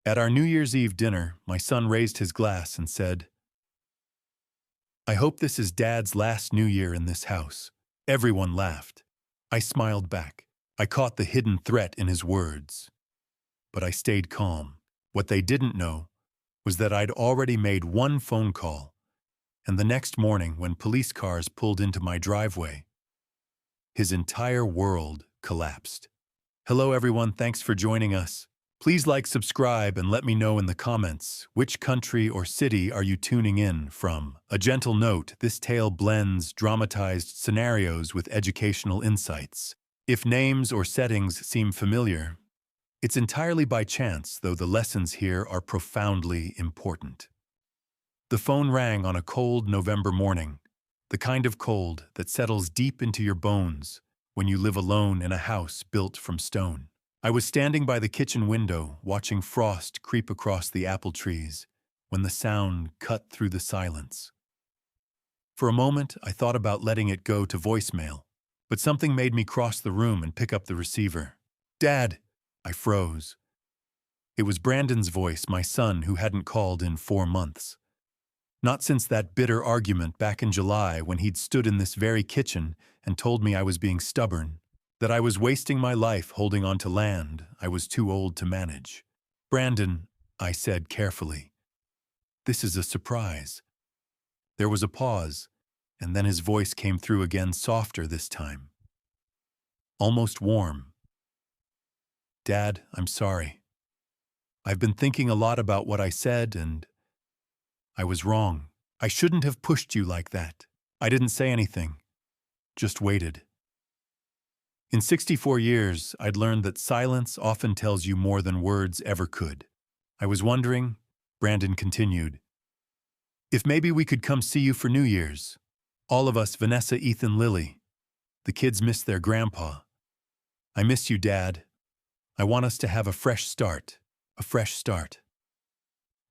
At our New Year's Eve dinner, my son raised his glass and said, "I hope this is Dad's last New Year in this house." Everyone laughed. I smiled back. I caught the hidden threat in his words. But I stayed calm. What they didn't know was that I'd already made one phone call, and the next morning when police cars pulled into my driveway, his entire world collapsed. Hello everyone, thanks for joining us. Please like, subscribe, and let me know in the comments which country or city are you tuning in from. A gentle note, this tale blends dramatized scenarios with educational insights. If names or settings seem familiar, it's entirely by chance, though the lessons here are profoundly important. The phone rang on a cold November morning, the kind of cold that settles deep into your bones when you live alone in a house built from stone. I was standing by the kitchen window, watching frost creep across the apple trees, when the sound cut through the silence. For a moment, I thought about letting it go to voicemail, but something made me cross the room and pick up the receiver. "Dad!" I froze. It was Brandon's voice, my son, who hadn't called in 4 months. Not since that bitter argument back in July when he'd stood in this very kitchen and told me I was being stubborn, that I was wasting my life holding on to land I was too old to manage. "Brandon," I said carefully, "this is a surprise." There was a pause, and then his voice came through again, softer this time. Almost warm. "Dad, I'm sorry. I've been thinking a lot about what I said, and I was wrong. I shouldn't have pushed you like that." I didn't say anything, just waited. In 64 years, I'd learned that silence often tells you more than words ever could. "I was wondering," Brandon continued, "if maybe we could come see you for New Year's. All of us, Vanessa, Ethan, Lily. The kids miss their grandpa. I miss you, Dad. I want us to have a fresh start. A fresh start."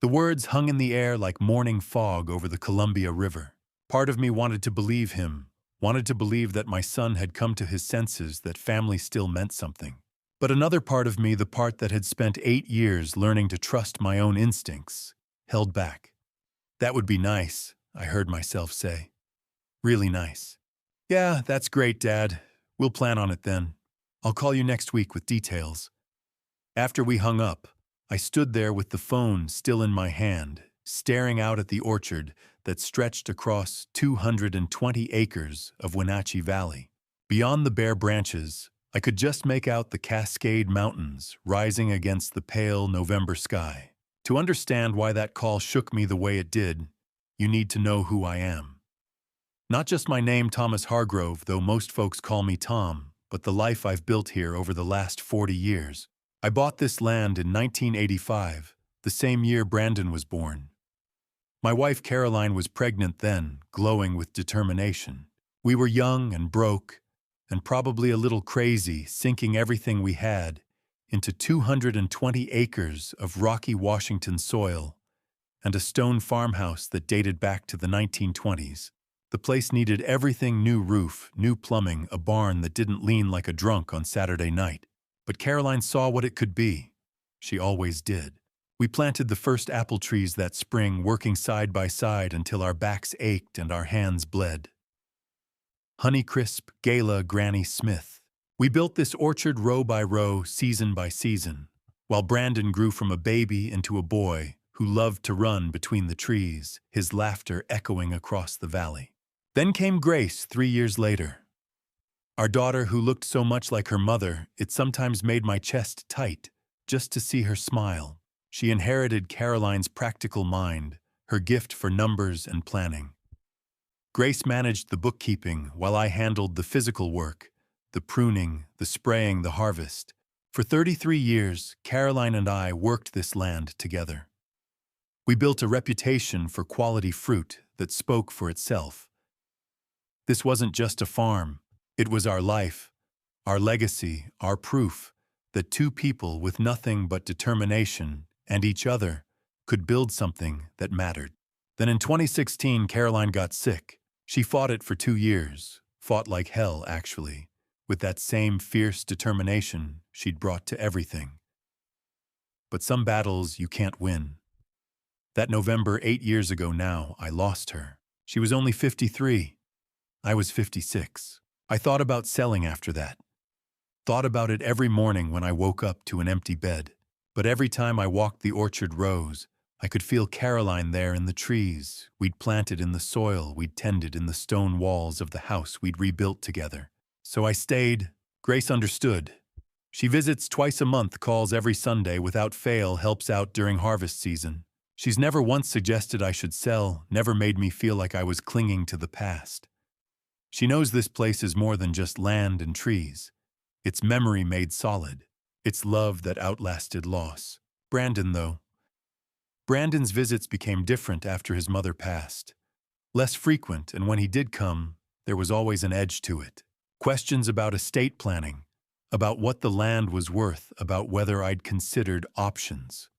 The words hung in the air like morning fog over the Columbia River. Part of me wanted to believe him, wanted to believe that my son had come to his senses, that family still meant something. But another part of me, the part that had spent 8 years learning to trust my own instincts, held back. "That would be nice," I heard myself say. "Really nice." "Yeah, that's great, Dad. We'll plan on it then. I'll call you next week with details." After we hung up, I stood there with the phone still in my hand, staring out at the orchard that stretched across 220 acres of Wenatchee Valley. Beyond the bare branches, I could just make out the Cascade Mountains rising against the pale November sky. To understand why that call shook me the way it did, you need to know who I am. Not just my name, Thomas Hargrove, though most folks call me Tom, but the life I've built here over the last 40 years. I bought this land in 1985, the same year Brandon was born. My wife Caroline was pregnant then, glowing with determination. We were young and broke, and probably a little crazy, sinking everything we had into 220 acres of rocky Washington soil and a stone farmhouse that dated back to the 1920s. The place needed everything: new roof, new plumbing, a barn that didn't lean like a drunk on Saturday night. But Caroline saw what it could be. She always did. We planted the first apple trees that spring, working side by side until our backs ached and our hands bled. Honeycrisp, Gala, Granny Smith. We built this orchard row by row, season by season, while Brandon grew from a baby into a boy who loved to run between the trees, his laughter echoing across the valley. Then came Grace 3 years later. Our daughter, who looked so much like her mother, it sometimes made my chest tight just to see her smile. She inherited Caroline's practical mind, her gift for numbers and planning. Grace managed the bookkeeping while I handled the physical work, the pruning, the spraying, the harvest. For 33 years, Caroline and I worked this land together. We built a reputation for quality fruit that spoke for itself. This wasn't just a farm. It was our life, our legacy, our proof that two people with nothing but determination and each other could build something that mattered. Then in 2016, Caroline got sick. She fought it for 2 years, fought like hell, actually, with that same fierce determination she'd brought to everything. but some battles you can't win. That November 8 years ago now, I lost her. She was only 53. I was 56. I thought about selling after that. Thought about it every morning when I woke up to an empty bed. But every time I walked the orchard rows, I could feel Caroline there in the trees we'd planted in the soil we'd tended in the stone walls of the house we'd rebuilt together. So I stayed. Grace understood. She visits twice a month, calls every Sunday without fail, helps out during harvest season. She's never once suggested I should sell, never made me feel like I was clinging to the past. She knows this place is more than just land and trees. It's memory made solid. It's love that outlasted loss. Brandon, though. Brandon's visits became different after his mother passed. Less frequent, and when he did come, there was always an edge to it. Questions about estate planning, about what the land was worth, about whether I'd considered options.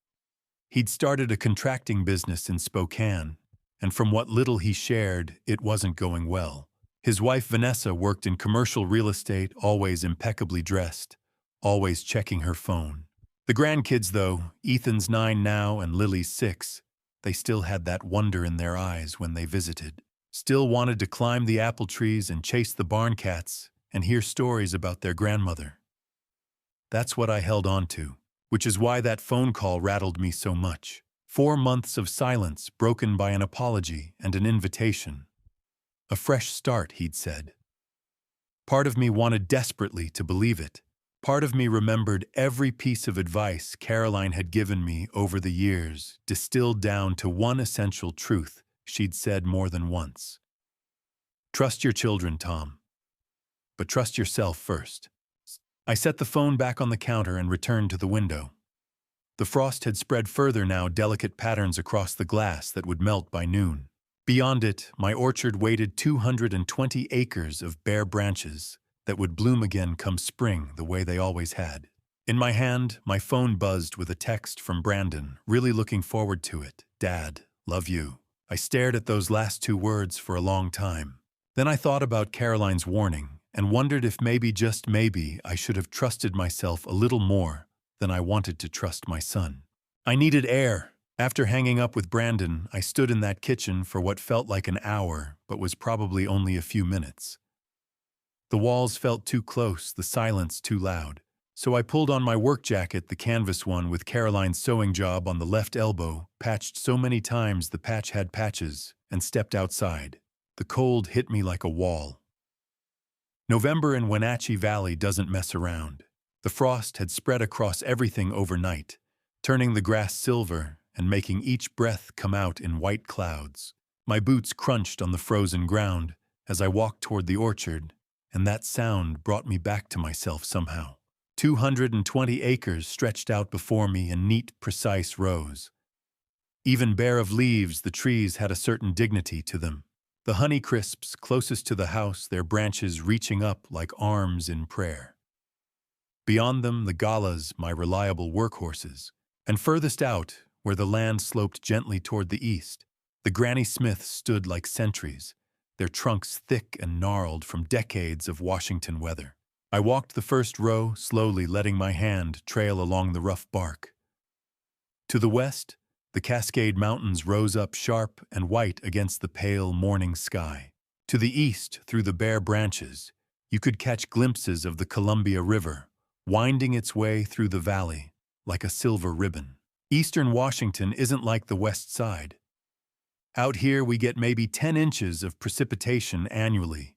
He'd started a contracting business in Spokane, and from what little he shared, it wasn't going well. His wife Vanessa worked in commercial real estate, always impeccably dressed, always checking her phone. The grandkids, though, Ethan's 9 now and Lily's 6, they still had that wonder in their eyes when they visited. Still wanted to climb the apple trees and chase the barn cats and hear stories about their grandmother. That's what I held on to, which is why that phone call rattled me so much. 4 months of silence broken by an apology and an invitation. A fresh start, he'd said. Part of me wanted desperately to believe it. Part of me remembered every piece of advice Caroline had given me over the years, distilled down to one essential truth she'd said more than once. Trust your children, Tom. But trust yourself first. I set the phone back on the counter and returned to the window. The frost had spread further now, delicate patterns across the glass that would melt by noon. Beyond it, my orchard waited 220 acres of bare branches that would bloom again come spring the way they always had. In my hand, my phone buzzed with a text from Brandon, really looking forward to it. Dad, love you. I stared at those last 2 words for a long time. Then I thought about Caroline's warning and wondered if maybe, just maybe, I should have trusted myself a little more than I wanted to trust my son. I needed air. After hanging up with Brandon, I stood in that kitchen for what felt like an hour, but was probably only a few minutes. The walls felt too close, the silence too loud. So I pulled on my work jacket, the canvas one with Caroline's sewing job on the left elbow, patched so many times the patch had patches, and stepped outside. The cold hit me like a wall. November in Wenatchee Valley doesn't mess around. The frost had spread across everything overnight, turning the grass silver and making each breath come out in white clouds. My boots crunched on the frozen ground as I walked toward the orchard, and that sound brought me back to myself somehow. 220 acres stretched out before me in neat, precise rows. Even bare of leaves, the trees had a certain dignity to them. The honeycrisps closest to the house, their branches reaching up like arms in prayer. Beyond them, the galas, my reliable workhorses. And furthest out, where the land sloped gently toward the east, the Granny Smiths stood like sentries, their trunks thick and gnarled from decades of Washington weather. I walked the first row, slowly letting my hand trail along the rough bark. To the west, the Cascade Mountains rose up sharp and white against the pale morning sky. To the east, through the bare branches, you could catch glimpses of the Columbia River, winding its way through the valley like a silver ribbon. Eastern Washington isn't like the west side. Out here we get maybe 10 inches of precipitation annually.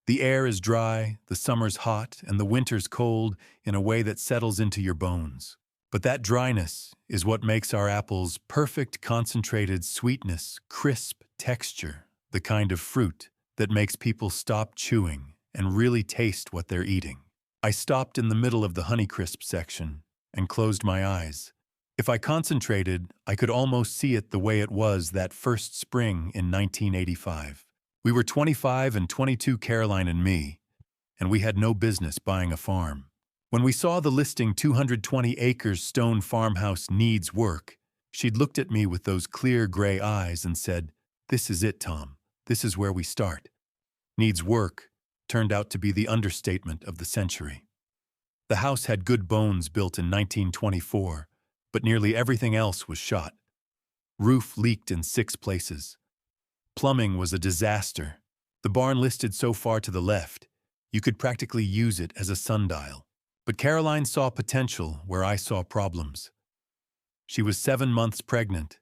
The air is dry, the summer's hot, and the winter's cold in a way that settles into your bones. But that dryness is what makes our apples perfect concentrated sweetness, crisp texture, the kind of fruit that makes people stop chewing and really taste what they're eating. I stopped in the middle of the Honeycrisp section and closed my eyes. If I concentrated, I could almost see it the way it was that first spring in 1985. We were 25 and 22, Caroline and me, and we had no business buying a farm. When we saw the listing 220 acres stone farmhouse needs work, she'd looked at me with those clear gray eyes and said, "This is it, Tom. This is where we start." Needs work turned out to be the understatement of the century. The house had good bones, built in 1924, but nearly everything else was shot. Roof leaked in 6 places. Plumbing was a disaster. The barn listed so far to the left, you could practically use it as a sundial. But Caroline saw potential where I saw problems. She was 7 months pregnant,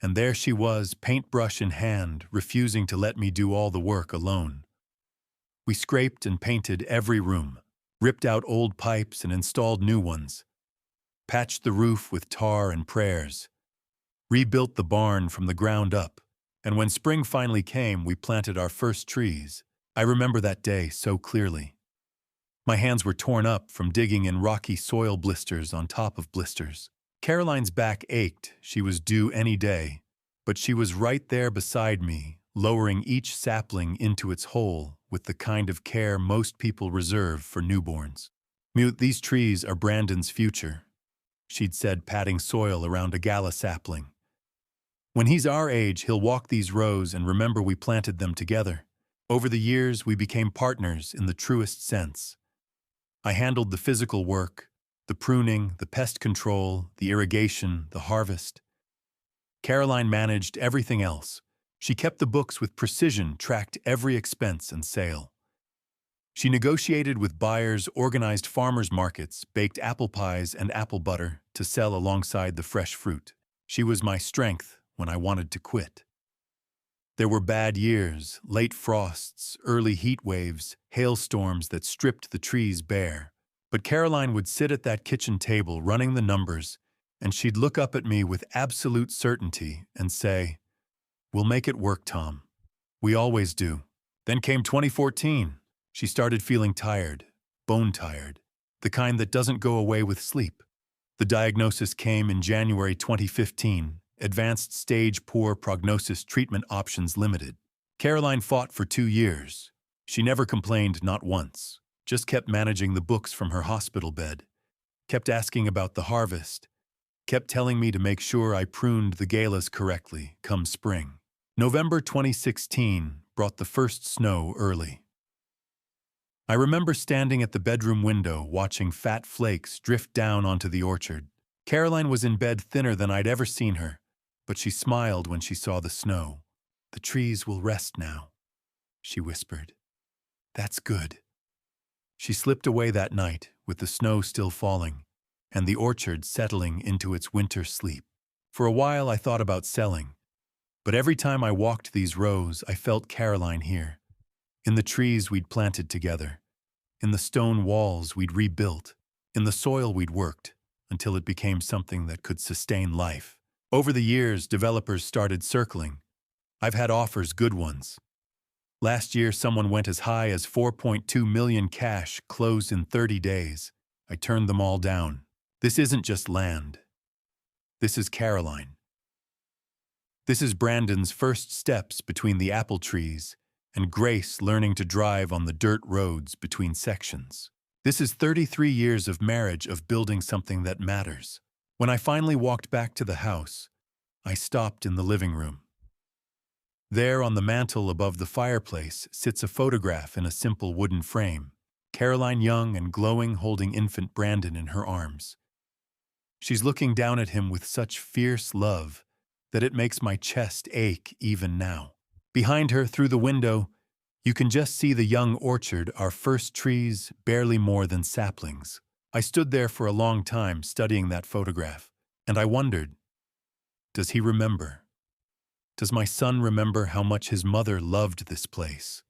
and there she was, paintbrush in hand, refusing to let me do all the work alone. We scraped and painted every room, ripped out old pipes and installed new ones, patched the roof with tar and prayers, rebuilt the barn from the ground up, and when spring finally came, we planted our first trees. I remember that day so clearly. My hands were torn up from digging in rocky soil blisters on top of blisters. Caroline's back ached, she was due any day, but she was right there beside me, lowering each sapling into its hole with the kind of care most people reserve for newborns. "Mute, these trees are Brandon's future," she'd said, patting soil around a gala sapling. "When he's our age, he'll walk these rows and remember we planted them together." Over the years, we became partners in the truest sense. I handled the physical work, the pruning, the pest control, the irrigation, the harvest. Caroline managed everything else. She kept the books with precision, tracked every expense and sale. She negotiated with buyers, organized farmers' markets, baked apple pies and apple butter to sell alongside the fresh fruit. She was my strength when I wanted to quit. There were bad years, late frosts, early heat waves, hailstorms that stripped the trees bare. But Caroline would sit at that kitchen table running the numbers, and she'd look up at me with absolute certainty and say, "We'll make it work, Tom. We always do." Then came 2014. She started feeling tired, bone tired, the kind that doesn't go away with sleep. The diagnosis came in January 2015, advanced stage poor prognosis, treatment options limited. Caroline fought for 2 years. She never complained, not once, just kept managing the books from her hospital bed, kept asking about the harvest, kept telling me to make sure I pruned the galas correctly come spring. November 2016 brought the first snow early. I remember standing at the bedroom window watching fat flakes drift down onto the orchard. Caroline was in bed thinner than I'd ever seen her, but she smiled when she saw the snow. "The trees will rest now," she whispered. "That's good." She slipped away that night with the snow still falling and the orchard settling into its winter sleep. For a while I thought about selling, but every time I walked these rows I felt Caroline here, in the trees we'd planted together, in the stone walls we'd rebuilt, in the soil we'd worked, until it became something that could sustain life. Over the years, developers started circling. I've had offers, good ones. Last year, someone went as high as 4.2 million cash, closed in 30 days. I turned them all down. This isn't just land. This is Caroline. This is Brandon's first steps between the apple trees and Grace learning to drive on the dirt roads between sections. This is 33 years of marriage, of building something that matters. When I finally walked back to the house, I stopped in the living room. There on the mantel above the fireplace sits a photograph in a simple wooden frame, Caroline young and glowing, holding infant Brandon in her arms. She's looking down at him with such fierce love that it makes my chest ache even now. Behind her, through the window, you can just see the young orchard, our first trees, barely more than saplings. I stood there for a long time studying that photograph, and I wondered, does he remember? Does my son remember how much his mother loved this place?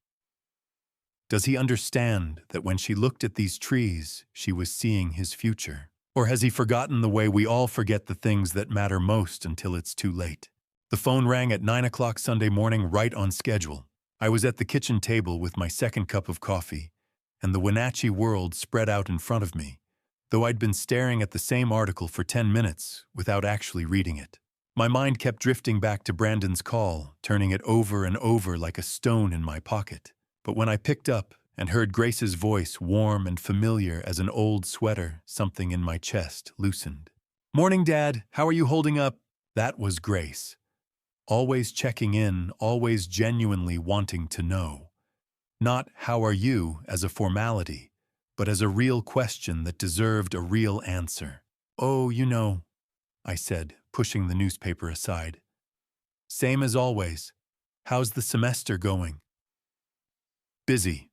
Does he understand that when she looked at these trees, she was seeing his future? Or has he forgotten the way we all forget the things that matter most until it's too late? The phone rang at 9 o'clock Sunday morning, right on schedule. I was at the kitchen table with my second cup of coffee, and the Wenatchee world spread out in front of me, though I'd been staring at the same article for 10 minutes without actually reading it. My mind kept drifting back to Brandon's call, turning it over and over like a stone in my pocket. But when I picked up and heard Grace's voice, warm and familiar as an old sweater, something in my chest loosened. "Morning, Dad. How are you holding up?" That was Grace. Always checking in, always genuinely wanting to know. Not "how are you" as a formality, but as a real question that deserved a real answer. "Oh, you know," I said, pushing the newspaper aside. Same as always. How's the semester going? Busy.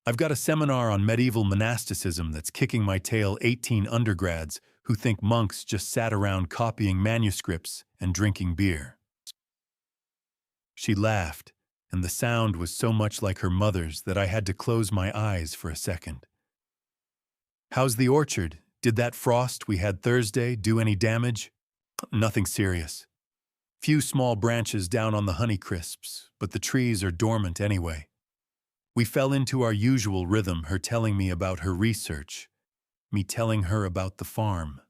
I've got a seminar on medieval monasticism that's kicking my tail 18 undergrads who think monks just sat around copying manuscripts and drinking beer. She laughed, and the sound was so much like her mother's that I had to close my eyes for a second. How's the orchard? Did that frost we had Thursday do any damage? Nothing serious. Few small branches down on the Honeycrisps, but the trees are dormant anyway. We fell into our usual rhythm, her telling me about her research, me telling her about the farm.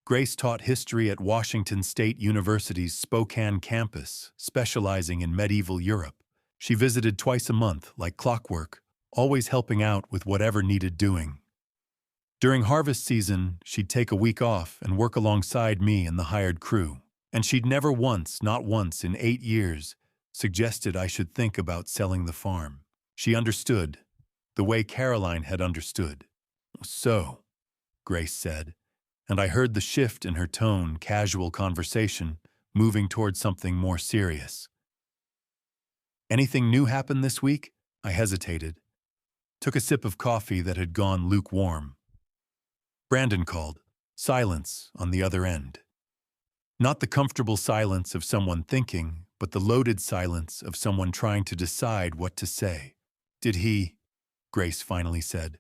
Grace taught history at Washington State University's Spokane campus, specializing in medieval Europe. She visited twice a month, like clockwork, always helping out with whatever needed doing. During harvest season, she'd take a week off and work alongside me and the hired crew. And she'd never once, not once in 8 years, suggested I should think about selling the farm. She understood, the way Caroline had understood. So, Grace said, and I heard the shift in her tone, casual conversation, moving toward something more serious. Anything new happen this week? I hesitated. Took a sip of coffee that had gone lukewarm. Brandon called. Silence on the other end. Not the comfortable silence of someone thinking, but the loaded silence of someone trying to decide what to say. Did he? Grace finally said.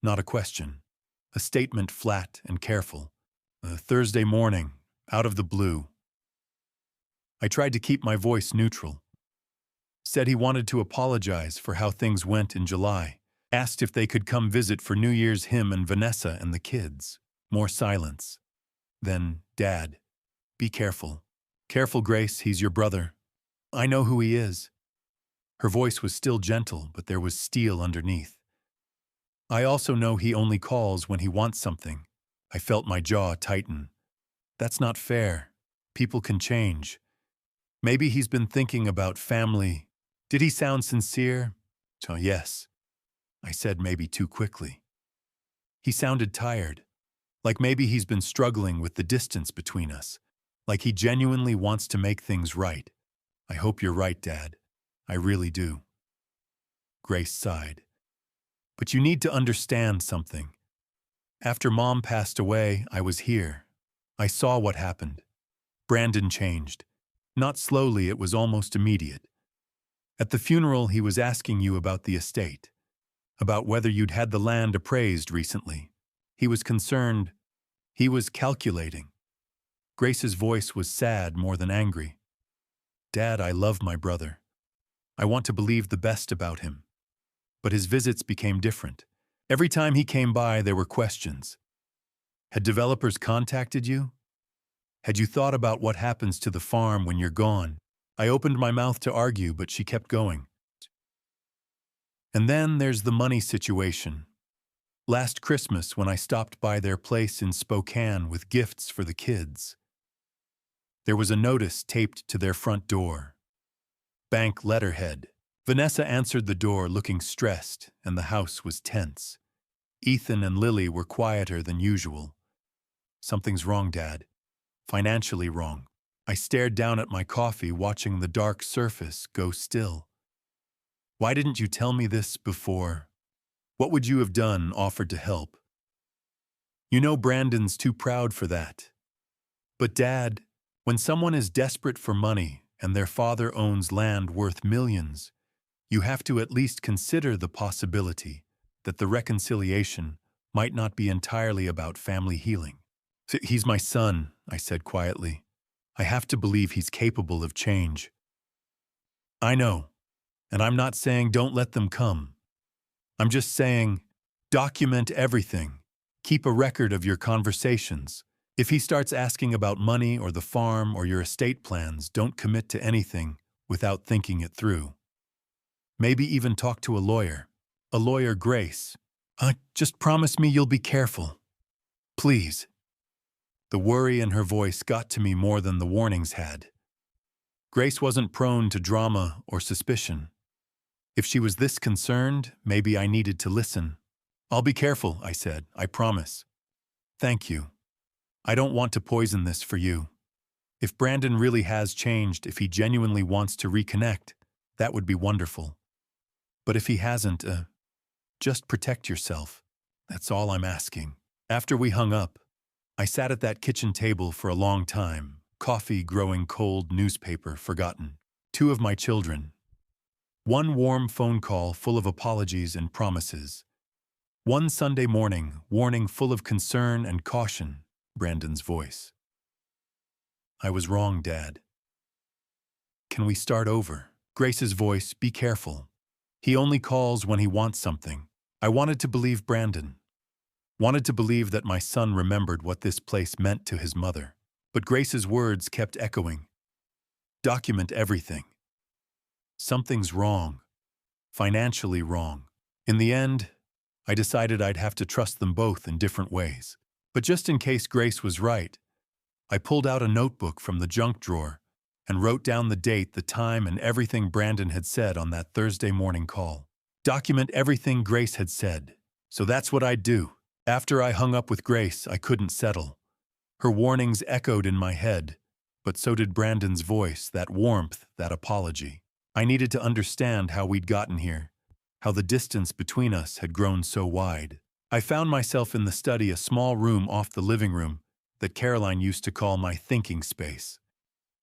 Not a question. A statement flat and careful. A Thursday morning, out of the blue. I tried to keep my voice neutral. Said he wanted to apologize for how things went in July. Asked if they could come visit for New Year's, him and Vanessa and the kids. More silence. Then, Dad. Be careful. Careful, Grace, he's your brother. I know who he is. Her voice was still gentle, but there was steel underneath. I also know he only calls when he wants something. I felt my jaw tighten. That's not fair. People can change. Maybe he's been thinking about family. Did he sound sincere? Oh, yes. I said maybe too quickly. He sounded tired, like maybe he's been struggling with the distance between us, like he genuinely wants to make things right. I hope you're right, Dad. I really do. Grace sighed. But you need to understand something. After Mom passed away, I was here. I saw what happened. Brandon changed. Not slowly, it was almost immediate. At the funeral, he was asking you about the estate, about whether you'd had the land appraised recently. He was concerned. He was calculating. Grace's voice was sad more than angry. Dad, I love my brother. I want to believe the best about him. But his visits became different. Every time he came by, there were questions. Had developers contacted you? Had you thought about what happens to the farm when you're gone? I opened my mouth to argue, but she kept going. And then there's the money situation. Last Christmas, when I stopped by their place in Spokane with gifts for the kids, there was a notice taped to their front door. Bank letterhead. Vanessa answered the door looking stressed, and the house was tense. Ethan and Lily were quieter than usual. Something's wrong, Dad. Financially wrong. I stared down at my coffee, watching the dark surface go still. Why didn't you tell me this before? What would you have done, offered to help? You know Brandon's too proud for that. But Dad, when someone is desperate for money and their father owns land worth millions, you have to at least consider the possibility that the reconciliation might not be entirely about family healing. He's my son, I said quietly. I have to believe he's capable of change. I know, and I'm not saying don't let them come. I'm just saying, document everything. Keep a record of your conversations. If he starts asking about money or the farm or your estate plans, don't commit to anything without thinking it through. Maybe even talk to a lawyer. A lawyer, Grace. Just promise me you'll be careful. Please. The worry in her voice got to me more than the warnings had. Grace wasn't prone to drama or suspicion. If she was this concerned, maybe I needed to listen. I'll be careful, I said. I promise. Thank you. I don't want to poison this for you. If Brandon really has changed, if he genuinely wants to reconnect, that would be wonderful. But if he hasn't, just protect yourself. That's all I'm asking. After we hung up, I sat at that kitchen table for a long time, coffee growing cold, newspaper forgotten. Two of my children. One warm phone call full of apologies and promises. One Sunday morning, warning full of concern and caution, Brandon's voice. I was wrong, Dad. Can we start over? Grace's voice, be careful. He only calls when he wants something. I wanted to believe Brandon. Wanted to believe that my son remembered what this place meant to his mother. But Grace's words kept echoing. Document everything. Something's wrong. Financially wrong. In the end, I decided I'd have to trust them both in different ways. But just in case Grace was right, I pulled out a notebook from the junk drawer and wrote down the date, the time, and everything Brandon had said on that Thursday morning call. Document everything Grace had said. So that's what I'd do. After I hung up with Grace, I couldn't settle. Her warnings echoed in my head, but so did Brandon's voice, that warmth, that apology. I needed to understand how we'd gotten here, how the distance between us had grown so wide. I found myself in the study, a small room off the living room that Caroline used to call my thinking space.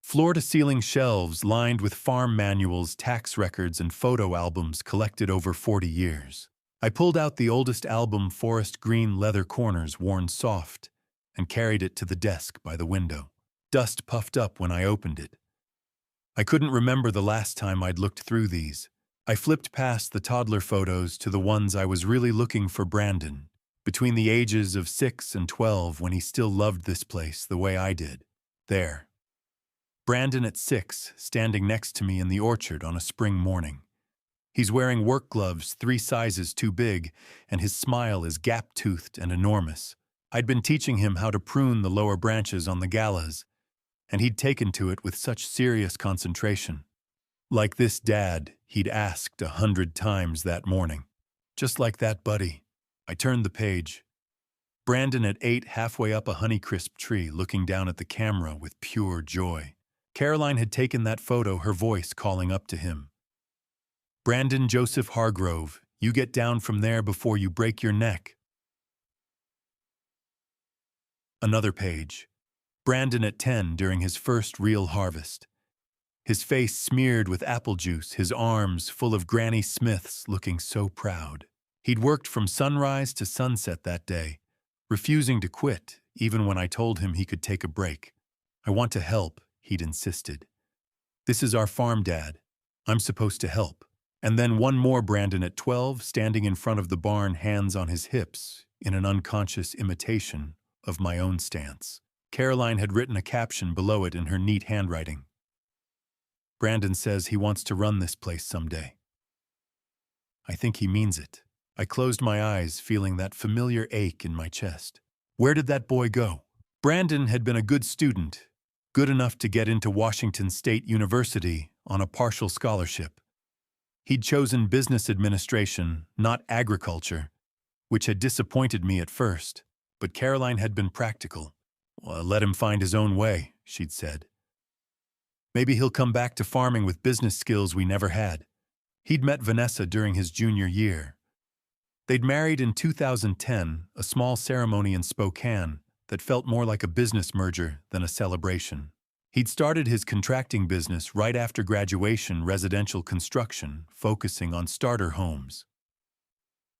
Floor-to-ceiling shelves lined with farm manuals, tax records, and photo albums collected over 40 years. I pulled out the oldest album, forest green leather corners worn soft, and carried it to the desk by the window. Dust puffed up when I opened it. I couldn't remember the last time I'd looked through these. I flipped past the toddler photos to the ones I was really looking for Brandon, between the ages of 6 and 12, when he still loved this place the way I did. There. Brandon at 6, standing next to me in the orchard on a spring morning. He's wearing work gloves 3 sizes too big, and his smile is gap-toothed and enormous. I'd been teaching him how to prune the lower branches on the galahs, and he'd taken to it with such serious concentration. Like this dad, he'd asked 100 times that morning. Just like that, buddy. I turned the page. Brandon at 8, halfway up a Honeycrisp tree, looking down at the camera with pure joy. Caroline had taken that photo, her voice calling up to him. Brandon Joseph Hargrove, you get down from there before you break your neck. Another page. Brandon at 10 during his first real harvest. His face smeared with apple juice, his arms full of Granny Smiths, looking so proud. He'd worked from sunrise to sunset that day, refusing to quit even when I told him he could take a break. I want to help, he'd insisted. This is our farm, Dad. I'm supposed to help. And then one more Brandon at 12, standing in front of the barn, hands on his hips, in an unconscious imitation of my own stance. Caroline had written a caption below it in her neat handwriting. Brandon says he wants to run this place someday. I think he means it. I closed my eyes, feeling that familiar ache in my chest. Where did that boy go? Brandon had been a good student, good enough to get into Washington State University on a partial scholarship. He'd chosen business administration, not agriculture, which had disappointed me at first, but Caroline had been practical. Well, let him find his own way, she'd said. Maybe he'll come back to farming with business skills we never had. He'd met Vanessa during his junior year. They'd married in 2010, a small ceremony in Spokane that felt more like a business merger than a celebration. He'd started his contracting business right after graduation, residential construction, focusing on starter homes.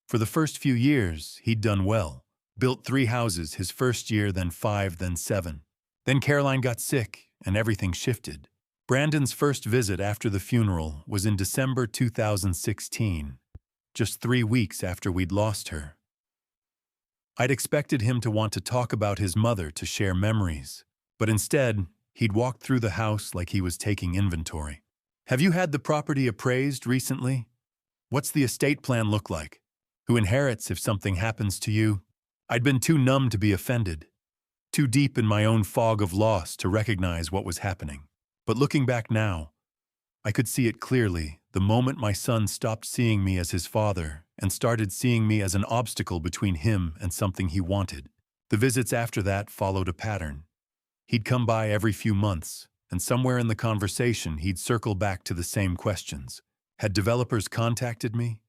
For the first few years, he'd done well. Built 3 houses his first year, then 5, then 7. Then Caroline got sick, and everything shifted. Brandon's first visit after the funeral was in December 2016, just 3 weeks after we'd lost her. I'd expected him to want to talk about his mother, to share memories, but instead, he'd walked through the house like he was taking inventory. Have you had the property appraised recently? What's the estate plan look like? Who inherits if something happens to you? I'd been too numb to be offended, too deep in my own fog of loss to recognize what was happening. But looking back now, I could see it clearly, the moment my son stopped seeing me as his father and started seeing me as an obstacle between him and something he wanted. The visits after that followed a pattern. He'd come by every few months, and somewhere in the conversation he'd circle back to the same questions. Had developers contacted me?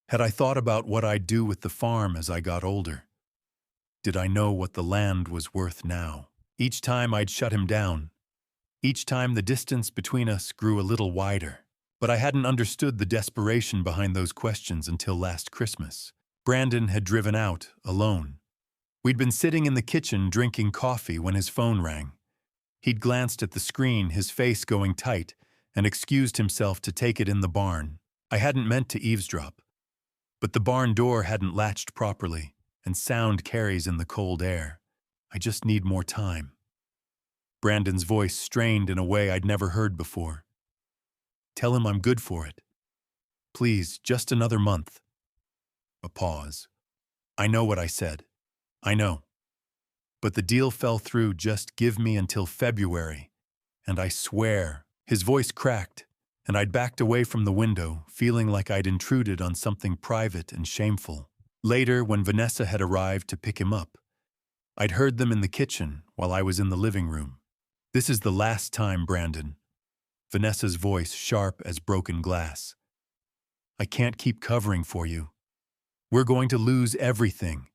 Had I thought about what I'd do with the farm as I got older? Did I know what the land was worth now? Each time I'd shut him down. Each time the distance between us grew a little wider. But I hadn't understood the desperation behind those questions until last Christmas. Brandon had driven out, alone. We'd been sitting in the kitchen drinking coffee when his phone rang. He'd glanced at the screen, his face going tight, and excused himself to take it in the barn. I hadn't meant to eavesdrop. But the barn door hadn't latched properly, and sound carries in the cold air. I just need more time. Brandon's voice strained in a way I'd never heard before. Tell him I'm good for it. Please, just another month. A pause. I know what I said. I know. But the deal fell through. Just give me until February. And I swear. His voice cracked, and I'd backed away from the window, feeling like I'd intruded on something private and shameful. Later, when Vanessa had arrived to pick him up, I'd heard them in the kitchen while I was in the living room. This is the last time, Brandon. Vanessa's voice sharp as broken glass. I can't keep covering for you. We're going to lose everything.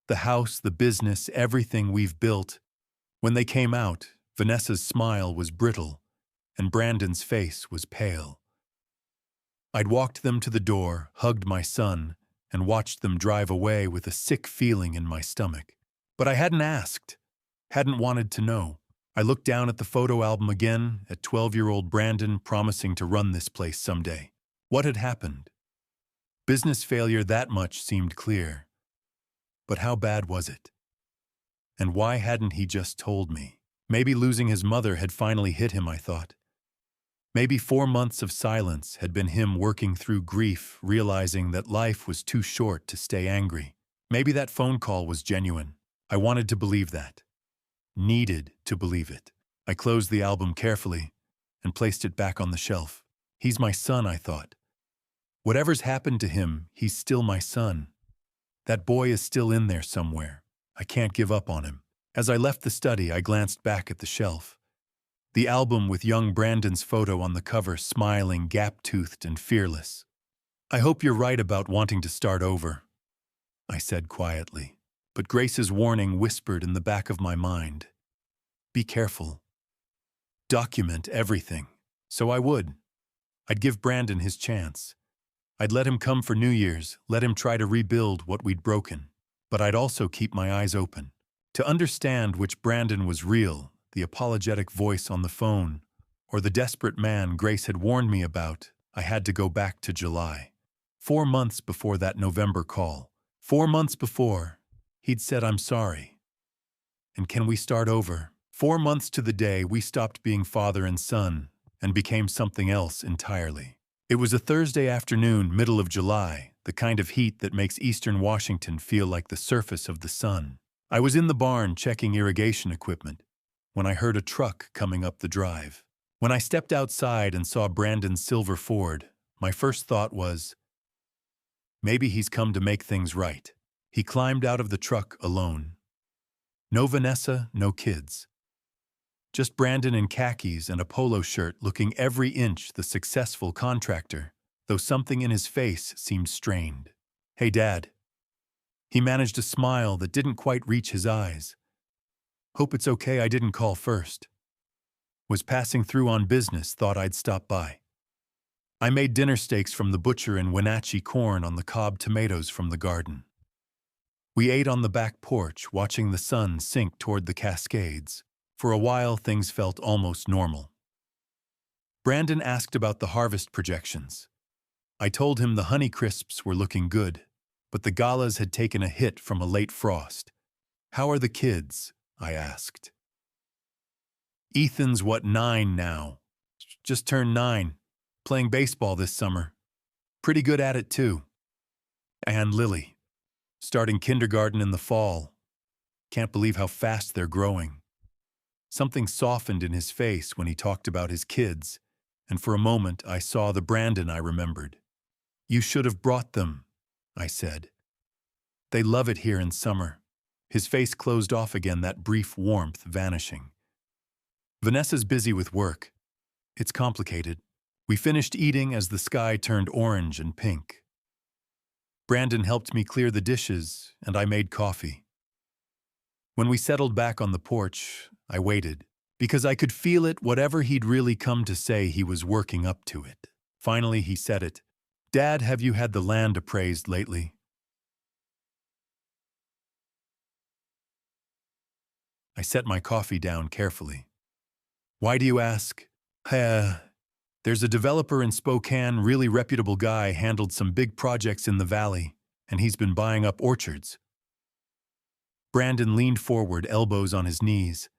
The house, the business, everything we've built. When they came out, Vanessa's smile was brittle, and Brandon's face was pale. I'd walked them to the door, hugged my son, and watched them drive away with a sick feeling in my stomach. But I hadn't asked, hadn't wanted to know. I looked down at the photo album again, at 12-year-old Brandon promising to run this place someday. What had happened? Business failure, that much seemed clear. But how bad was it? And why hadn't he just told me? Maybe losing his mother had finally hit him, I thought. Maybe 4 months of silence had been him working through grief, realizing that life was too short to stay angry. Maybe that phone call was genuine. I wanted to believe that. Needed to believe it. I closed the album carefully and placed it back on the shelf. He's my son, I thought. Whatever's happened to him, he's still my son. That boy is still in there somewhere. I can't give up on him. As I left the study, I glanced back at the shelf. The album with young Brandon's photo on the cover, smiling, gap-toothed, and fearless. I hope you're right about wanting to start over, I said quietly. But Grace's warning whispered in the back of my mind. Be careful. Document everything. So I would. I'd give Brandon his chance. I'd let him come for New Year's, let him try to rebuild what we'd broken. But I'd also keep my eyes open. To understand which Brandon was real, the apologetic voice on the phone, or the desperate man Grace had warned me about, I had to go back to July. 4 months before that November call. 4 months before. He'd said, I'm sorry. And can we start over? 4 months to the day we stopped being father and son and became something else entirely. It was a Thursday afternoon, middle of July, the kind of heat that makes eastern Washington feel like the surface of the sun. I was in the barn checking irrigation equipment when I heard a truck coming up the drive. When I stepped outside and saw Brandon's silver Ford, my first thought was, maybe he's come to make things right. He climbed out of the truck alone. No Vanessa, no kids. Just Brandon in khakis and a polo shirt, looking every inch the successful contractor, though something in his face seemed strained. Hey, Dad. He managed a smile that didn't quite reach his eyes. Hope it's okay I didn't call first. Was passing through on business, thought I'd stop by. I made dinner steaks from the butcher and Wenatchee corn on the cob tomatoes from the garden. We ate on the back porch, watching the sun sink toward the Cascades. For a while, things felt almost normal. Brandon asked about the harvest projections. I told him the Honeycrisps were looking good, but the galas had taken a hit from a late frost. How are the kids? I asked. Ethan's 9 now? Just turned 9. Playing baseball this summer. Pretty good at it, too. And Lily. Starting kindergarten in the fall. Can't believe how fast they're growing. Something softened in his face when he talked about his kids, and for a moment I saw the Brandon I remembered. You should have brought them, I said. They love it here in summer. His face closed off again, that brief warmth vanishing. Vanessa's busy with work. It's complicated. We finished eating as the sky turned orange and pink. Brandon helped me clear the dishes, and I made coffee. When we settled back on the porch, I waited, because I could feel it, whatever he'd really come to say, he was working up to it. Finally, he said it. "Dad, have you had the land appraised lately?" I set my coffee down carefully. "Why do you ask?" There's a developer in Spokane, really reputable guy, handled some big projects in the valley, and he's been buying up orchards." Brandon leaned forward, elbows on his knees,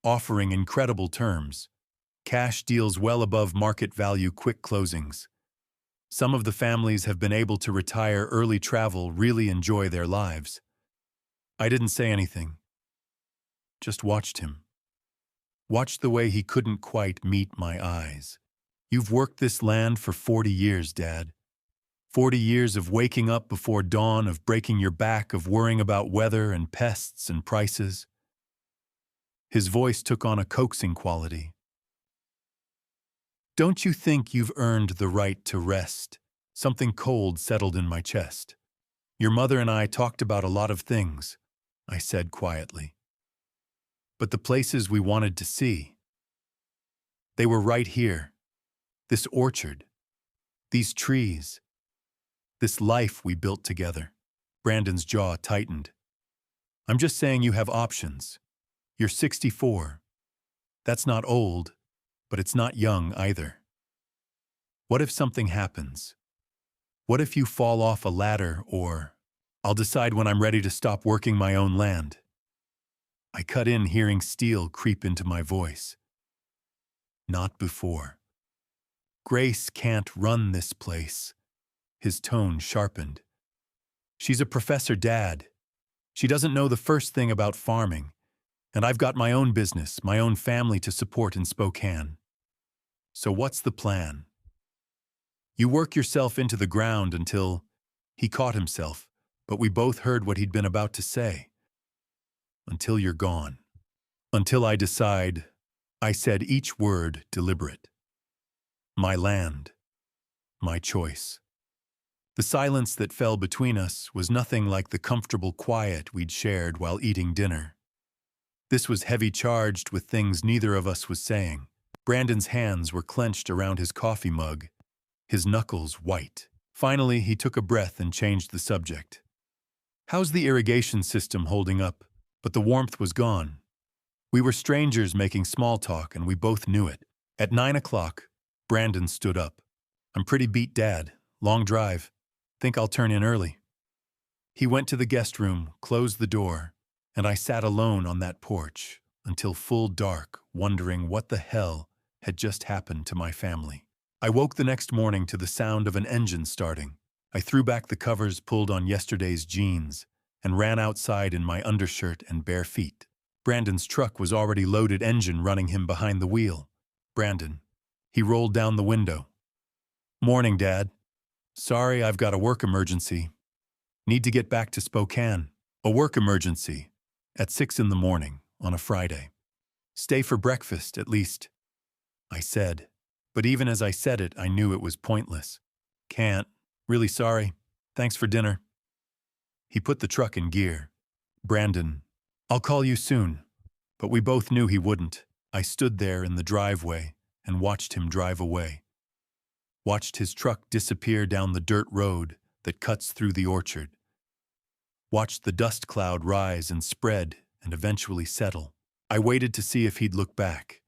offering incredible terms. Cash deals well above market value, quick closings. Some of the families have been able to retire early, travel, really enjoy their lives. I didn't say anything. Just watched him. Watched the way he couldn't quite meet my eyes. "You've worked this land for 40 years, Dad. 40 years of waking up before dawn, of breaking your back, of worrying about weather and pests and prices." His voice took on a coaxing quality. "Don't you think you've earned the right to rest?" Something cold settled in my chest. "Your mother and I talked about a lot of things," I said quietly. "But the places we wanted to see, they were right here. This orchard, these trees, this life we built together." Brandon's jaw tightened. "I'm just saying you have options. You're 64. That's not old, but it's not young either. What if something happens? What if you fall off a ladder, or I'll decide when I'm ready to stop working my own land." I cut in, hearing steel creep into my voice. "Not before. Grace can't run this place." His tone sharpened. "She's a professor, Dad. She doesn't know the first thing about farming, and I've got my own business, my own family to support in Spokane. So what's the plan? You work yourself into the ground until—" He caught himself, but we both heard what he'd been about to say. "Until you're gone. Until I decide," I said, each word deliberate. "My land. My choice." The silence that fell between us was nothing like the comfortable quiet we'd shared while eating dinner. This was heavy, charged with things neither of us was saying. Brandon's hands were clenched around his coffee mug, his knuckles white. Finally, he took a breath and changed the subject. "How's the irrigation system holding up?" But the warmth was gone. We were strangers making small talk, and we both knew it. At 9 o'clock, Brandon stood up. "I'm pretty beat, Dad. Long drive. Think I'll turn in early." He went to the guest room, closed the door, and I sat alone on that porch until full dark, wondering what the hell had just happened to my family. I woke the next morning to the sound of an engine starting. I threw back the covers, pulled on yesterday's jeans, and ran outside in my undershirt and bare feet. Brandon's truck was already loaded, engine running, him behind the wheel. "Brandon." He rolled down the window. "Morning, Dad. Sorry, I've got a work emergency. Need to get back to Spokane." "A work emergency? At 6 in the morning, on a Friday?" "Stay for breakfast, at least," I said. But even as I said it, I knew it was pointless. "Can't. Really sorry. Thanks for dinner." He put the truck in gear. "Brandon, I'll call you soon." But we both knew he wouldn't. I stood there in the driveway and watched him drive away. Watched his truck disappear down the dirt road that cuts through the orchard. Watched the dust cloud rise and spread and eventually settle. I waited to see if he'd look back.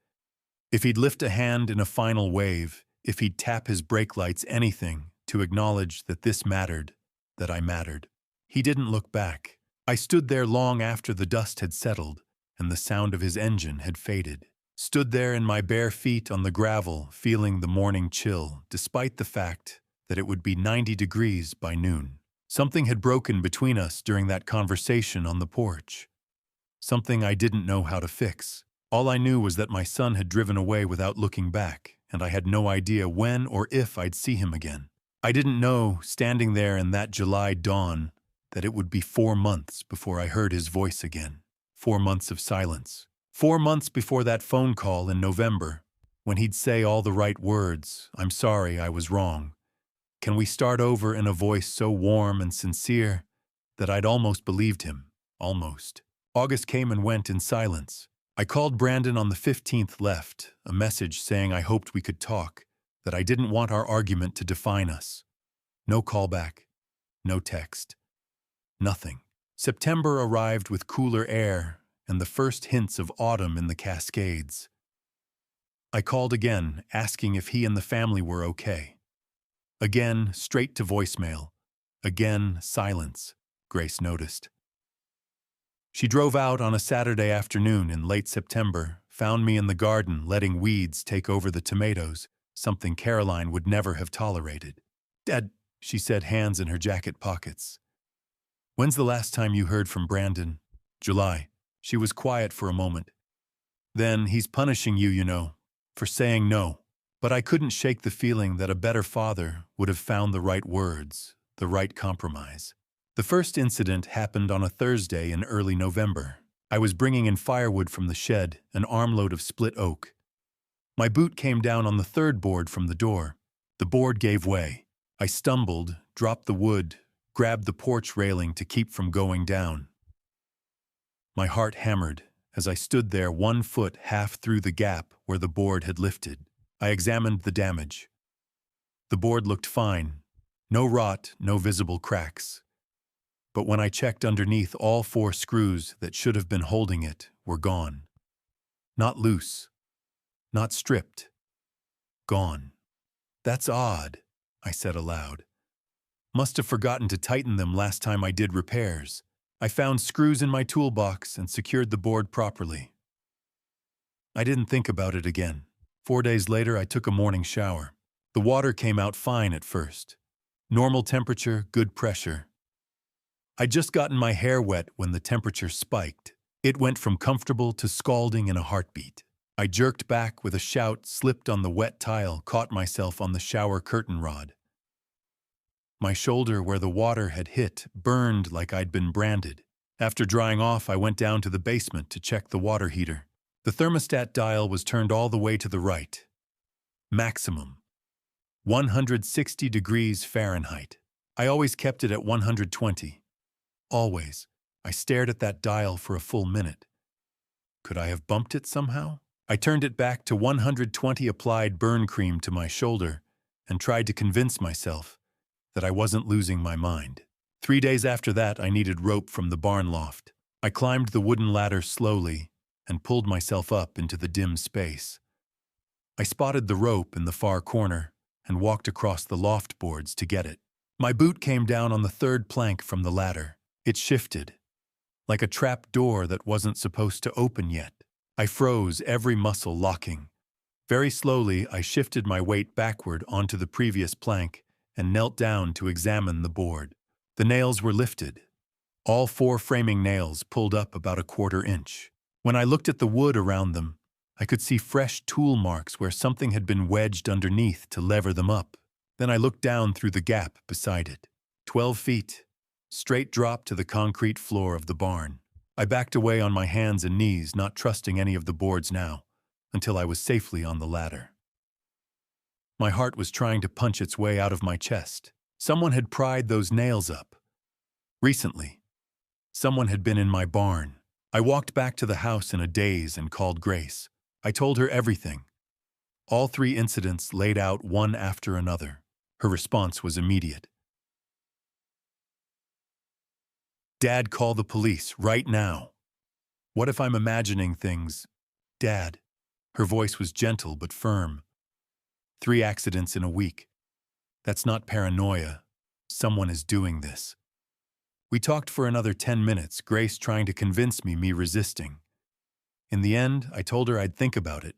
If he'd lift a hand in a final wave, if he'd tap his brake lights, anything to acknowledge that this mattered, that I mattered. He didn't look back. I stood there long after the dust had settled and the sound of his engine had faded. Stood there in my bare feet on the gravel, feeling the morning chill, despite the fact that it would be 90 degrees by noon. Something had broken between us during that conversation on the porch. Something I didn't know how to fix. All I knew was that my son had driven away without looking back, and I had no idea when or if I'd see him again. I didn't know, standing there in that July dawn, that it would be 4 months before I heard his voice again. 4 months of silence. 4 months before that phone call in November, when he'd say all the right words, "I'm sorry, I was wrong. Can we start over," in a voice so warm and sincere that I'd almost believed him. Almost. August came and went in silence. I called Brandon on the 15th, left a message saying I hoped we could talk, that I didn't want our argument to define us. No callback. No text. Nothing. September arrived with cooler air and the first hints of autumn in the Cascades. I called again, asking if he and the family were okay. Again, straight to voicemail. Again, silence. Grace noticed. She drove out on a Saturday afternoon in late September, found me in the garden letting weeds take over the tomatoes, something Caroline would never have tolerated. "Dad," she said, hands in her jacket pockets. "When's the last time you heard from Brandon?" "July." She was quiet for a moment. "Then he's punishing you, you know, for saying no." But I couldn't shake the feeling that a better father would have found the right words, the right compromise. The first incident happened on a Thursday in early November. I was bringing in firewood from the shed, an armload of split oak. My boot came down on the third board from the door. The board gave way. I stumbled, dropped the wood, grabbed the porch railing to keep from going down. My heart hammered as I stood there 1 foot half through the gap where the board had lifted. I examined the damage. The board looked fine. No rot, no visible cracks. But when I checked underneath, all 4 screws that should have been holding it were gone. Not loose. Not stripped. Gone. "That's odd," I said aloud. "Must have forgotten to tighten them last time I did repairs." I found screws in my toolbox and secured the board properly. I didn't think about it again. 4 days later, I took a morning shower. The water came out fine at first. Normal temperature, good pressure. I'd just gotten my hair wet when the temperature spiked. It went from comfortable to scalding in a heartbeat. I jerked back with a shout, slipped on the wet tile, caught myself on the shower curtain rod. My shoulder, where the water had hit, burned like I'd been branded. After drying off, I went down to the basement to check the water heater. The thermostat dial was turned all the way to the right. Maximum. 160 degrees Fahrenheit. I always kept it at 120. Always. I stared at that dial for a full minute. Could I have bumped it somehow? I turned it back to 120, applied burn cream to my shoulder, and tried to convince myself that I wasn't losing my mind. 3 days after that, I needed rope from the barn loft. I climbed the wooden ladder slowly and pulled myself up into the dim space. I spotted the rope in the far corner and walked across the loft boards to get it. My boot came down on the 3rd plank from the ladder. It shifted, like a trap door that wasn't supposed to open yet. I froze, every muscle locking. Very slowly, I shifted my weight backward onto the previous plank and knelt down to examine the board. The nails were lifted. All 4 framing nails pulled up about a 1/4 inch. When I looked at the wood around them, I could see fresh tool marks where something had been wedged underneath to lever them up. Then I looked down through the gap beside it. 12 feet. Straight drop to the concrete floor of the barn. I backed away on my hands and knees, not trusting any of the boards now, until I was safely on the ladder. My heart was trying to punch its way out of my chest. Someone had pried those nails up. Recently. Someone had been in my barn. I walked back to the house in a daze and called Grace. I told her everything. All 3 incidents laid out one after another. Her response was immediate. "Dad, call the police, right now." "What if I'm imagining things?" "Dad." Her voice was gentle but firm. 3 accidents in a week. That's not paranoia. Someone is doing this. We talked for another 10 minutes, Grace trying to convince me resisting. In the end, I told her I'd think about it.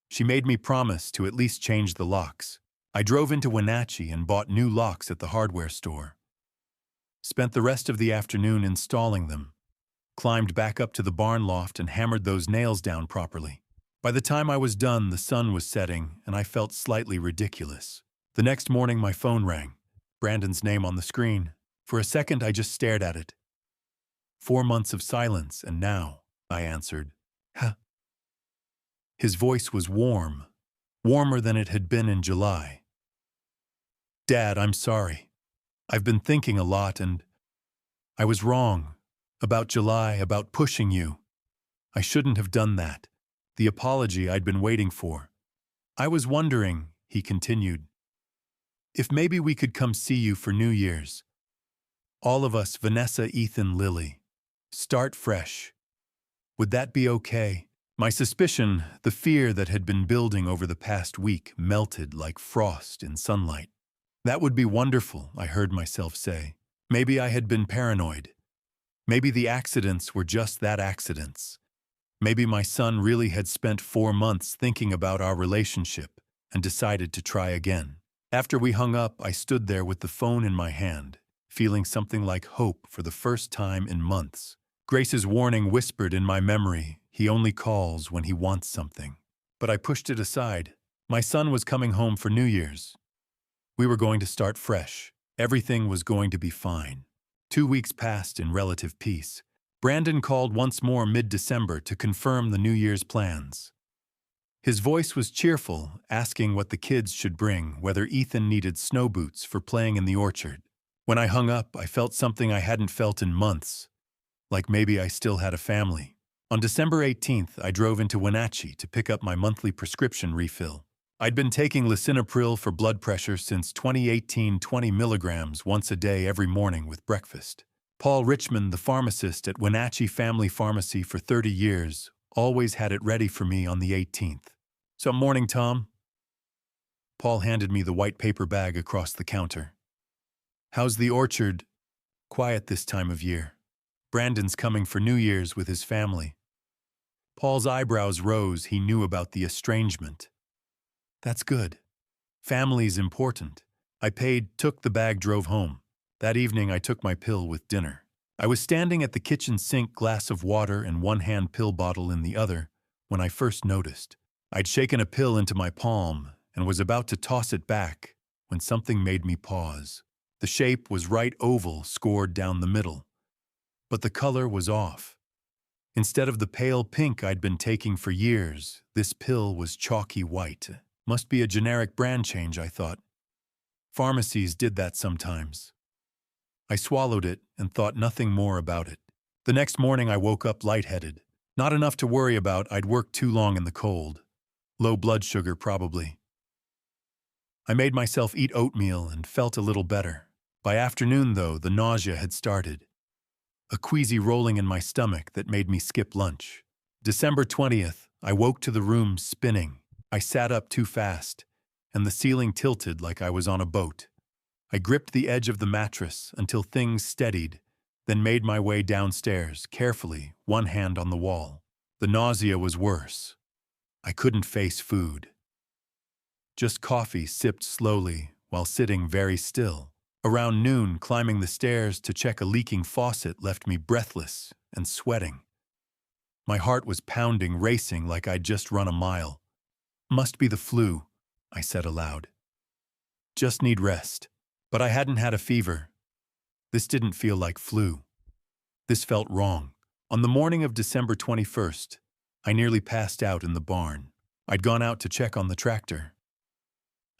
She made me promise to at least change the locks. I drove into Wenatchee and bought new locks at the hardware store. Spent the rest of the afternoon installing them. Climbed back up to the barn loft and hammered those nails down properly. By the time I was done, the sun was setting, and I felt slightly ridiculous. The next morning, my phone rang. Brandon's name on the screen. For a second, I just stared at it. 4 months of silence, and now, I answered. Huh. His voice was warm, warmer than it had been in July. Dad, I'm sorry. I've been thinking a lot, and I was wrong. About July, about pushing you. I shouldn't have done that. The apology I'd been waiting for. I was wondering, he continued, if maybe we could come see you for New Year's. All of us, Vanessa, Ethan, Lily. Start fresh. Would that be okay? My suspicion, the fear that had been building over the past week, melted like frost in sunlight. That would be wonderful, I heard myself say. Maybe I had been paranoid. Maybe the accidents were just that, accidents. Maybe my son really had spent 4 months thinking about our relationship and decided to try again. After we hung up, I stood there with the phone in my hand, feeling something like hope for the first time in months. Grace's warning whispered in my memory, he only calls when he wants something. But I pushed it aside. My son was coming home for New Year's. We were going to start fresh. Everything was going to be fine. 2 weeks passed in relative peace. Brandon called once more mid-December to confirm the New Year's plans. His voice was cheerful, asking what the kids should bring, whether Ethan needed snow boots for playing in the orchard. When I hung up, I felt something I hadn't felt in months, like maybe I still had a family. On December 18th, I drove into Wenatchee to pick up my monthly prescription refill. I'd been taking lisinopril for blood pressure since 2018, 20 milligrams once a day every morning with breakfast. Paul Richmond, the pharmacist at Wenatchee Family Pharmacy for 30 years, always had it ready for me on the 18th. "Some morning, Tom?" Paul handed me the white paper bag across the counter. "How's the orchard?" "Quiet this time of year. Brandon's coming for New Year's with his family." Paul's eyebrows rose. He knew about the estrangement. "That's good. Family's important." I paid, took the bag, drove home. That evening I took my pill with dinner. I was standing at the kitchen sink, glass of water and one-hand pill bottle in the other, when I first noticed. I'd shaken a pill into my palm and was about to toss it back when something made me pause. The shape was right oval, scored down the middle. But the color was off. Instead of the pale pink I'd been taking for years, this pill was chalky white. Must be a generic brand change, I thought. Pharmacies did that sometimes. I swallowed it and thought nothing more about it. The next morning I woke up lightheaded. Not enough to worry about, I'd worked too long in the cold. Low blood sugar, probably. I made myself eat oatmeal and felt a little better. By afternoon, though, the nausea had started. A queasy rolling in my stomach that made me skip lunch. December 20th, I woke to the room spinning. I sat up too fast, and the ceiling tilted like I was on a boat. I gripped the edge of the mattress until things steadied, then made my way downstairs, carefully, one hand on the wall. The nausea was worse. I couldn't face food. Just coffee sipped slowly while sitting very still. Around noon, climbing the stairs to check a leaking faucet left me breathless and sweating. My heart was pounding, racing like I'd just run a mile. "Must be the flu," I said aloud. "Just need rest." But I hadn't had a fever. This didn't feel like flu. This felt wrong. On the morning of December 21st, I nearly passed out in the barn. I'd gone out to check on the tractor.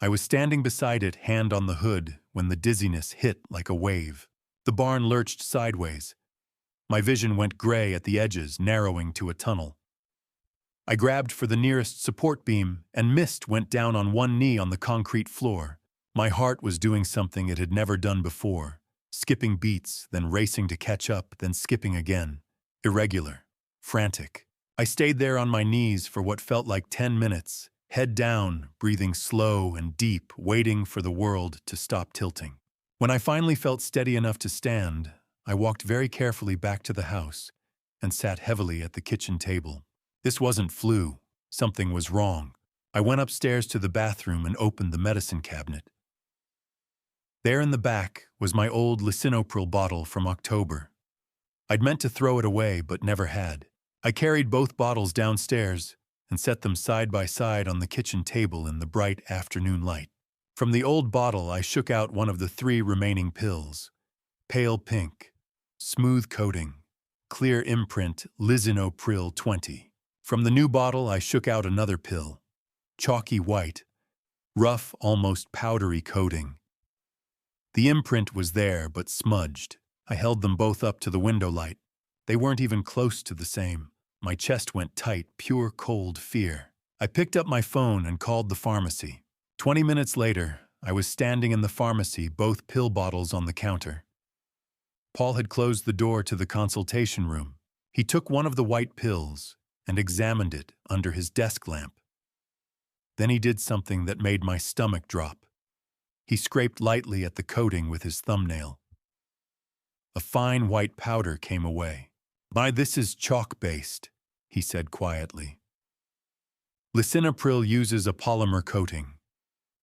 I was standing beside it, hand on the hood, when the dizziness hit like a wave. The barn lurched sideways. My vision went gray at the edges, narrowing to a tunnel. I grabbed for the nearest support beam, and missed, went down on one knee on the concrete floor. My heart was doing something it had never done before, skipping beats, then racing to catch up, then skipping again. Irregular, frantic. I stayed there on my knees for what felt like 10 minutes, head down, breathing slow and deep, waiting for the world to stop tilting. When I finally felt steady enough to stand, I walked very carefully back to the house and sat heavily at the kitchen table. This wasn't flu. Something was wrong. I went upstairs to the bathroom and opened the medicine cabinet. There in the back was my old lisinopril bottle from October. I'd meant to throw it away, but never had. I carried both bottles downstairs and set them side by side on the kitchen table in the bright afternoon light. From the old bottle, I shook out one of the 3 remaining pills. pale pink, smooth coating, clear imprint lisinopril 20. From the new bottle, I shook out another pill, chalky white, rough, almost powdery coating. The imprint was there, but smudged. I held them both up to the window light. They weren't even close to the same. My chest went tight, pure cold fear. I picked up my phone and called the pharmacy. 20 minutes later, I was standing in the pharmacy, both pill bottles on the counter. Paul had closed the door to the consultation room. He took one of the white pills and examined it under his desk lamp. Then he did something that made my stomach drop. He scraped lightly at the coating with his thumbnail. A fine white powder came away. This is chalk-based," he said quietly. "Lisinopril uses a polymer coating.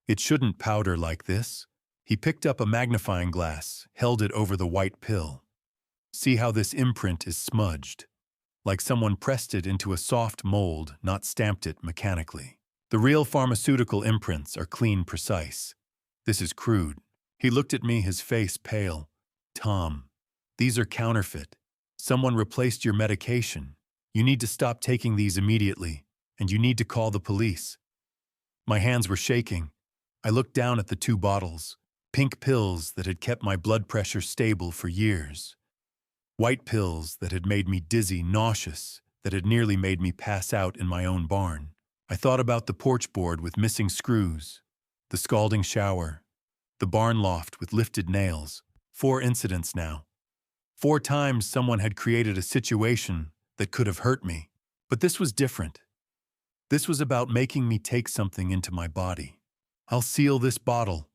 It shouldn't powder like this." He picked up a magnifying glass, held it over the white pill. "See how this imprint is smudged, like someone pressed it into a soft mold, not stamped it mechanically. The real pharmaceutical imprints are clean, precise. This is crude." He looked at me, his face pale. "Tom, these are counterfeit. Someone replaced your medication. You need to stop taking these immediately, and you need to call the police." My hands were shaking. I looked down at the two bottles, pink pills that had kept my blood pressure stable for years. White pills that had made me dizzy, nauseous, that had nearly made me pass out in my own barn. I thought about the porch board with missing screws, the scalding shower, the barn loft with lifted nails. 4 incidents now. 4 times someone had created a situation that could have hurt me. But this was different. This was about making me take something into my body. "I'll seal this bottle,"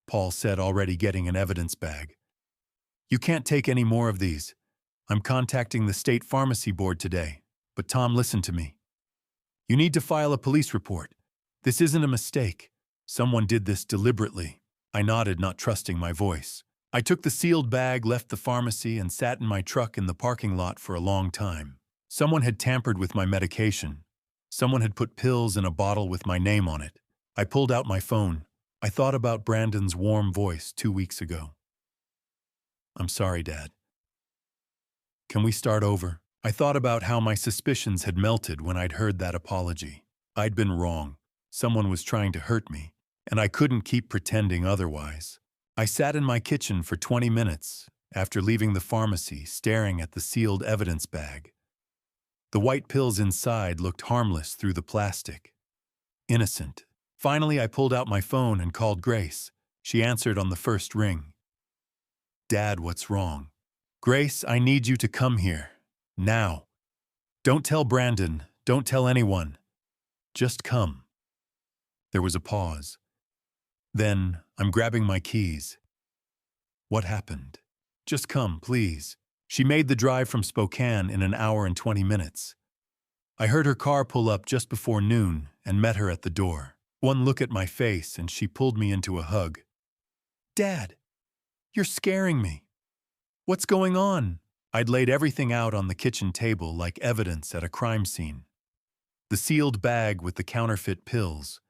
Paul said, already getting an evidence bag. "You can't take any more of these. I'm contacting the state pharmacy board today. But Tom, listen to me. You need to file a police report. This isn't a mistake. Someone did this deliberately." I nodded, not trusting my voice. I took the sealed bag, left the pharmacy, and sat in my truck in the parking lot for a long time. Someone had tampered with my medication. Someone had put pills in a bottle with my name on it. I pulled out my phone. I thought about Brandon's warm voice 2 weeks ago. "I'm sorry, Dad. Can we start over?" I thought about how my suspicions had melted when I'd heard that apology. I'd been wrong. Someone was trying to hurt me, and I couldn't keep pretending otherwise. I sat in my kitchen for 20 minutes after leaving the pharmacy, staring at the sealed evidence bag. The white pills inside looked harmless through the plastic. Innocent. Finally, I pulled out my phone and called Grace. She answered on the first ring. "Dad, what's wrong?" "Grace, I need you to come here. Now. Don't tell Brandon. Don't tell anyone. Just come." There was a pause. Then, "I'm grabbing my keys." "What happened?" "Just come, please." She made the drive from Spokane in an hour and 20 minutes. I heard her car pull up just before noon and met her at the door. One look at my face and she pulled me into a hug. "Dad, you're scaring me. What's going on?" I'd laid everything out on the kitchen table like evidence at a crime scene. The sealed bag with the counterfeit pills.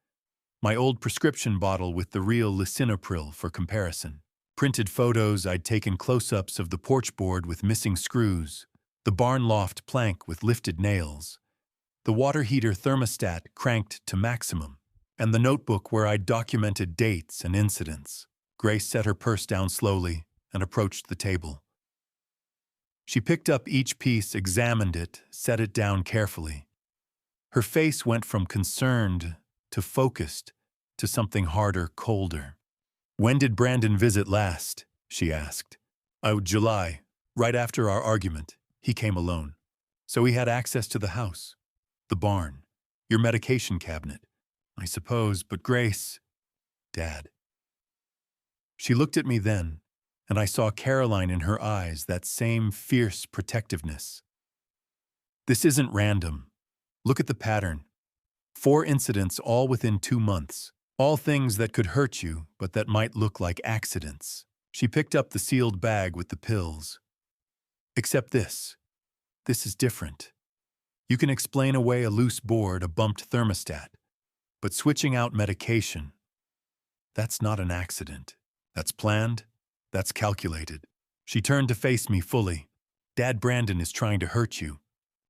My old prescription bottle with the real lisinopril for comparison. Printed photos I'd taken close-ups of the porch board with missing screws, the barn loft plank with lifted nails, the water heater thermostat cranked to maximum, and the notebook where I'd documented dates and incidents. Grace set her purse down slowly and approached the table. She picked up each piece, examined it, set it down carefully. Her face went from concerned to focused to something harder, colder. "When did Brandon visit last?" she asked. "Oh, July, right after our argument. He came alone. So he had access to the house, the barn, your medication cabinet. I suppose, but Grace..." "Dad." She looked at me then, and I saw Caroline in her eyes, that same fierce protectiveness. "This isn't random. Look at the pattern. 4 incidents all within 2 months. All things that could hurt you, but that might look like accidents." She picked up the sealed bag with the pills. "Except this. This is different. You can explain away a loose board, a bumped thermostat. But switching out medication, that's not an accident. That's planned. That's calculated." She turned to face me fully. Dad, Brandon is trying to hurt you.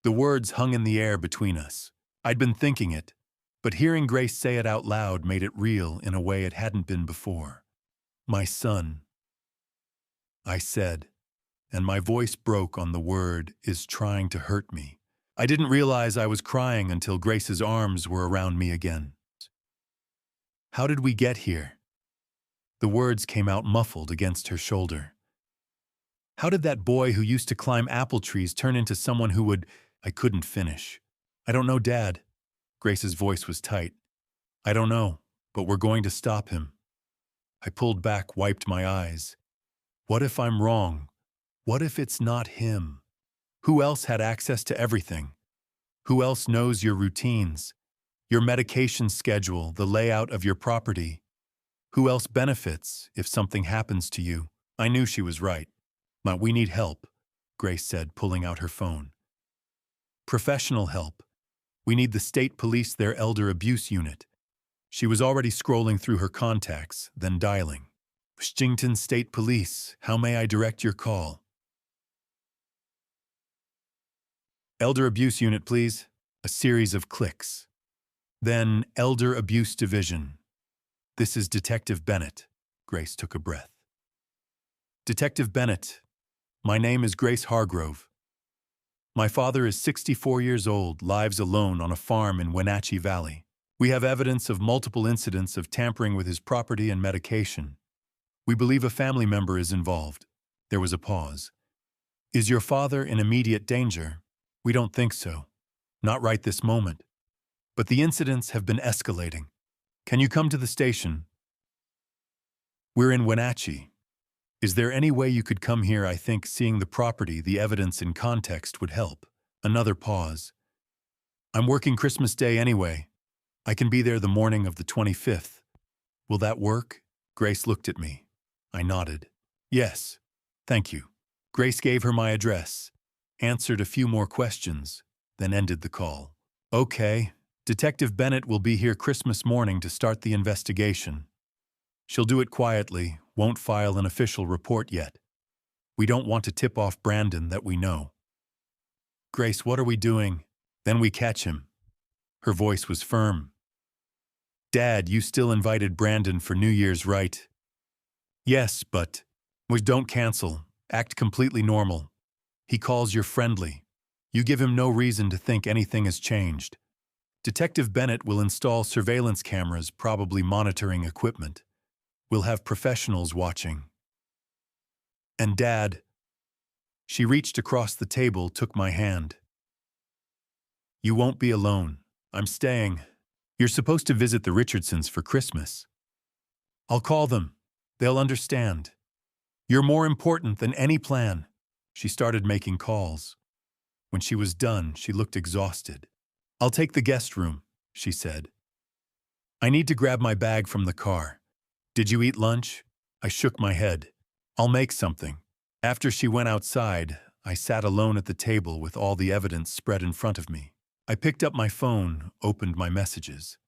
The words hung in the air between us. I'd been thinking it, but hearing Grace say it out loud made it real in a way it hadn't been before. My son, I said, and my voice broke on the word is trying to hurt me. I didn't realize I was crying until Grace's arms were around me again. How did we get here? The words came out muffled against her shoulder. How did that boy who used to climb apple trees turn into someone who would... I couldn't finish. I don't know, Dad. Grace's voice was tight. I don't know, but we're going to stop him. I pulled back, wiped my eyes. What if I'm wrong? What if it's not him? Who else had access to everything? Who else knows your routines, your medication schedule, the layout of your property? Who else benefits if something happens to you? I knew she was right. But we need help, Grace said, pulling out her phone. Professional help. We need the state police, their elder abuse unit. She was already scrolling through her contacts, then dialing. Washington State Police, how may I direct your call? Elder Abuse Unit, please. A series of clicks. Then Elder Abuse Division. This is Detective Bennett. Grace took a breath. Detective Bennett, my name is Grace Hargrove. My father is 64 years old, lives alone on a farm in Wenatchee Valley. We have evidence of multiple incidents of tampering with his property and medication. We believe a family member is involved. There was a pause. Is your father in immediate danger? We don't think so. Not right this moment. But the incidents have been escalating. Can you come to the station? We're in Wenatchee. Is there any way you could come here? I think seeing the property, the evidence in context would help. Another pause. I'm working Christmas Day anyway. I can be there the morning of the 25th. Will that work? Grace looked at me. I nodded. Yes. Thank you. Grace gave her my address, answered a few more questions, then ended the call. Okay. Detective Bennett will be here Christmas morning to start the investigation. She'll do it quietly, won't file an official report yet. We don't want to tip off Brandon that we know. Grace, what are we doing? Then we catch him. Her voice was firm. Dad, you still invited Brandon for New Year's, right? Yes, but we don't cancel. Act completely normal. He calls you friendly. You give him no reason to think anything has changed. Detective Bennett will install surveillance cameras, probably monitoring equipment. We'll have professionals watching. And Dad, she reached across the table, took my hand. You won't be alone. I'm staying. You're supposed to visit the Richardsons for Christmas. I'll call them. They'll understand. You're more important than any plan. She started making calls. When she was done, she looked exhausted. I'll take the guest room, she said. I need to grab my bag from the car. Did you eat lunch? I shook my head. I'll make something. After she went outside, I sat alone at the table with all the evidence spread in front of me. I picked up my phone, opened my messages.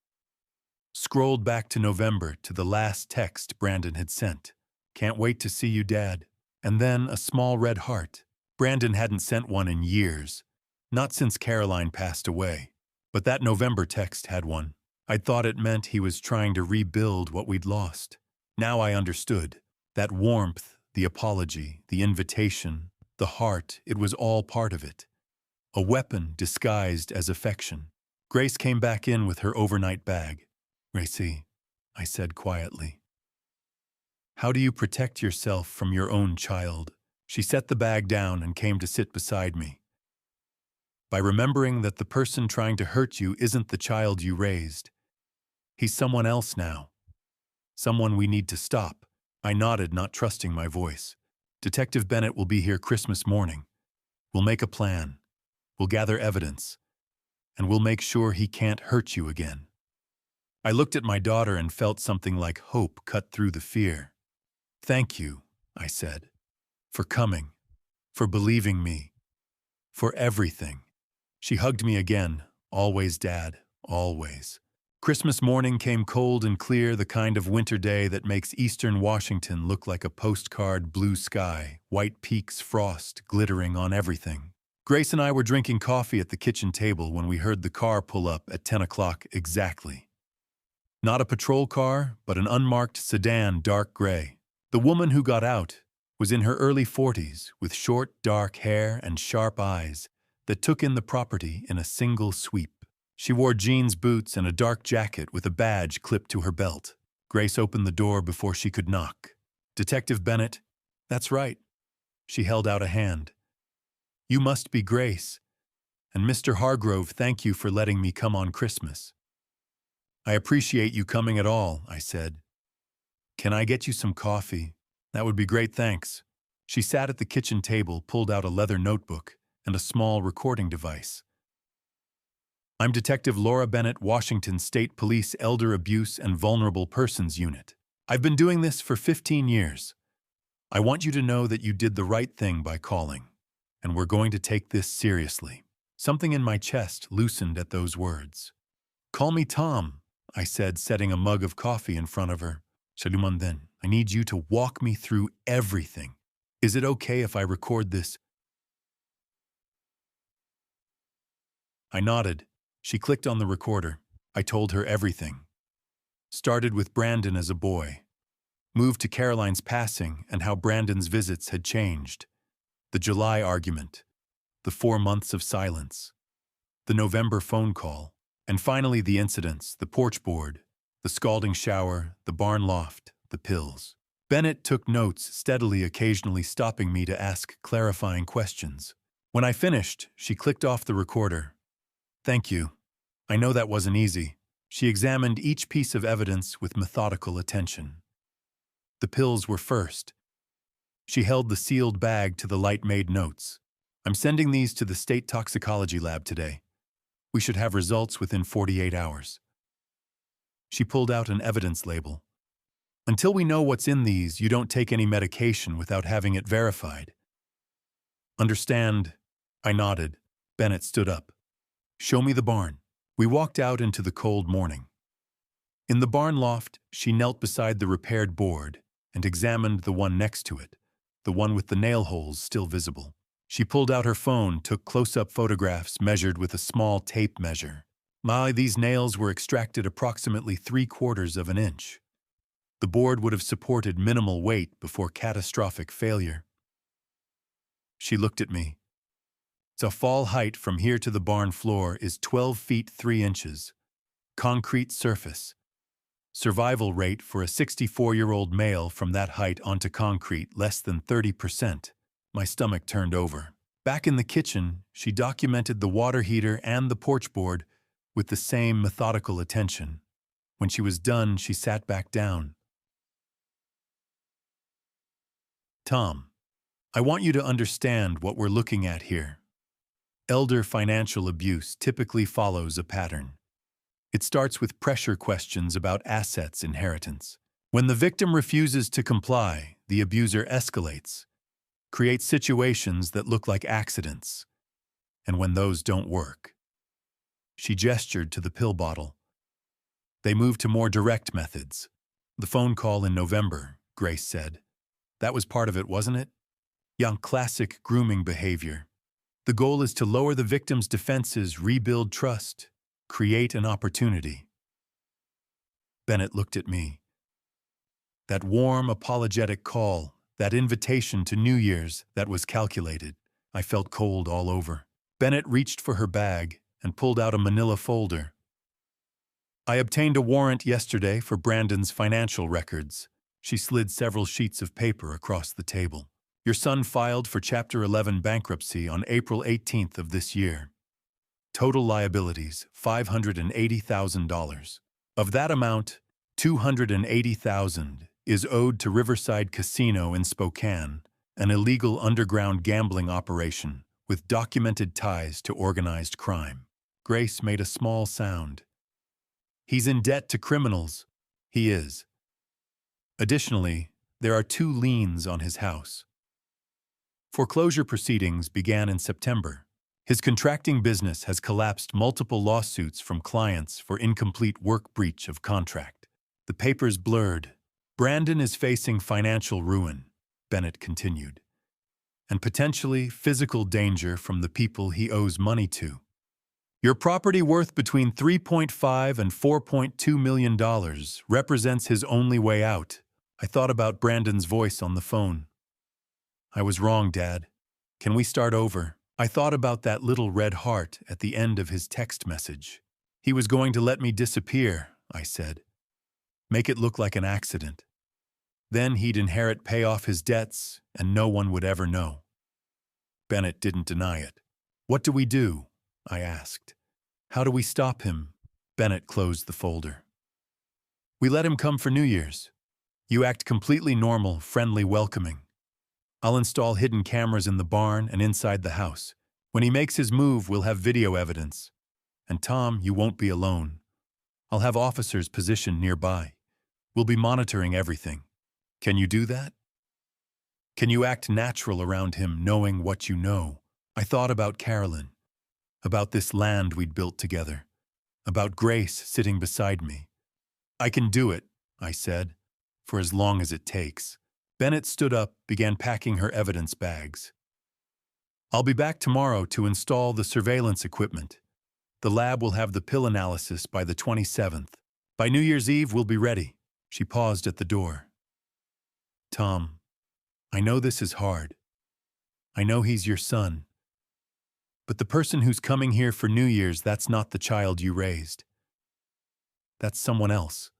Scrolled back to November to the last text Brandon had sent. Can't wait to see you, Dad. And then a small red heart. Brandon hadn't sent one in years. Not since Caroline passed away. But that November text had one. I'd thought it meant he was trying to rebuild what we'd lost. Now I understood. That warmth, the apology, the invitation, the heart, it was all part of it. A weapon disguised as affection. Grace came back in with her overnight bag. Gracie, I said quietly. How do you protect yourself from your own child? She set the bag down and came to sit beside me. By remembering that the person trying to hurt you isn't the child you raised. He's someone else now. Someone we need to stop. I nodded, not trusting my voice. Detective Bennett will be here Christmas morning. We'll make a plan. We'll gather evidence. And we'll make sure he can't hurt you again. I looked at my daughter and felt something like hope cut through the fear. Thank you, I said, for coming, for believing me, for everything. She hugged me again. Always, Dad, always. Christmas morning came cold and clear, the kind of winter day that makes eastern Washington look like a postcard blue sky, white peaks, frost glittering on everything. Grace and I were drinking coffee at the kitchen table when we heard the car pull up at 10 o'clock exactly. Not a patrol car, but an unmarked sedan, dark gray. The woman who got out was in her early 40s, with short, dark hair and sharp eyes that took in the property in a single sweep. She wore jeans boots and a dark jacket with a badge clipped to her belt. Grace opened the door before she could knock. "Detective Bennett?" "That's right." She held out a hand. "You must be Grace. And Mr. Hargrove, thank you for letting me come on Christmas." "I appreciate you coming at all," I said. "Can I get you some coffee?" "That would be great, thanks." She sat at the kitchen table, pulled out a leather notebook and a small recording device. "I'm Detective Laura Bennett, Washington State Police Elder Abuse and Vulnerable Persons Unit. I've been doing this for 15 years. I want you to know that you did the right thing by calling, and we're going to take this seriously." Something in my chest loosened at those words. "Call me Tom," I said, setting a mug of coffee in front of her. "Saluman then. I need you to walk me through everything. Is it okay if I record this?" I nodded. She clicked on the recorder. I told her everything. Started with Brandon as a boy. Moved to Caroline's passing and how Brandon's visits had changed. The July argument. The 4 months of silence. The November phone call. And finally the incidents, the porch board, the scalding shower, the barn loft, the pills. Bennett took notes steadily, occasionally stopping me to ask clarifying questions. When I finished, she clicked off the recorder. "Thank you. I know that wasn't easy." She examined each piece of evidence with methodical attention. The pills were first. She held the sealed bag to the light-made notes. "I'm sending these to the state toxicology lab today. We should have results within 48 hours. She pulled out an evidence label. "Until we know what's in these, you don't take any medication without having it verified." "Understand?" I nodded. Bennett stood up. "Show me the barn." We walked out into the cold morning. In the barn loft, she knelt beside the repaired board and examined the one next to it, the one with the nail holes still visible. She pulled out her phone, took close-up photographs measured with a small tape measure. These nails were extracted approximately 3/4 of an inch. The board would have supported minimal weight before catastrophic failure. She looked at me. "The fall height from here to the barn floor is 12 feet 3 inches. Concrete surface. Survival rate for a 64-year-old male from that height onto concrete less than 30%. My stomach turned over. Back in the kitchen, she documented the water heater and the porch board with the same methodical attention. When she was done, she sat back down. "Tom, I want you to understand what we're looking at here. Elder financial abuse typically follows a pattern. It starts with pressure questions about assets inheritance. When the victim refuses to comply, the abuser escalates, creates situations that look like accidents. And when those don't work," she gestured to the pill bottle, "they move to more direct methods." "The phone call in November," Grace said. "That was part of it, wasn't it?" "Young classic grooming behavior. The goal is to lower the victim's defenses, rebuild trust, create an opportunity." Bennett looked at me. That warm, apologetic call, that invitation to New Year's that was calculated. I felt cold all over. Bennett reached for her bag and pulled out a manila folder. "I obtained a warrant yesterday for Brandon's financial records." She slid several sheets of paper across the table. "Your son filed for Chapter 11 bankruptcy on April 18th of this year. Total liabilities, $580,000. Of that amount, $280,000 is owed to Riverside Casino in Spokane, an illegal underground gambling operation with documented ties to organized crime." Grace made a small sound. "He's in debt to criminals." "He is. Additionally, there are 2 liens on his house." Foreclosure proceedings began in September. His contracting business has collapsed multiple lawsuits from clients for incomplete work breach of contract. The papers blurred. Brandon is facing financial ruin, Bennett continued, and potentially physical danger from the people he owes money to. Your property worth between $3.5 and $4.2 million represents his only way out. I thought about Brandon's voice on the phone. I was wrong, Dad. Can we start over? I thought about that little red heart at the end of his text message. He was going to let me disappear, I said. Make it look like an accident. Then he'd inherit, pay off his debts, and no one would ever know. Bennett didn't deny it. What do we do? I asked. How do we stop him? Bennett closed the folder. We let him come for New Year's. You act completely normal, friendly, welcoming. I'll install hidden cameras in the barn and inside the house. When he makes his move, we'll have video evidence. And Tom, you won't be alone. I'll have officers positioned nearby. We'll be monitoring everything. Can you do that? Can you act natural around him, knowing what you know? I thought about Carolyn, about this land we'd built together, about Grace sitting beside me. I can do it, I said, for as long as it takes. Bennett stood up, began packing her evidence bags. I'll be back tomorrow to install the surveillance equipment. The lab will have the pill analysis by the 27th. By New Year's Eve, we'll be ready. She paused at the door. Tom, I know this is hard. I know he's your son. But the person who's coming here for New Year's, that's not the child you raised. That's someone else.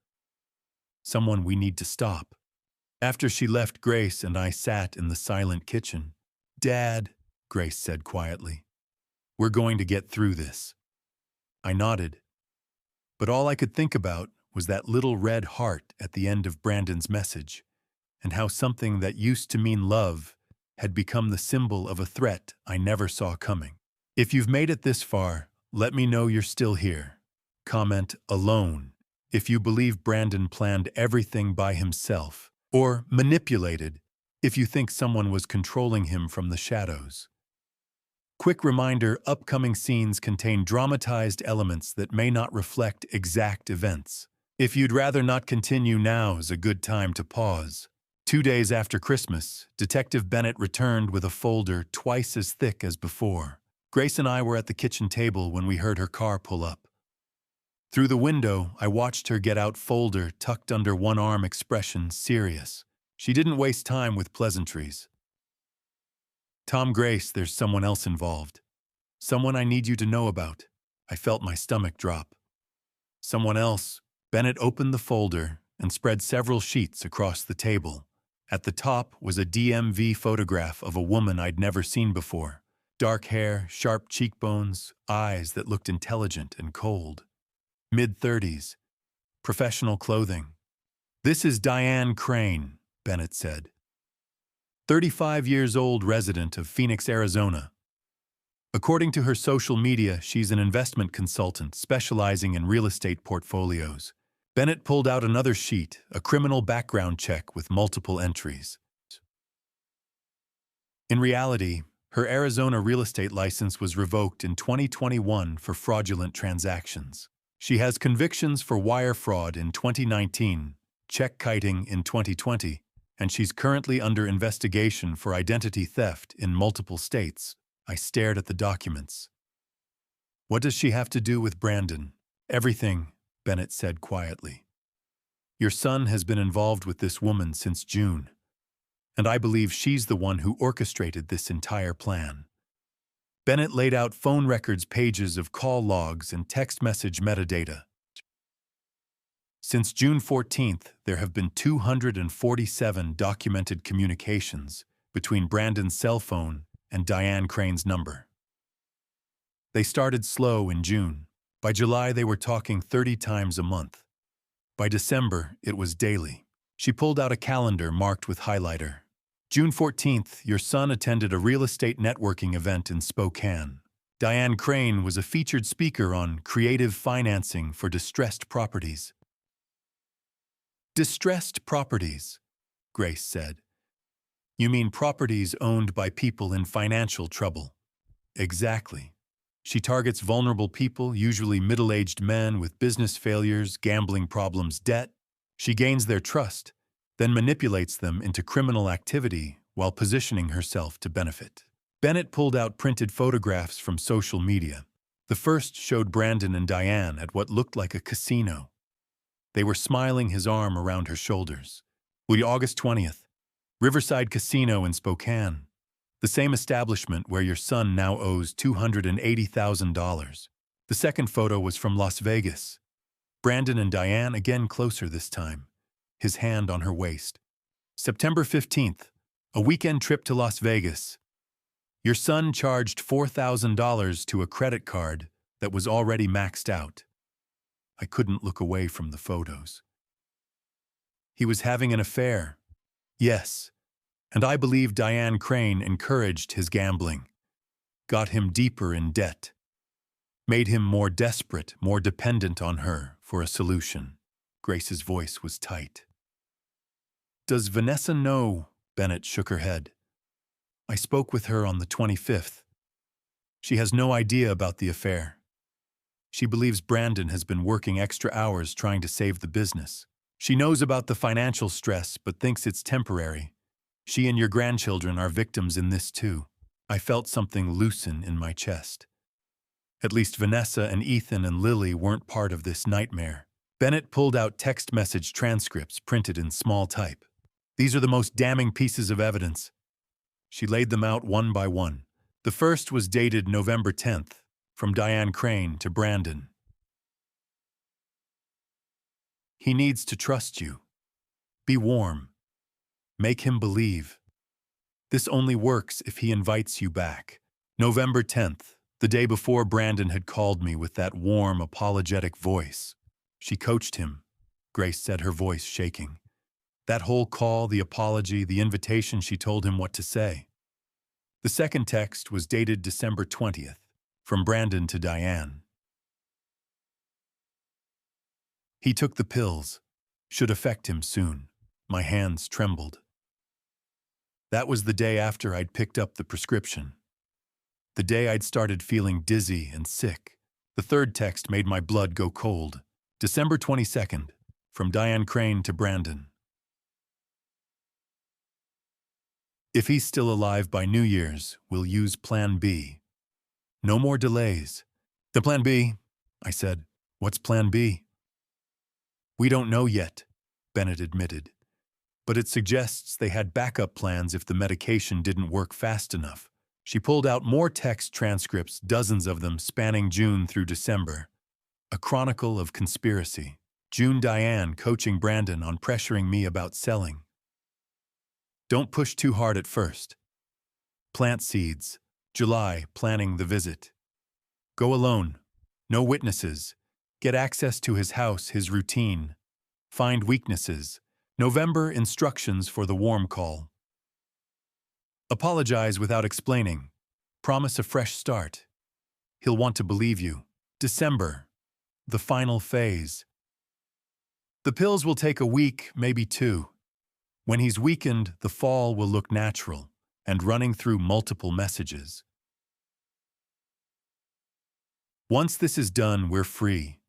Someone we need to stop. After she left, Grace and I sat in the silent kitchen. Dad, Grace said quietly, we're going to get through this. I nodded. But all I could think about was that little red heart at the end of Brandon's message, and how something that used to mean love had become the symbol of a threat I never saw coming. If you've made it this far, let me know you're still here. Comment alone if you believe Brandon planned everything by himself, or manipulated if you think someone was controlling him from the shadows. Quick reminder, upcoming scenes contain dramatized elements that may not reflect exact events. If you'd rather not continue, now is a good time to pause. 2 days after Christmas, Detective Bennett returned with a folder twice as thick as before. Grace and I were at the kitchen table when we heard her car pull up. Through the window, I watched her get out folder tucked under one arm, expression serious. She didn't waste time with pleasantries. Tom, Grace, there's someone else involved. Someone I need you to know about. I felt my stomach drop. Someone else. Bennett opened the folder and spread several sheets across the table. At the top was a DMV photograph of a woman I'd never seen before. Dark hair, sharp cheekbones, eyes that looked intelligent and cold. Mid-30s. Professional clothing. This is Diane Crane, Bennett said. 35 years old, resident of Phoenix, Arizona. According to her social media, she's an investment consultant specializing in real estate portfolios. Bennett pulled out another sheet, a criminal background check with multiple entries. In reality, her Arizona real estate license was revoked in 2021 for fraudulent transactions. She has convictions for wire fraud in 2019, check kiting in 2020, and she's currently under investigation for identity theft in multiple states. I stared at the documents. What does she have to do with Brandon? Everything, Bennett said quietly. Your son has been involved with this woman since June, and I believe she's the one who orchestrated this entire plan. Bennett laid out phone records, pages of call logs, and text message metadata. Since June 14th, there have been 247 documented communications between Brandon's cell phone and Diane Crane's number. They started slow in June. By July, they were talking 30 times a month. By December, it was daily. She pulled out a calendar marked with highlighter. June 14th, your son attended a real estate networking event in Spokane. Diane Crane was a featured speaker on creative financing for distressed properties. Distressed properties, Grace said. You mean properties owned by people in financial trouble? Exactly. She targets vulnerable people, usually middle-aged men with business failures, gambling problems, debt. She gains their trust, then manipulates them into criminal activity while positioning herself to benefit. Bennett pulled out printed photographs from social media. The first showed Brandon and Diane at what looked like a casino. They were smiling, his arm around her shoulders. August 20th, Riverside Casino in Spokane. The same establishment where your son now owes $280,000. The second photo was from Las Vegas. Brandon and Diane again closer this time, his hand on her waist. September 15th, a weekend trip to Las Vegas. Your son charged $4,000 to a credit card that was already maxed out. I couldn't look away from the photos. He was having an affair. Yes, and I believe Diane Crane encouraged his gambling, got him deeper in debt, made him more desperate, more dependent on her for a solution. Grace's voice was tight. Does Vanessa know? Bennett shook her head. I spoke with her on the 25th. She has no idea about the affair. She believes Brandon has been working extra hours trying to save the business. She knows about the financial stress but thinks it's temporary. She and your grandchildren are victims in this too. I felt something loosen in my chest. At least Vanessa and Ethan and Lily weren't part of this nightmare. Bennett pulled out text message transcripts printed in small type. These are the most damning pieces of evidence. She laid them out one by one. The first was dated November 10th, from Diane Crane to Brandon. He needs to trust you. Be warm. Make him believe. This only works if he invites you back. November 10th, the day before Brandon had called me with that warm, apologetic voice. She coached him, Grace said, her voice shaking. That whole call, the apology, the invitation, she told him what to say. The second text was dated December 20th, from Brandon to Diane. He took the pills. Should affect him soon. My hands trembled. That was the day after I'd picked up the prescription. The day I'd started feeling dizzy and sick. The third text made my blood go cold. December 22nd, from Diane Crane to Brandon. If he's still alive by New Year's, we'll use Plan B. No more delays. The Plan B, I said. What's Plan B? We don't know yet, Bennett admitted. But it suggests they had backup plans if the medication didn't work fast enough. She pulled out more text transcripts, dozens of them spanning June through December. A chronicle of conspiracy. June, Diane coaching Brandon on pressuring me about selling. Don't push too hard at first. Plant seeds. July, planning the visit. Go alone. No witnesses. Get access to his house, his routine. Find weaknesses. November, instructions for the warm call. Apologize without explaining. Promise a fresh start. He'll want to believe you. December, the final phase. The pills will take a week, maybe two. When he's weakened, the fall will look natural and running through multiple messages. Once this is done, we're free.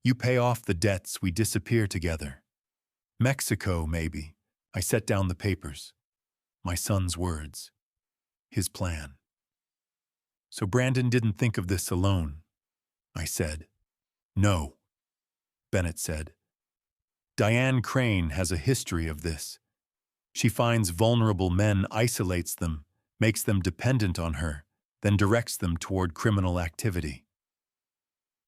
You pay off the debts, we disappear together. Mexico, maybe. I set down the papers. My son's words. His plan. So Brandon didn't think of this alone, I said. No, Bennett said. Diane Crane has a history of this. She finds vulnerable men, isolates them, makes them dependent on her, then directs them toward criminal activity.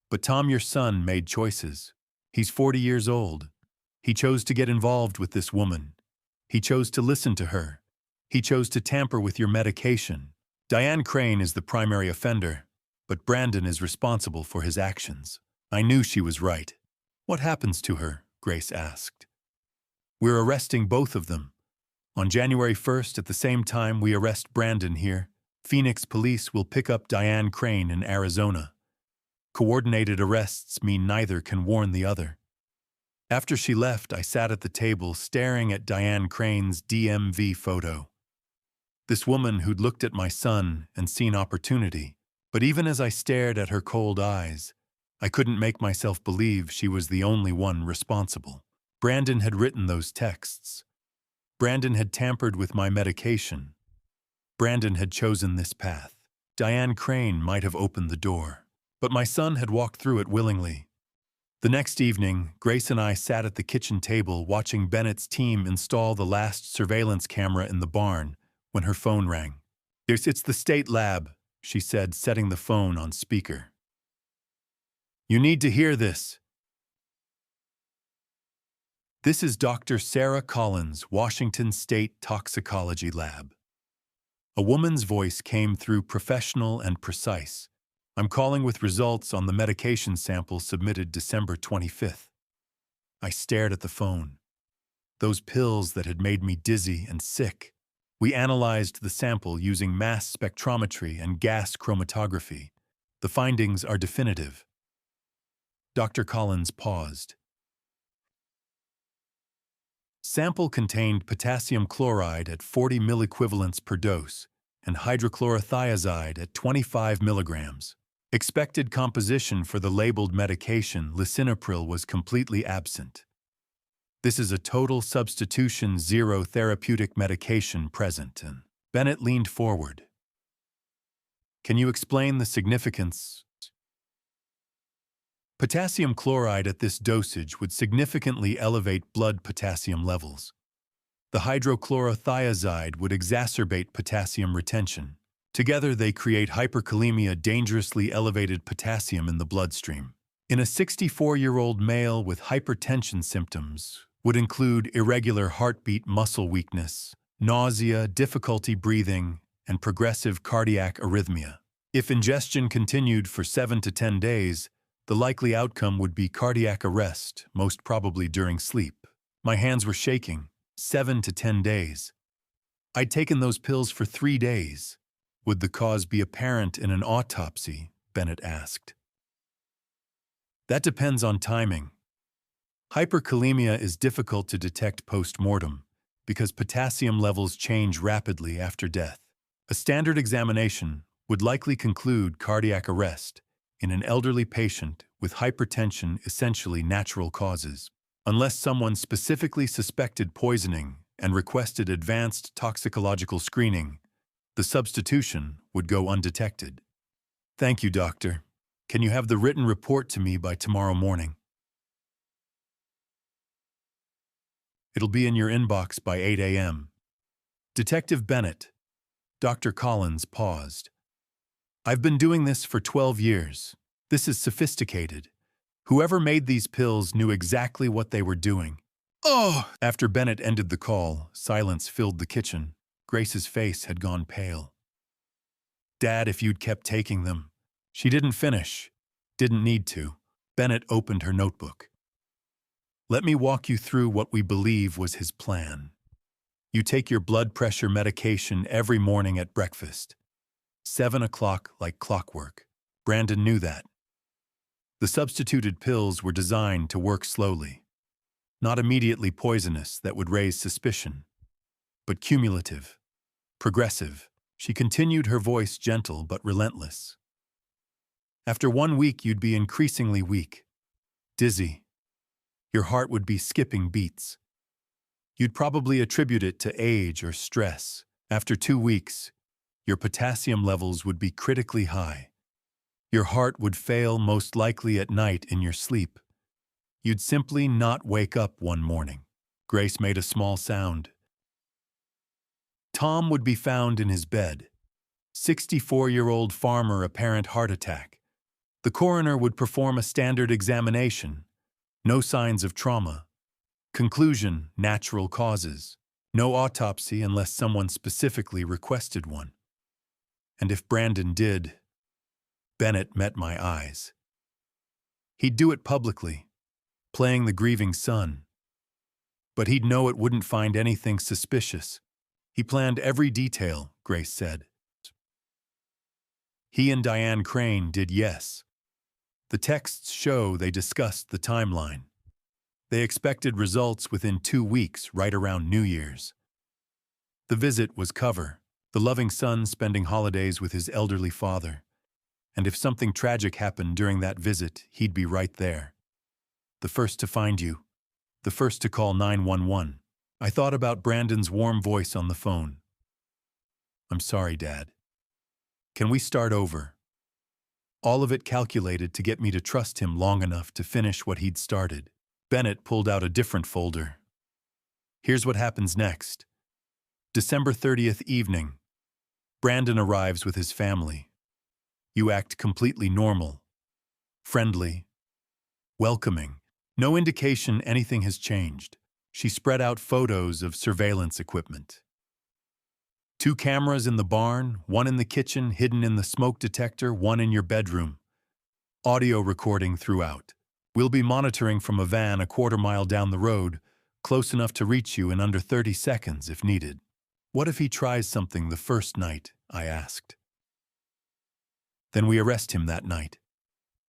But Tom, your son, made choices. He's 40 years old. He chose to get involved with this woman. He chose to listen to her. He chose to tamper with your medication. Diane Crane is the primary offender, but Brandon is responsible for his actions. I knew she was right. What happens to her? Grace asked. We're arresting both of them. On January 1st, at the same time we arrest Brandon here, Phoenix police will pick up Diane Crane in Arizona. Coordinated arrests mean neither can warn the other. After she left, I sat at the table staring at Diane Crane's DMV photo. This woman who'd looked at my son and seen opportunity, But even as I stared at her cold eyes, I couldn't make myself believe she was the only one responsible. Brandon had written those texts. Brandon had tampered with my medication. Brandon had chosen this path. Diane Crane might have opened the door, but my son had walked through it willingly. The next evening, Grace and I sat at the kitchen table watching Bennett's team install the last surveillance camera in the barn when her phone rang. It's the state lab, she said, setting the phone on speaker. You need to hear this. This is Dr. Sarah Collins, Washington State Toxicology Lab. A woman's voice came through, professional and precise. I'm calling with results on the medication sample submitted December 25th. I stared at the phone. Those pills that had made me dizzy and sick. We analyzed the sample using mass spectrometry and gas chromatography. The findings are definitive. Dr. Collins paused. Sample contained potassium chloride at 40 milliequivalents per dose and hydrochlorothiazide at 25 milligrams. Expected composition for the labeled medication, lisinopril, was completely absent. This is a total substitution, zero therapeutic medication present. And Bennett leaned forward. Can you explain the significance? Potassium chloride at this dosage would significantly elevate blood potassium levels. The hydrochlorothiazide would exacerbate potassium retention. Together they create hyperkalemia, dangerously elevated potassium in the bloodstream. In a 64-year-old male with hypertension, symptoms would include irregular heartbeat, muscle weakness, nausea, difficulty breathing, and progressive cardiac arrhythmia. If ingestion continued for 7 to 10 days, the likely outcome would be cardiac arrest, most probably during sleep. My hands were shaking. 7 to 10 days. I'd taken those pills for 3 days. Would the cause be apparent in an autopsy? Bennett asked. That depends on timing. Hyperkalemia is difficult to detect post-mortem because potassium levels change rapidly after death. A standard examination would likely conclude cardiac arrest in an elderly patient with hypertension, essentially natural causes, unless someone specifically suspected poisoning and requested advanced toxicological screening. The substitution would go undetected. Thank you, doctor. Can you have the written report to me by tomorrow morning? It'll be in your inbox by 8 a.m. Detective Bennett. Dr. Collins paused. I've been doing this for 12 years. This is sophisticated. Whoever made these pills knew exactly what they were doing. Oh! After Bennett ended the call, silence filled the kitchen. Grace's face had gone pale. Dad, if you'd kept taking them. She didn't finish. Didn't need to. Bennett opened her notebook. Let me walk you through what we believe was his plan. You take your blood pressure medication every morning at breakfast. 7 o'clock like clockwork. Brandon knew that. The substituted pills were designed to work slowly. Not immediately poisonous that would raise suspicion, but cumulative, progressive. She continued, her voice gentle but relentless. After 1 week, you'd be increasingly weak, dizzy. Your heart would be skipping beats. You'd probably attribute it to age or stress. After 2 weeks, your potassium levels would be critically high. Your heart would fail, most likely at night in your sleep. You'd simply not wake up one morning. Grace made a small sound. Tom would be found in his bed. 64-year-old farmer, apparent heart attack. The coroner would perform a standard examination. No signs of trauma. Conclusion, natural causes. No autopsy unless someone specifically requested one. And if Brandon did, Bennett met my eyes. He'd do it publicly, playing the grieving son. But he'd know it wouldn't find anything suspicious. He planned every detail, Grace said. He and Diane Crane did, yes. The texts show they discussed the timeline. They expected results within 2 weeks, right around New Year's. The visit was cover, the loving son spending holidays with his elderly father, And if something tragic happened during that visit, he'd be right there. The first to find you. The first to call 911. I thought about Brandon's warm voice on the phone. I'm sorry, Dad. Can we start over? All of it calculated to get me to trust him long enough to finish what he'd started. Bennett pulled out a different folder. Here's what happens next. December 30th evening. Brandon arrives with his family. You act completely normal, friendly, welcoming. No indication anything has changed. She spread out photos of surveillance equipment. 2 cameras in the barn, 1 in the kitchen, hidden in the smoke detector, 1 in your bedroom. Audio recording throughout. We'll be monitoring from a van a quarter-mile down the road, close enough to reach you in under 30 seconds if needed. What if he tries something the first night? I asked. Then we arrest him that night.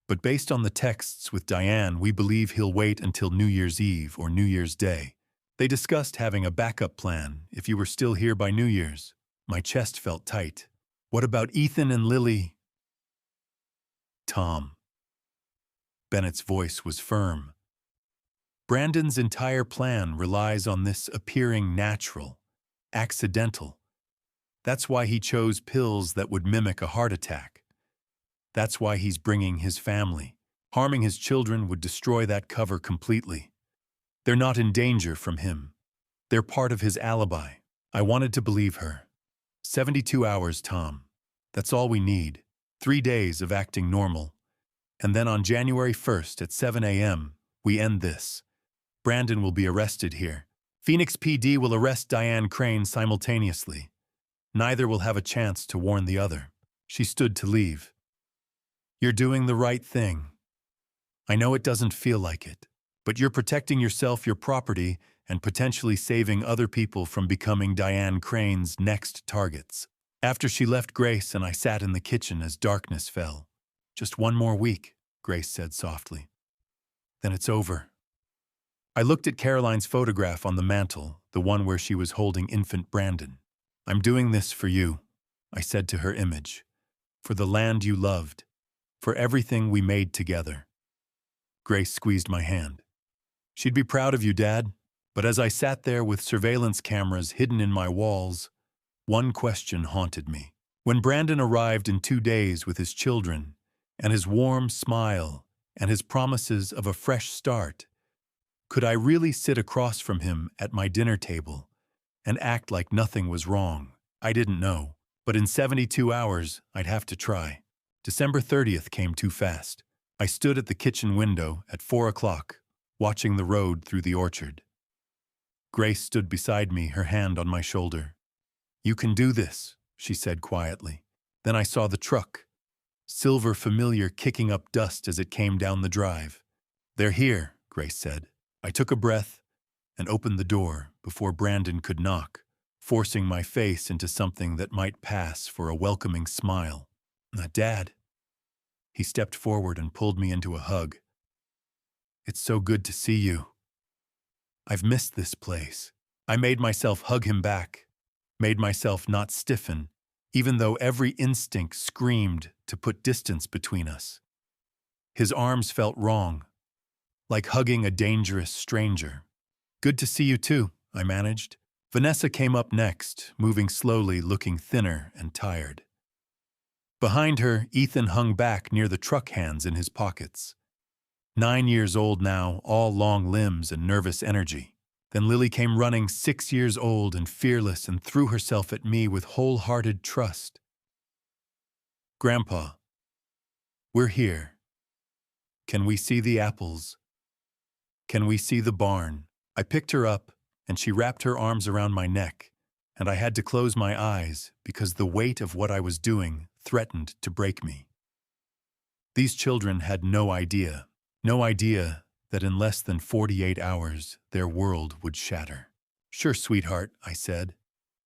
But based on the texts with Diane, we believe he'll wait until New Year's Eve or New Year's Day. They discussed having a backup plan if you were still here by New Year's. My chest felt tight. What about Ethan and Lily? Tom. Bennett's voice was firm. Brandon's entire plan relies on this appearing natural, accidental. That's why he chose pills that would mimic a heart attack. That's why he's bringing his family. Harming his children would destroy that cover completely. They're not in danger from him. They're part of his alibi. I wanted to believe her. 72 hours, Tom. That's all we need. 3 days of acting normal. And then on January 1st at 7 a.m., we end this. Brandon will be arrested here. Phoenix PD will arrest Diane Crane simultaneously. Neither will have a chance to warn the other. She stood to leave. You're doing the right thing. I know it doesn't feel like it, but you're protecting yourself, your property, and potentially saving other people from becoming Diane Crane's next targets. After she left Grace and I sat in the kitchen as darkness fell. Just 1 more week, Grace said softly. Then it's over. I looked at Caroline's photograph on the mantel, the one where she was holding infant Brandon. I'm doing this for you, I said to her image. For the land you loved. For everything we made together. Grace squeezed my hand. She'd be proud of you, Dad. But as I sat there with surveillance cameras hidden in my walls, one question haunted me. When Brandon arrived in 2 days with his children, and his warm smile, and his promises of a fresh start, could I really sit across from him at my dinner table and act like nothing was wrong? I didn't know. But in 72 hours, I'd have to try. December 30th came too fast. I stood at the kitchen window at 4 o'clock, watching the road through the orchard. Grace stood beside me, her hand on my shoulder. You can do this, she said quietly. Then I saw the truck, silver familiar, kicking up dust as it came down the drive. They're here, Grace said. I took a breath and opened the door before Brandon could knock, forcing my face into something that might pass for a welcoming smile. Dad. He stepped forward and pulled me into a hug. It's so good to see you. I've missed this place. I made myself hug him back, made myself not stiffen, even though every instinct screamed to put distance between us. His arms felt wrong, like hugging a dangerous stranger. Good to see you too, I managed. Vanessa came up next, moving slowly, looking thinner and tired. Behind her, Ethan hung back near the truck hands in his pockets. 9 years old now, all long limbs and nervous energy. Then Lily came running, 6 years old and fearless, and threw herself at me with wholehearted trust. Grandpa, we're here. Can we see the apples? Can we see the barn? I picked her up, and she wrapped her arms around my neck, and I had to close my eyes because the weight of what I was doing threatened to break me. These children had no idea that in less than 48 hours, their world would shatter. Sure, sweetheart, I said.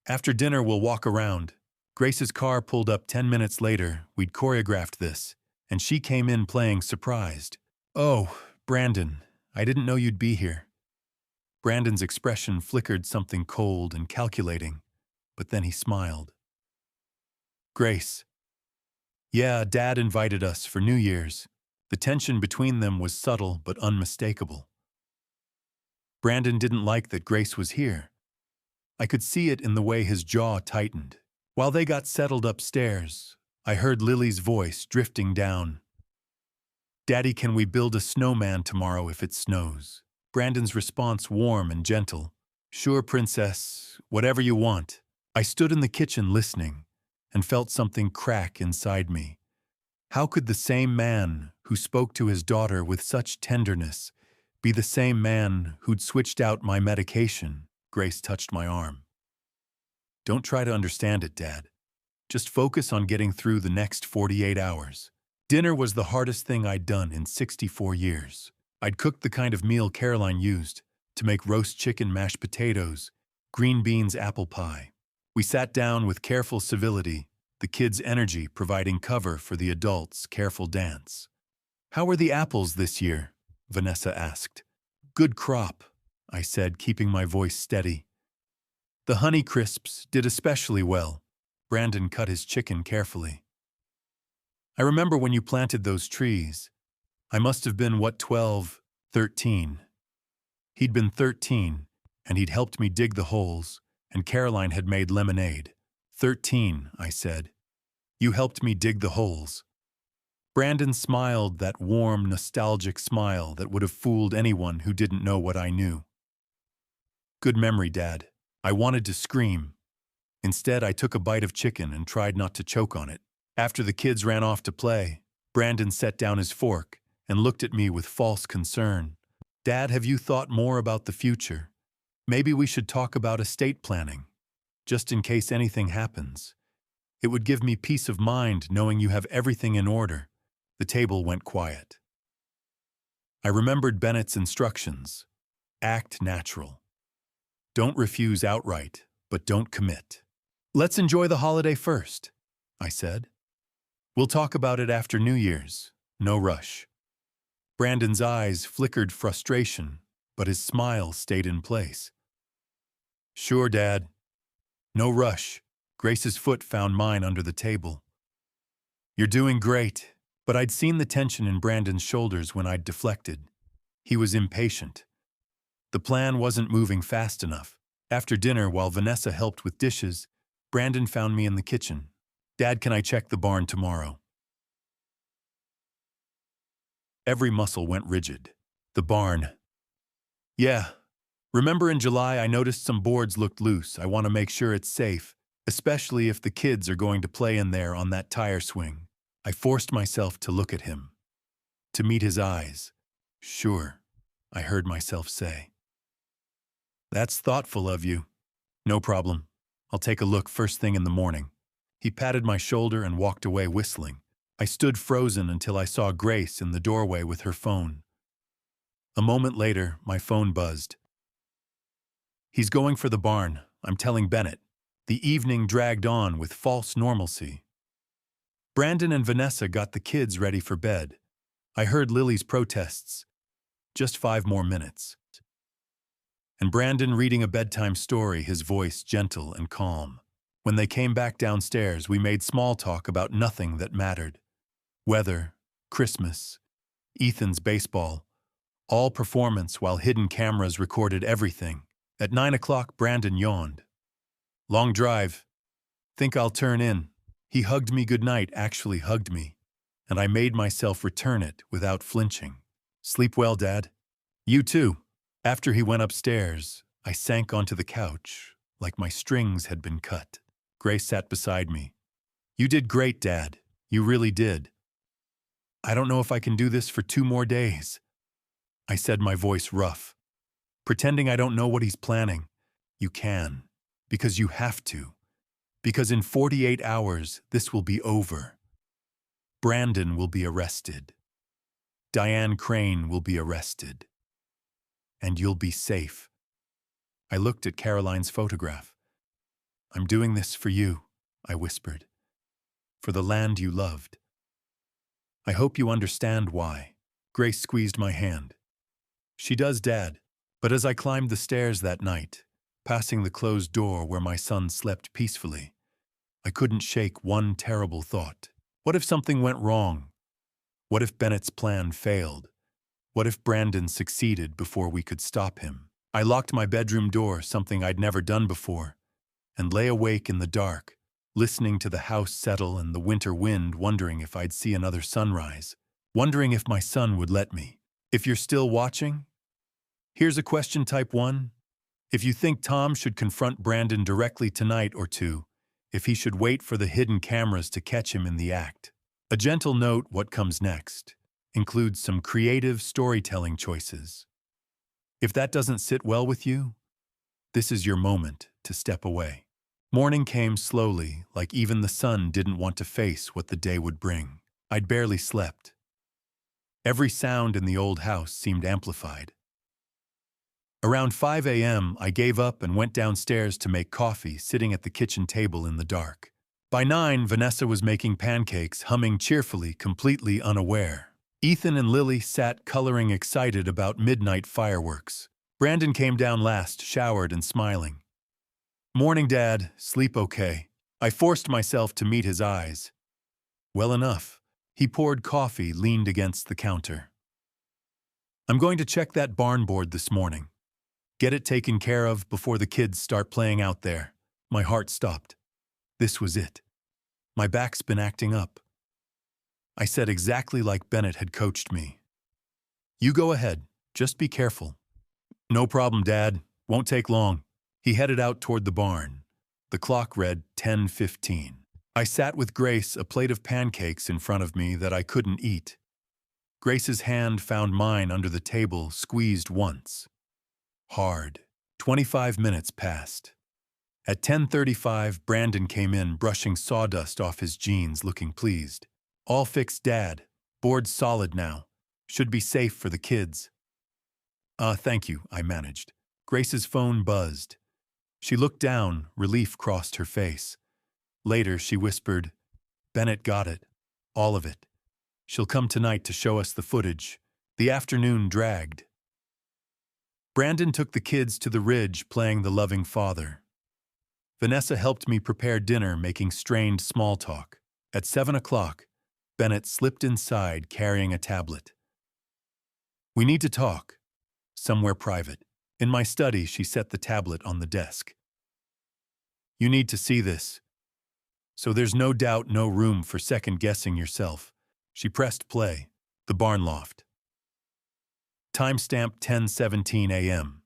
After dinner, we'll walk around. Grace's car pulled up 10 minutes later. We'd choreographed this, and she came in playing surprised. Oh, Brandon, I didn't know you'd be here. Brandon's expression flickered something cold and calculating, but then he smiled. Grace, Yeah, Dad invited us for New Year's. The tension between them was subtle but unmistakable. Brandon didn't like that Grace was here. I could see it in the way his jaw tightened. While they got settled upstairs, I heard Lily's voice drifting down. Daddy, can we build a snowman tomorrow if it snows? Brandon's response warm and gentle. Sure, princess, whatever you want. I stood in the kitchen listening and felt something crack inside me. How could the same man who spoke to his daughter with such tenderness be the same man who'd switched out my medication? Grace touched my arm. Don't try to understand it, Dad. Just focus on getting through the next 48 hours. Dinner was the hardest thing I'd done in 64 years. I'd cooked the kind of meal Caroline used to make roast chicken, mashed potatoes, green beans, apple pie. We sat down with careful civility, the kids' energy providing cover for the adults' careful dance. How were the apples this year? Vanessa asked. Good crop, I said, keeping my voice steady. The Honey Crisps did especially well. Brandon cut his chicken carefully. I remember when you planted those trees. I must have been, 12, 13. He'd been 13, and he'd helped me dig the holes, and Caroline had made lemonade. 13, I said. You helped me dig the holes. Brandon smiled, that warm, nostalgic smile that would have fooled anyone who didn't know what I knew. Good memory, Dad. I wanted to scream. Instead, I took a bite of chicken and tried not to choke on it. After the kids ran off to play, Brandon set down his fork and looked at me with false concern. Dad, have you thought more about the future? Maybe we should talk about estate planning, just in case anything happens. It would give me peace of mind knowing you have everything in order. The table went quiet. I remembered Bennett's instructions. Act natural. Don't refuse outright, but don't commit. Let's enjoy the holiday first, I said. We'll talk about it after New Year's. No rush. Brandon's eyes flickered frustration, but his smile stayed in place. Sure, Dad. No rush. Grace's foot found mine under the table. You're doing great, but I'd seen the tension in Brandon's shoulders when I'd deflected. He was impatient. The plan wasn't moving fast enough. After dinner, while Vanessa helped with dishes, Brandon found me in the kitchen. Dad, can I check the barn tomorrow? Every muscle went rigid. The barn. Yeah. Remember in July I noticed some boards looked loose. I want to make sure it's safe, especially if the kids are going to play in there on that tire swing. I forced myself to look at him, to meet his eyes. Sure, I heard myself say. That's thoughtful of you. No problem. I'll take a look first thing in the morning. He patted my shoulder and walked away whistling. I stood frozen until I saw Grace in the doorway with her phone. A moment later, my phone buzzed. He's going for the barn, I'm telling Bennett. The evening dragged on with false normalcy. Brandon and Vanessa got the kids ready for bed. I heard Lily's protests. Just 5 more minutes. And Brandon reading a bedtime story, his voice gentle and calm. When they came back downstairs, we made small talk about nothing that mattered. Weather, Christmas, Ethan's baseball, all performance while hidden cameras recorded everything. At 9 o'clock, Brandon yawned. Long drive. Think I'll turn in. He hugged me goodnight, actually hugged me, and I made myself return it without flinching. Sleep well, Dad. You too. After he went upstairs, I sank onto the couch, like my strings had been cut. Grace sat beside me. You did great, Dad. You really did. I don't know if I can do this for 2 more days. I said, my voice rough. Pretending I don't know what he's planning. You can. Because you have to. Because in 48 hours, this will be over. Brandon will be arrested. Diane Crane will be arrested. And you'll be safe. I looked at Caroline's photograph. I'm doing this for you, I whispered. For the land you loved. I hope you understand why. Grace squeezed my hand. She does, Dad. But as I climbed the stairs that night, passing the closed door where my son slept peacefully, I couldn't shake one terrible thought. What if something went wrong? What if Bennett's plan failed? What if Brandon succeeded before we could stop him? I locked my bedroom door, something I'd never done before, and lay awake in the dark, listening to the house settle and the winter wind, wondering if I'd see another sunrise, wondering if my son would let me. If you're still watching, here's a question type 1. If you think Tom should confront Brandon directly tonight or two, if he should wait for the hidden cameras to catch him in the act. A gentle note, what comes next includes some creative storytelling choices. If that doesn't sit well with you, this is your moment to step away. Morning came slowly, like even the sun didn't want to face what the day would bring. I'd barely slept. Every sound in the old house seemed amplified. Around 5 a.m., I gave up and went downstairs to make coffee, sitting at the kitchen table in the dark. By 9, Vanessa was making pancakes, humming cheerfully, completely unaware. Ethan and Lily sat coloring, excited about midnight fireworks. Brandon came down last, showered and smiling. "Morning, Dad. Sleep okay?" I forced myself to meet his eyes. Well enough. He poured coffee, leaned against the counter. "I'm going to check that barn board this morning. Get it taken care of before the kids start playing out there." My heart stopped. This was it. My back's been acting up. I said exactly like Bennett had coached me. "You go ahead. Just be careful." "No problem, Dad. Won't take long." He headed out toward the barn. The clock read 10:15. I sat with Grace, a plate of pancakes in front of me that I couldn't eat. Grace's hand found mine under the table, squeezed once. Hard. 25 minutes passed. At 10:35, Brandon came in, brushing sawdust off his jeans, looking pleased. "All fixed, Dad. Board's solid now. Should be safe for the kids." Thank you," I managed. Grace's phone buzzed. She looked down, relief crossed her face. Later, she whispered, "Bennett got it. All of it. She'll come tonight to show us the footage." The afternoon dragged. Brandon took the kids to the ridge, playing the loving father. Vanessa helped me prepare dinner, making strained small talk. At 7 o'clock, Bennett slipped inside, carrying a tablet. "We need to talk. Somewhere private." In my study, she set the tablet on the desk. "You need to see this. So there's no doubt, no room for second-guessing yourself." She pressed play. The barn loft. Timestamp 10:17 a.m.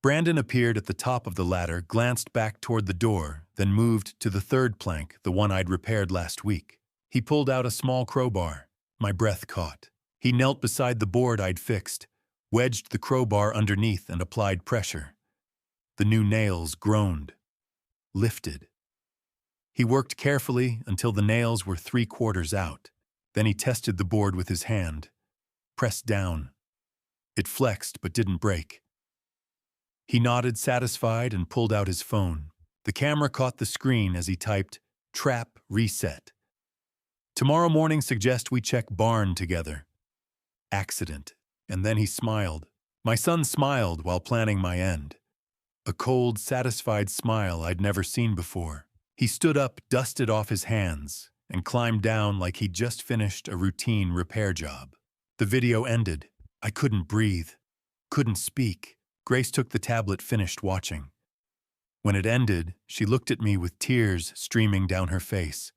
Brandon appeared at the top of the ladder, glanced back toward the door, then moved to the third plank, the one I'd repaired last week. He pulled out a small crowbar. My breath caught. He knelt beside the board I'd fixed, wedged the crowbar underneath and applied pressure. The new nails groaned, lifted. He worked carefully until the nails were 3/4 out. Then he tested the board with his hand, pressed down. It flexed but didn't break. He nodded, satisfied, and pulled out his phone. The camera caught the screen as he typed, "Trap reset. Tomorrow morning suggest we check barn together. Accident." And then he smiled. My son smiled while planning my end. A cold, satisfied smile I'd never seen before. He stood up, dusted off his hands, and climbed down like he'd just finished a routine repair job. The video ended. I couldn't breathe, couldn't speak. Grace took the tablet, finished watching. When it ended, she looked at me with tears streaming down her face.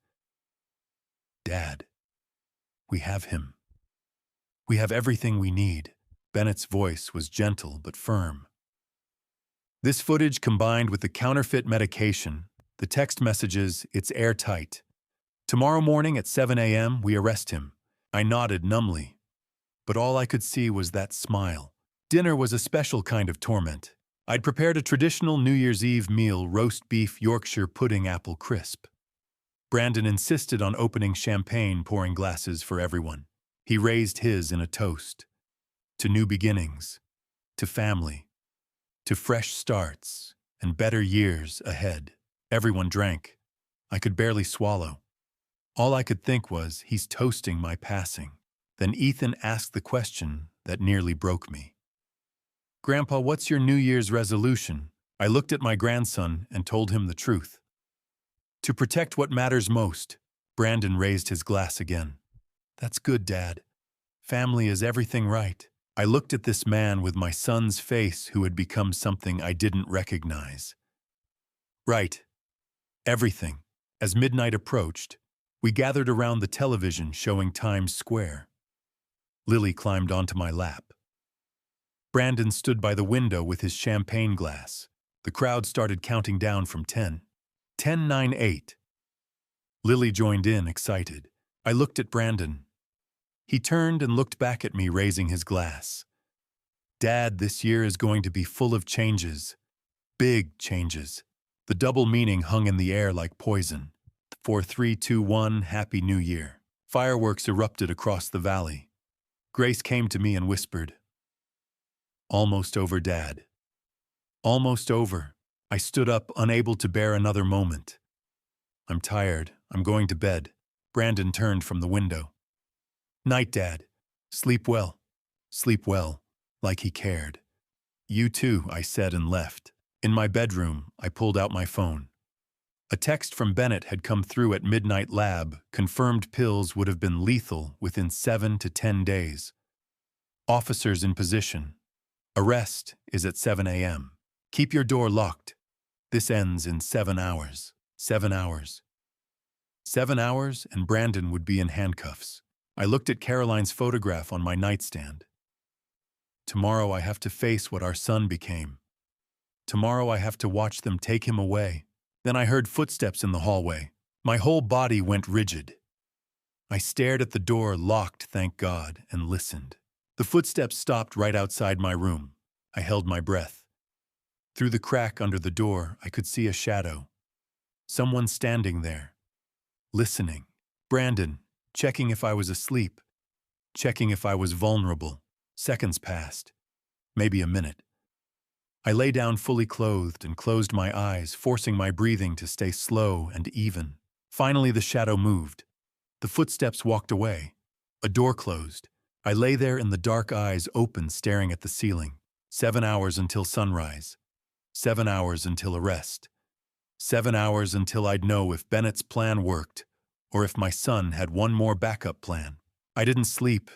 "Dad, we have him. We have everything we need." Bennett's voice was gentle but firm. This footage, combined with the counterfeit medication, the text messages, it's airtight. "Tomorrow morning at 7 a.m., we arrest him." I nodded numbly, but all I could see was that smile. Dinner was a special kind of torment. I'd prepared a traditional New Year's Eve meal, roast beef, Yorkshire pudding, apple crisp. Brandon insisted on opening champagne, pouring glasses for everyone. He raised his in a toast. To new beginnings, to family, to fresh starts, and better years ahead. Everyone drank. I could barely swallow. All I could think was, he's toasting my passing. Then Ethan asked the question that nearly broke me. "Grandpa, what's your New Year's resolution?" I looked at my grandson and told him the truth. "To protect what matters most. Brandon raised his glass again. That's good, Dad. Family is everything, right? I looked at this man with my son's face who had become something I didn't recognize. Right. Everything. As midnight approached, we gathered around the television showing Times Square. Lily climbed onto my lap. Brandon stood by the window with his champagne glass. The crowd started counting down from 10. 10, 9, 8. Lily joined in, excited. I looked at Brandon. He turned and looked back at me, raising his glass. Dad, this year is going to be full of changes. Big changes. The double meaning hung in the air like poison. 4, 3, 2, 1, Happy New Year. Fireworks erupted across the valley. Grace came to me and whispered, "Almost over, Dad. Almost over." I stood up, unable to bear another moment. "I'm tired. I'm going to bed." Brandon turned from the window. "Night, Dad. Sleep well." Sleep well, like he cared. "You too," I said and left. In my bedroom, I pulled out my phone. A text from Bennett had come through at Midnight Lab, confirmed pills would have been lethal within 7 to 10 days. Officers in position. Arrest is at 7 a.m. Keep your door locked. This ends in 7 hours. 7 hours. 7 hours and Brandon would be in handcuffs. I looked at Caroline's photograph on my nightstand. Tomorrow I have to face what our son became. Tomorrow I have to watch them take him away. Then I heard footsteps in the hallway. My whole body went rigid. I stared at the door, locked, thank God, and listened. The footsteps stopped right outside my room. I held my breath. Through the crack under the door, I could see a shadow. Someone standing there. Listening. Brandon, checking if I was asleep. Checking if I was vulnerable. Seconds passed. Maybe a minute. I lay down fully clothed and closed my eyes, forcing my breathing to stay slow and even. Finally, the shadow moved. The footsteps walked away. A door closed. I lay there in the dark, eyes open, staring at the ceiling. 7 hours until sunrise. 7 hours until arrest. 7 hours until I'd know if Bennett's plan worked, or if my son had one more backup plan. I didn't sleep.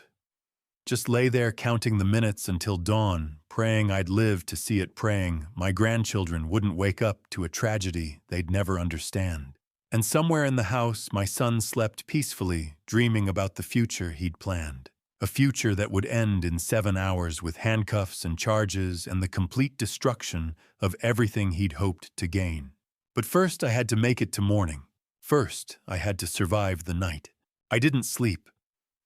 Just lay there counting the minutes until dawn, praying I'd live to see it, praying my grandchildren wouldn't wake up to a tragedy they'd never understand. And somewhere in the house, my son slept peacefully, dreaming about the future he'd planned. A future that would end in 7 hours with handcuffs and charges and the complete destruction of everything he'd hoped to gain. But first I had to make it to morning. First, I had to survive the night. I didn't sleep.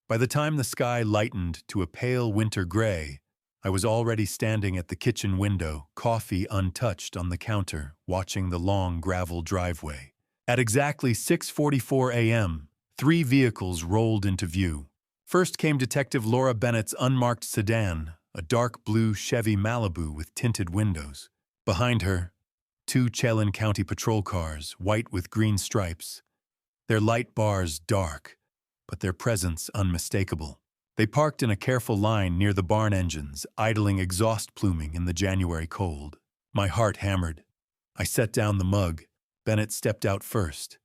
By the time the sky lightened to a pale winter gray, I was already standing at the kitchen window, coffee untouched on the counter, watching the long gravel driveway. At exactly 6:44 a.m., 3 vehicles rolled into view. First came Detective Laura Bennett's unmarked sedan, a dark blue Chevy Malibu with tinted windows. Behind her, 2 Chelan County patrol cars, white with green stripes. Their light bars dark, but their presence unmistakable. They parked in a careful line near the barn engines, idling exhaust pluming in the January cold. My heart hammered. I set down the mug. Bennett stepped out first.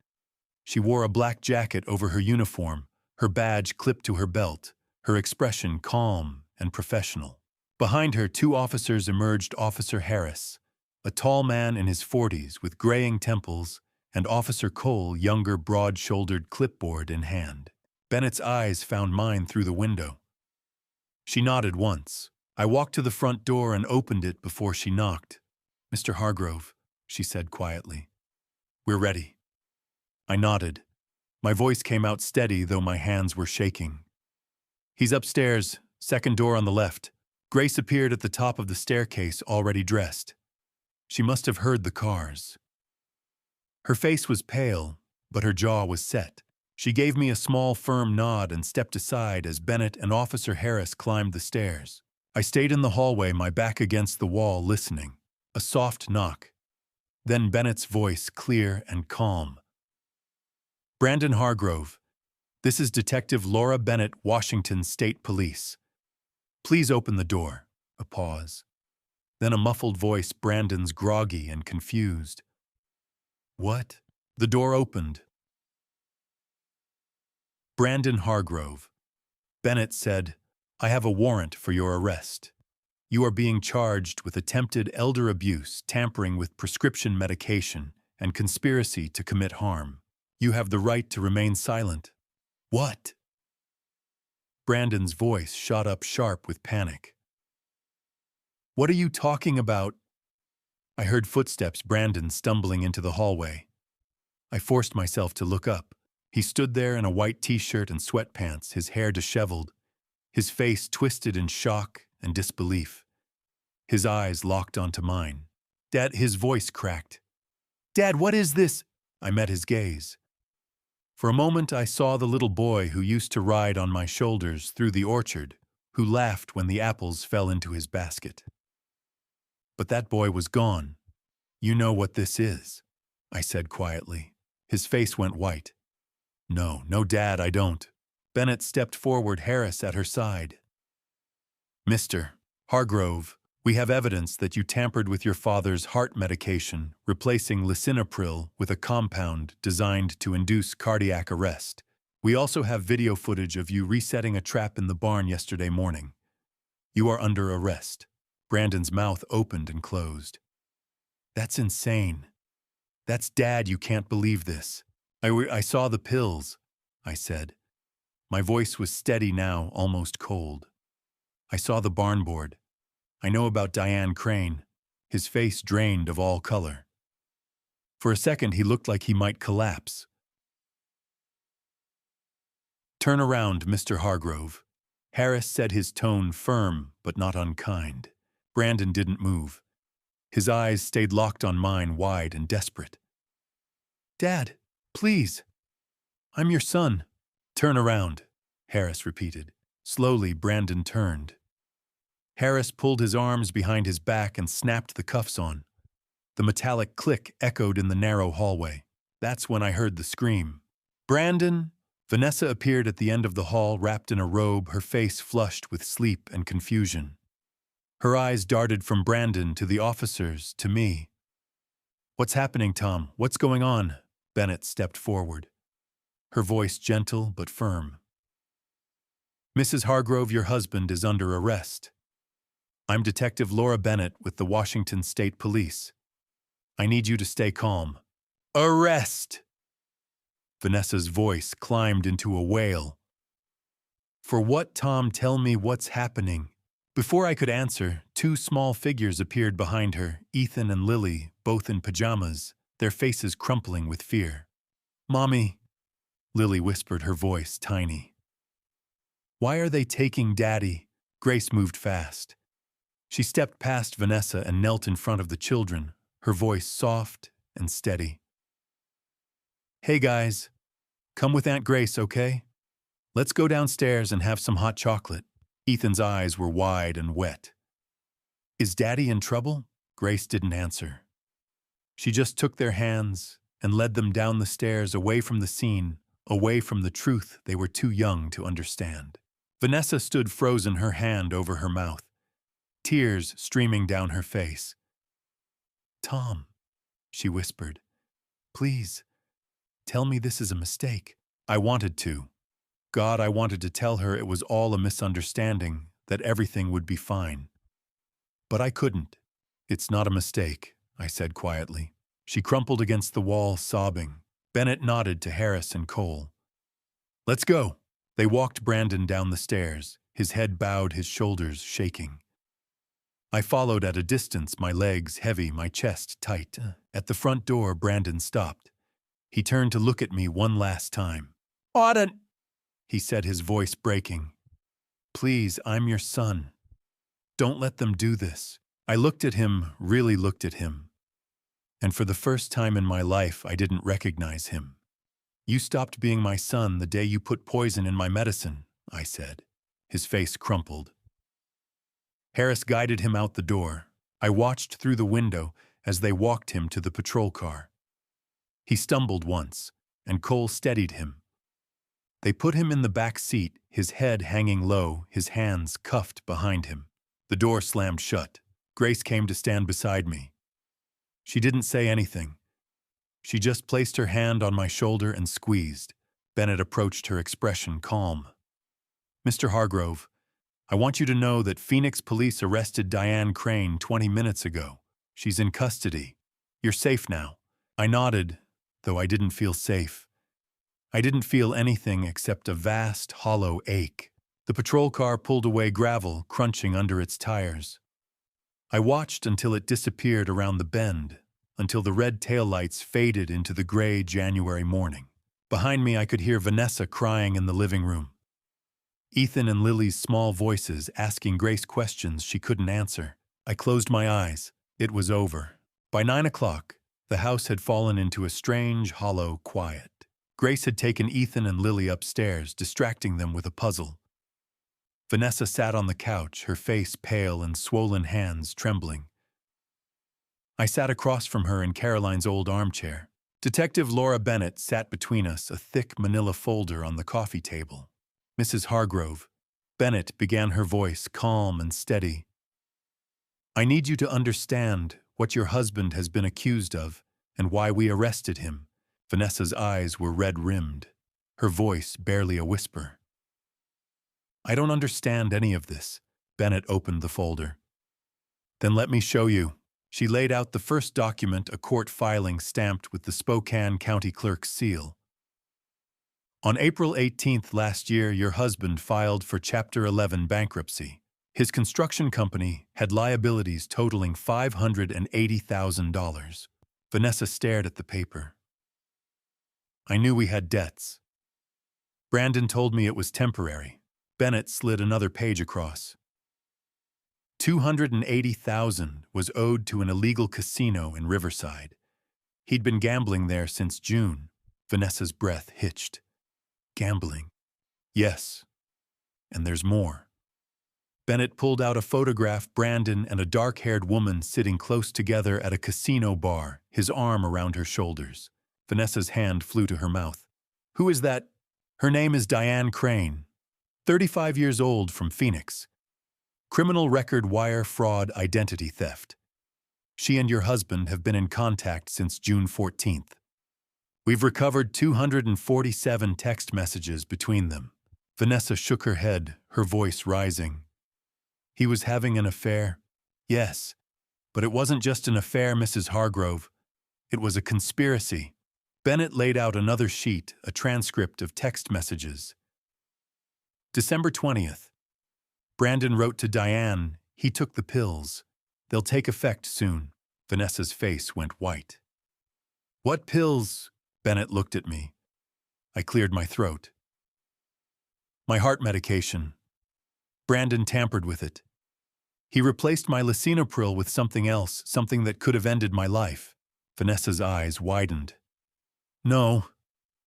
She wore a black jacket over her uniform, her badge clipped to her belt, her expression calm and professional. Behind her, 2 officers emerged: Officer Harris, a tall man in his 40s with graying temples, and Officer Cole, younger, broad-shouldered, clipboard in hand. Bennett's eyes found mine through the window. She nodded once. I walked to the front door and opened it before she knocked. "Mr. Hargrove," she said quietly. "We're ready." I nodded. My voice came out steady, though my hands were shaking. "He's upstairs, second door on the left." Grace appeared at the top of the staircase, already dressed. She must have heard the cars. Her face was pale, but her jaw was set. She gave me a small, firm nod and stepped aside as Bennett and Officer Harris climbed the stairs. I stayed in the hallway, my back against the wall, listening. A soft knock. Then Bennett's voice, clear and calm. "Brandon Hargrove, this is Detective Laura Bennett, Washington State Police. Please open the door." A pause. Then a muffled voice, Brandon's, groggy and confused. "What?" The door opened. Brandon Hargrove. Bennett said, "I have a warrant for your arrest. You are being charged with attempted elder abuse, tampering with prescription medication, and conspiracy to commit harm. You have the right to remain silent." "What?" Brandon's voice shot up sharp with panic. "What are you talking about?" I heard footsteps, Brandon stumbling into the hallway. I forced myself to look up. He stood there in a white t-shirt and sweatpants, his hair disheveled, his face twisted in shock and disbelief. His eyes locked onto mine. "Dad," his voice cracked. "Dad, what is this?" I met his gaze. For a moment I saw the little boy who used to ride on my shoulders through the orchard, who laughed when the apples fell into his basket. But that boy was gone. "You know what this is," I said quietly. His face went white. No, Dad, I don't." Bennett stepped forward, Harris at her side. "Mr. Hargrove, we have evidence that you tampered with your father's heart medication, replacing lisinopril with a compound designed to induce cardiac arrest. We also have video footage of you resetting a trap in the barn yesterday morning. You are under arrest." Brandon's mouth opened and closed. "That's insane. That's Dad, you can't believe this." I saw the pills," I said. My voice was steady now, almost cold. "I saw the barn board. I know about Diane Crane." His face drained of all color. For a second, he looked like he might collapse. "Turn around, Mr. Hargrove." Harris said, his tone firm but not unkind. Brandon didn't move. His eyes stayed locked on mine, wide and desperate. "Dad, please. I'm your son." "Turn around," Harris repeated. Slowly, Brandon turned. Harris pulled his arms behind his back and snapped the cuffs on. The metallic click echoed in the narrow hallway. That's when I heard the scream. "Brandon!" Vanessa appeared at the end of the hall, wrapped in a robe, her face flushed with sleep and confusion. Her eyes darted from Brandon to the officers, to me. "What's happening, Tom? What's going on?" Bennett stepped forward, her voice gentle but firm. "Mrs. Hargrove, your husband is under arrest. I'm Detective Laura Bennett with the Washington State Police. I need you to stay calm." "Arrest!" Vanessa's voice climbed into a wail. "For what, Tom? Tell me what's happening." Before I could answer, two small figures appeared behind her, Ethan and Lily, both in pajamas, their faces crumpling with fear. "Mommy," Lily whispered, her voice tiny. "Why are they taking Daddy?" Grace moved fast. She stepped past Vanessa and knelt in front of the children, her voice soft and steady. "Hey guys, come with Aunt Grace, okay? Let's go downstairs and have some hot chocolate." Ethan's eyes were wide and wet. "Is Daddy in trouble?" Grace didn't answer. She just took their hands and led them down the stairs, away from the scene, away from the truth they were too young to understand. Vanessa stood frozen, her hand over her mouth, tears streaming down her face. "Tom," she whispered, "please, tell me this is a mistake." I wanted to. God, I wanted to tell her it was all a misunderstanding, that everything would be fine. But I couldn't. "It's not a mistake," I said quietly. She crumpled against the wall, sobbing. Bennett nodded to Harris and Cole. "Let's go." They walked Brandon down the stairs, his head bowed, his shoulders shaking. I followed at a distance, my legs heavy, my chest tight. At the front door, Brandon stopped. He turned to look at me one last time. "Auden," he said, his voice breaking. "Please, I'm your son. Don't let them do this." I looked at him, really looked at him. And for the first time in my life, I didn't recognize him. "You stopped being my son the day you put poison in my medicine," I said. His face crumpled. Harris guided him out the door. I watched through the window as they walked him to the patrol car. He stumbled once, and Cole steadied him. They put him in the back seat, his head hanging low, his hands cuffed behind him. The door slammed shut. Grace came to stand beside me. She didn't say anything. She just placed her hand on my shoulder and squeezed. Bennett approached her, expression calm. Mr. Hargrove, I want you to know that Phoenix police arrested Diane Crane 20 minutes ago. She's in custody. You're safe now. I nodded, though I didn't feel safe. I didn't feel anything except a vast, hollow ache. The patrol car pulled away, gravel crunching under its tires. I watched until it disappeared around the bend, until the red taillights faded into the gray January morning. Behind me, I could hear Vanessa crying in the living room. Ethan and Lily's small voices asking Grace questions she couldn't answer. I closed my eyes. It was over. By 9 o'clock, the house had fallen into a strange, hollow quiet. Grace had taken Ethan and Lily upstairs, distracting them with a puzzle. Vanessa sat on the couch, her face pale and swollen hands trembling. I sat across from her in Caroline's old armchair. Detective Laura Bennett sat between us, a thick manila folder on the coffee table. Mrs. Hargrove, Bennett began, her voice calm and steady. I need you to understand what your husband has been accused of and why we arrested him. Vanessa's eyes were red-rimmed, her voice barely a whisper. I don't understand any of this. Bennett opened the folder. Then let me show you. She laid out the first document, a court filing stamped with the Spokane County Clerk's seal. On April 18th last year, your husband filed for Chapter 11 bankruptcy. His construction company had liabilities totaling $580,000. Vanessa stared at the paper. I knew we had debts. Brandon told me it was temporary. Bennett slid another page across. $280,000 was owed to an illegal casino in Riverside. He'd been gambling there since June. Vanessa's breath hitched. Gambling. Yes. And there's more. Bennett pulled out a photograph, Brandon and a dark-haired woman sitting close together at a casino bar, his arm around her shoulders. Vanessa's hand flew to her mouth. Who is that? Her name is Diane Crane, 35 years old, from Phoenix. Criminal record, wire fraud, identity theft. She and your husband have been in contact since June 14th. We've recovered 247 text messages between them. Vanessa shook her head, her voice rising. He was having an affair? Yes, but it wasn't just an affair, Mrs. Hargrove. It was a conspiracy. Bennett laid out another sheet, a transcript of text messages. December 20th. Brandon wrote to Diane, he took the pills. They'll take effect soon. Vanessa's face went white. What pills? Bennett looked at me. I cleared my throat. My heart medication. Brandon tampered with it. He replaced my lisinopril with something else, something that could have ended my life. Vanessa's eyes widened. No,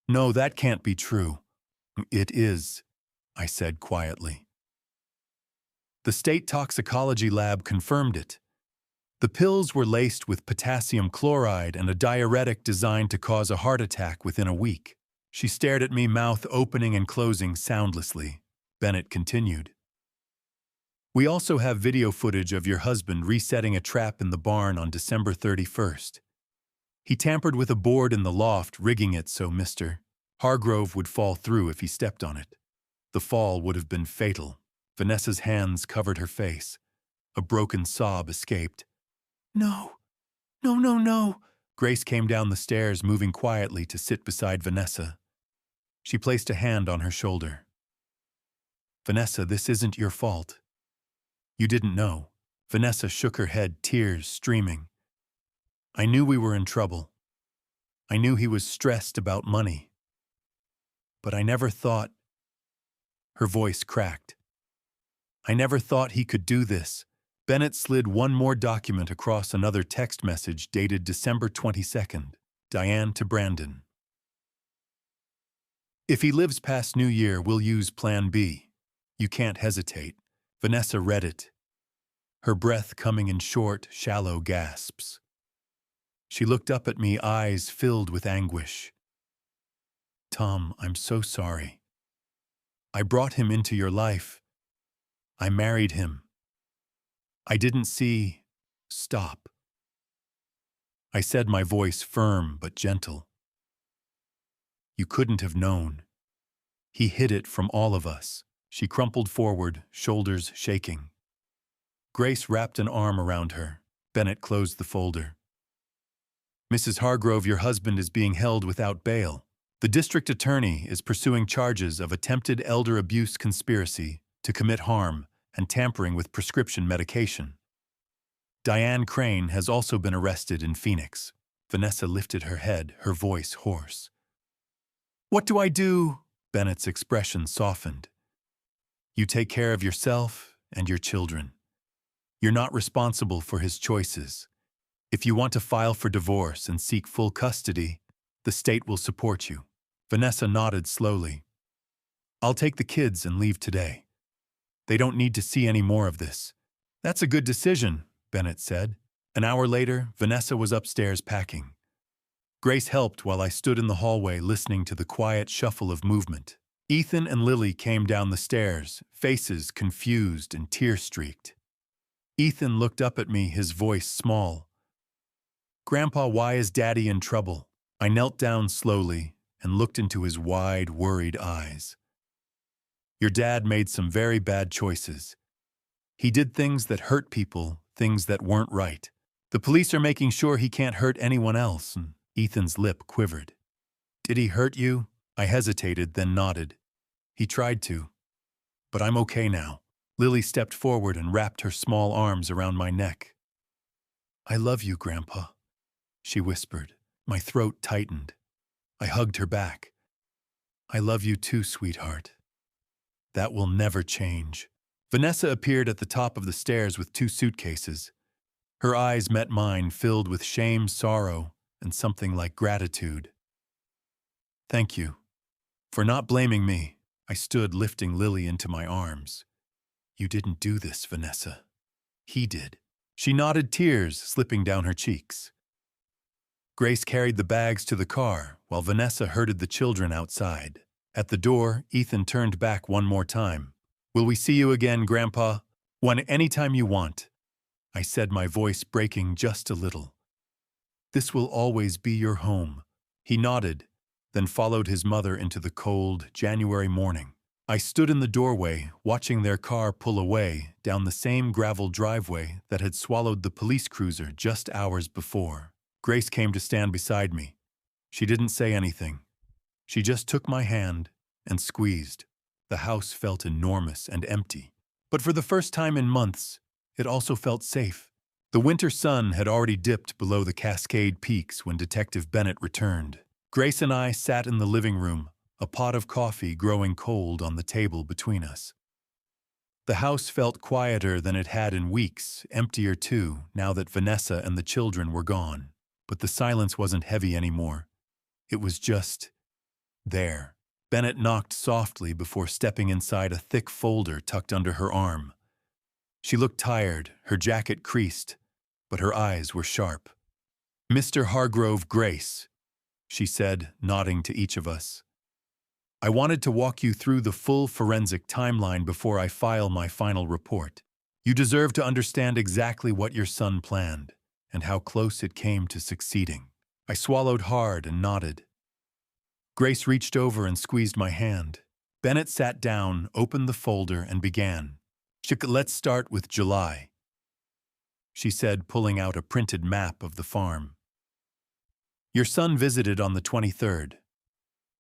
that can't be true. It is, I said quietly. The state toxicology lab confirmed it. The pills were laced with potassium chloride and a diuretic designed to cause a heart attack within a week. She stared at me, mouth opening and closing soundlessly. Bennett continued. We also have video footage of your husband resetting a trap in the barn on December 31st. He tampered with a board in the loft, rigging it so Mr. Hargrove would fall through if he stepped on it. The fall would have been fatal. Vanessa's hands covered her face. A broken sob escaped. No. Grace came down the stairs, moving quietly to sit beside Vanessa. She placed a hand on her shoulder. Vanessa, this isn't your fault. You didn't know. Vanessa shook her head, tears streaming. I knew we were in trouble. I knew he was stressed about money. But I never thought... Her voice cracked. I never thought he could do this. Bennett slid one more document across another text message dated December 22nd. Diane to Brandon. If he lives past New Year, we'll use Plan B. You can't hesitate. Vanessa read it, her breath coming in short, shallow gasps. She looked up at me, eyes filled with anguish. Tom, I'm so sorry. I brought him into your life. I married him. I didn't see... Stop. I said, my voice firm but gentle. You couldn't have known. He hid it from all of us. She crumpled forward, shoulders shaking. Grace wrapped an arm around her. Bennett closed the folder. Mrs. Hargrove, your husband is being held without bail. The district attorney is pursuing charges of attempted elder abuse conspiracy to commit harm and tampering with prescription medication. Diane Crane has also been arrested in Phoenix. Vanessa lifted her head, her voice hoarse. What do I do? Bennett's expression softened. You take care of yourself and your children. You're not responsible for his choices. If you want to file for divorce and seek full custody, the state will support you. Vanessa nodded slowly. I'll take the kids and leave today. They don't need to see any more of this. That's a good decision, Bennett said. An hour later, Vanessa was upstairs packing. Grace helped while I stood in the hallway listening to the quiet shuffle of movement. Ethan and Lily came down the stairs, faces confused and tear-streaked. Ethan looked up at me, his voice small. Grandpa, why is Daddy in trouble? I knelt down slowly and looked into his wide, worried eyes. Your dad made some very bad choices. He did things that hurt people, things that weren't right. The police are making sure he can't hurt anyone else. Ethan's lip quivered. Did he hurt you? I hesitated, then nodded. He tried to. But I'm okay now. Lily stepped forward and wrapped her small arms around my neck. I love you, Grandpa, she whispered. My throat tightened. I hugged her back. I love you too, sweetheart. That will never change. Vanessa appeared at the top of the stairs with 2 suitcases. Her eyes met mine, filled with shame, sorrow, and something like gratitude. Thank you. For not blaming me, I stood lifting Lily into my arms. You didn't do this, Vanessa. He did. She nodded, tears slipping down her cheeks. Grace carried the bags to the car, while Vanessa herded the children outside. At the door, Ethan turned back one more time. Will we see you again, Grandpa? Anytime you want, I said, my voice breaking just a little. This will always be your home. He nodded, then followed his mother into the cold January morning. I stood in the doorway, watching their car pull away down the same gravel driveway that had swallowed the police cruiser just hours before. Grace came to stand beside me. She didn't say anything. She just took my hand and squeezed. The house felt enormous and empty. But for the first time in months, it also felt safe. The winter sun had already dipped below the Cascade Peaks when Detective Bennett returned. Grace and I sat in the living room, a pot of coffee growing cold on the table between us. The house felt quieter than it had in weeks, emptier too, now that Vanessa and the children were gone. But the silence wasn't heavy anymore. It was just there. Bennett knocked softly before stepping inside a thick folder tucked under her arm. She looked tired, her jacket creased, but her eyes were sharp. Mr. Hargrove, Grace, she said, nodding to each of us. I wanted to walk you through the full forensic timeline before I file my final report. You deserve to understand exactly what your son planned and how close it came to succeeding. I swallowed hard and nodded. Grace reached over and squeezed my hand. Bennett sat down, opened the folder, and began. Let's start with July, she said, pulling out a printed map of the farm. Your son visited on the 23rd.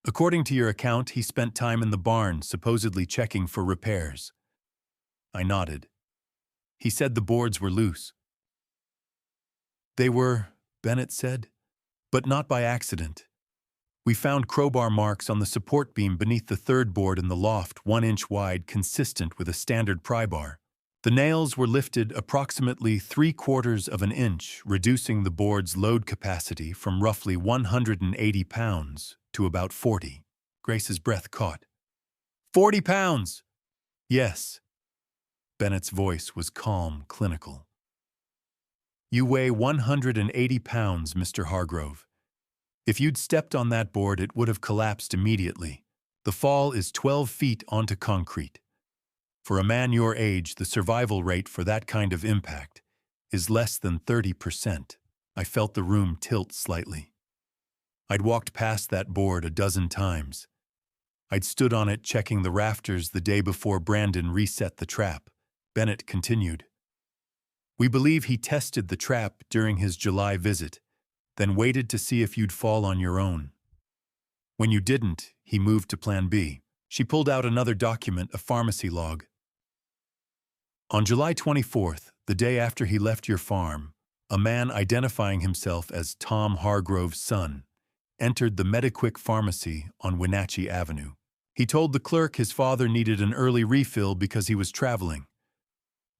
According to your account, he spent time in the barn, supposedly checking for repairs. I nodded. He said the boards were loose. They were, Bennett said, but not by accident. We found crowbar marks on the support beam beneath the 3rd board in the loft, 1 inch wide, consistent with a standard pry bar. The nails were lifted approximately 3/4 of an inch, reducing the board's load capacity from roughly 180 pounds to about 40. Grace's breath caught. 40 pounds! Yes. Bennett's voice was calm, clinical. You weigh 180 pounds, Mr. Hargrove. If you'd stepped on that board, it would have collapsed immediately. The fall is 12 feet onto concrete. For a man your age, the survival rate for that kind of impact is less than 30%. I felt the room tilt slightly. I'd walked past that board a dozen times. I'd stood on it checking the rafters the day before Brandon reset the trap. Bennett continued. We believe he tested the trap during his July visit, then waited to see if you'd fall on your own. When you didn't, he moved to Plan B. She pulled out another document, a pharmacy log. On July 24th, the day after he left your farm, a man identifying himself as Tom Hargrove's son entered the Mediquick pharmacy on Wenatchee Avenue. He told the clerk his father needed an early refill because he was traveling.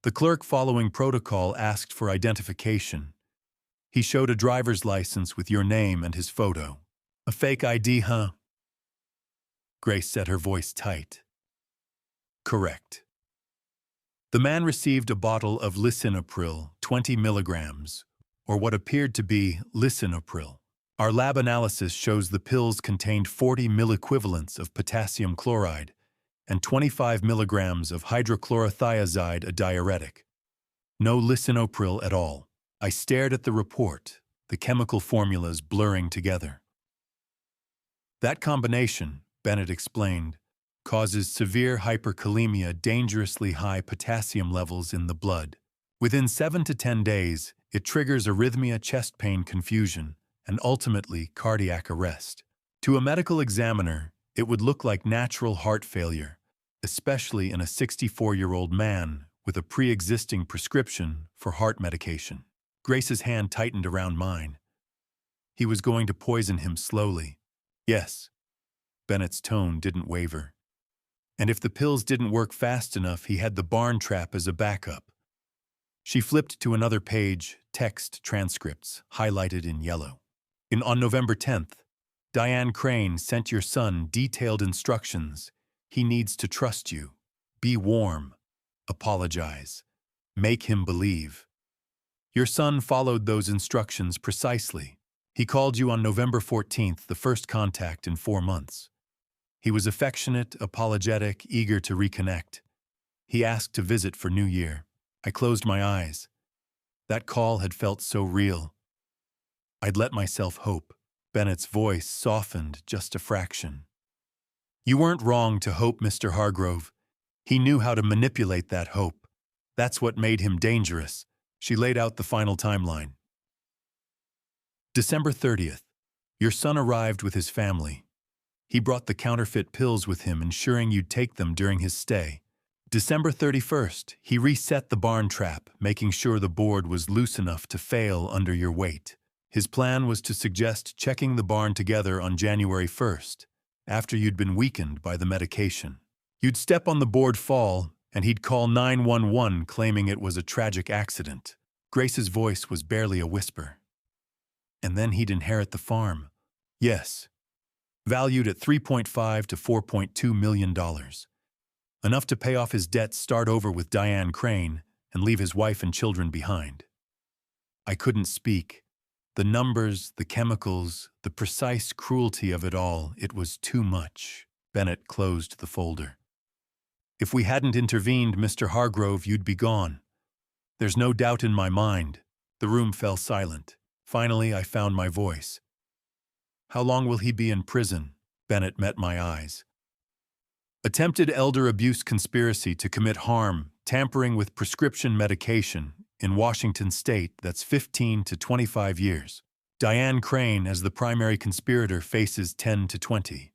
The clerk, following protocol, asked for identification. He showed a driver's license with your name and his photo. A fake ID, huh? Grace said, her voice tight. Correct. The man received a bottle of lisinopril, 20 milligrams, or what appeared to be lisinopril. Our lab analysis shows the pills contained 40 milliequivalents of potassium chloride and 25 milligrams of hydrochlorothiazide, a diuretic. No lisinopril at all. I stared at the report, the chemical formulas blurring together. That combination, Bennett explained, causes severe hyperkalemia, dangerously high potassium levels in the blood. Within 7 to 10 days, it triggers arrhythmia, chest pain, confusion, and ultimately cardiac arrest. To a medical examiner, it would look like natural heart failure, especially in a 64-year-old man with a pre-existing prescription for heart medication. Grace's hand tightened around mine. He was going to poison him slowly. Yes. Bennett's tone didn't waver. And if the pills didn't work fast enough, he had the barn trap as a backup. She flipped to another page, text transcripts, highlighted in yellow. On November 10th, Diane Crane sent your son detailed instructions. He needs to trust you. Be warm. Apologize. Make him believe. Your son followed those instructions precisely. He called you on November 14th, the first contact in 4 months. He was affectionate, apologetic, eager to reconnect. He asked to visit for New Year. I closed my eyes. That call had felt so real. I'd let myself hope. Bennett's voice softened just a fraction. You weren't wrong to hope, Mr. Hargrove. He knew how to manipulate that hope. That's what made him dangerous. She laid out the final timeline. December 30th. Your son arrived with his family. He brought the counterfeit pills with him, ensuring you'd take them during his stay. December 31st, he reset the barn trap, making sure the board was loose enough to fail under your weight. His plan was to suggest checking the barn together on January 1st, after you'd been weakened by the medication. You'd step on the board, fall, and he'd call 911 claiming it was a tragic accident. Grace's voice was barely a whisper. And then he'd inherit the farm. Yes. Valued at $3.5 to $4.2 million. Enough to pay off his debts, start over with Diane Crane, and leave his wife and children behind. I couldn't speak. The numbers, the chemicals, the precise cruelty of it all, it was too much. Bennett closed the folder. If we hadn't intervened, Mr. Hargrove, you'd be gone. There's no doubt in my mind. The room fell silent. Finally, I found my voice. How long will he be in prison? Bennett met my eyes. Attempted elder abuse conspiracy to commit harm, tampering with prescription medication, in Washington state, that's 15 to 25 years. Diane Crane, as the primary conspirator, faces 10 to 20.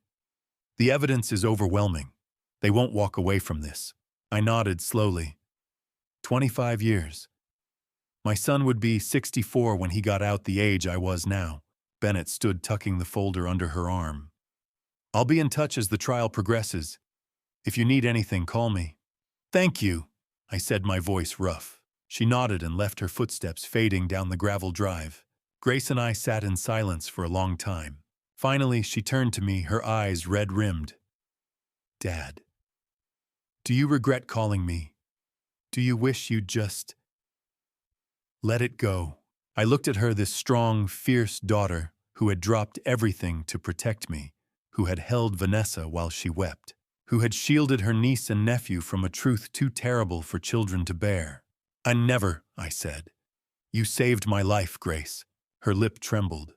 The evidence is overwhelming. They won't walk away from this. I nodded slowly. 25 years. My son would be 64 when he got out, the age I was now. Bennett stood, tucking the folder under her arm. I'll be in touch as the trial progresses. If you need anything, call me. Thank you, I said, my voice rough. She nodded and left, her footsteps fading down the gravel drive. Grace and I sat in silence for a long time. Finally, she turned to me, her eyes red-rimmed. Dad, do you regret calling me? Do you wish you'd just let it go? I looked at her, this strong, fierce daughter who had dropped everything to protect me, who had held Vanessa while she wept, who had shielded her niece and nephew from a truth too terrible for children to bear. I never, I said. You saved my life, Grace. Her lip trembled.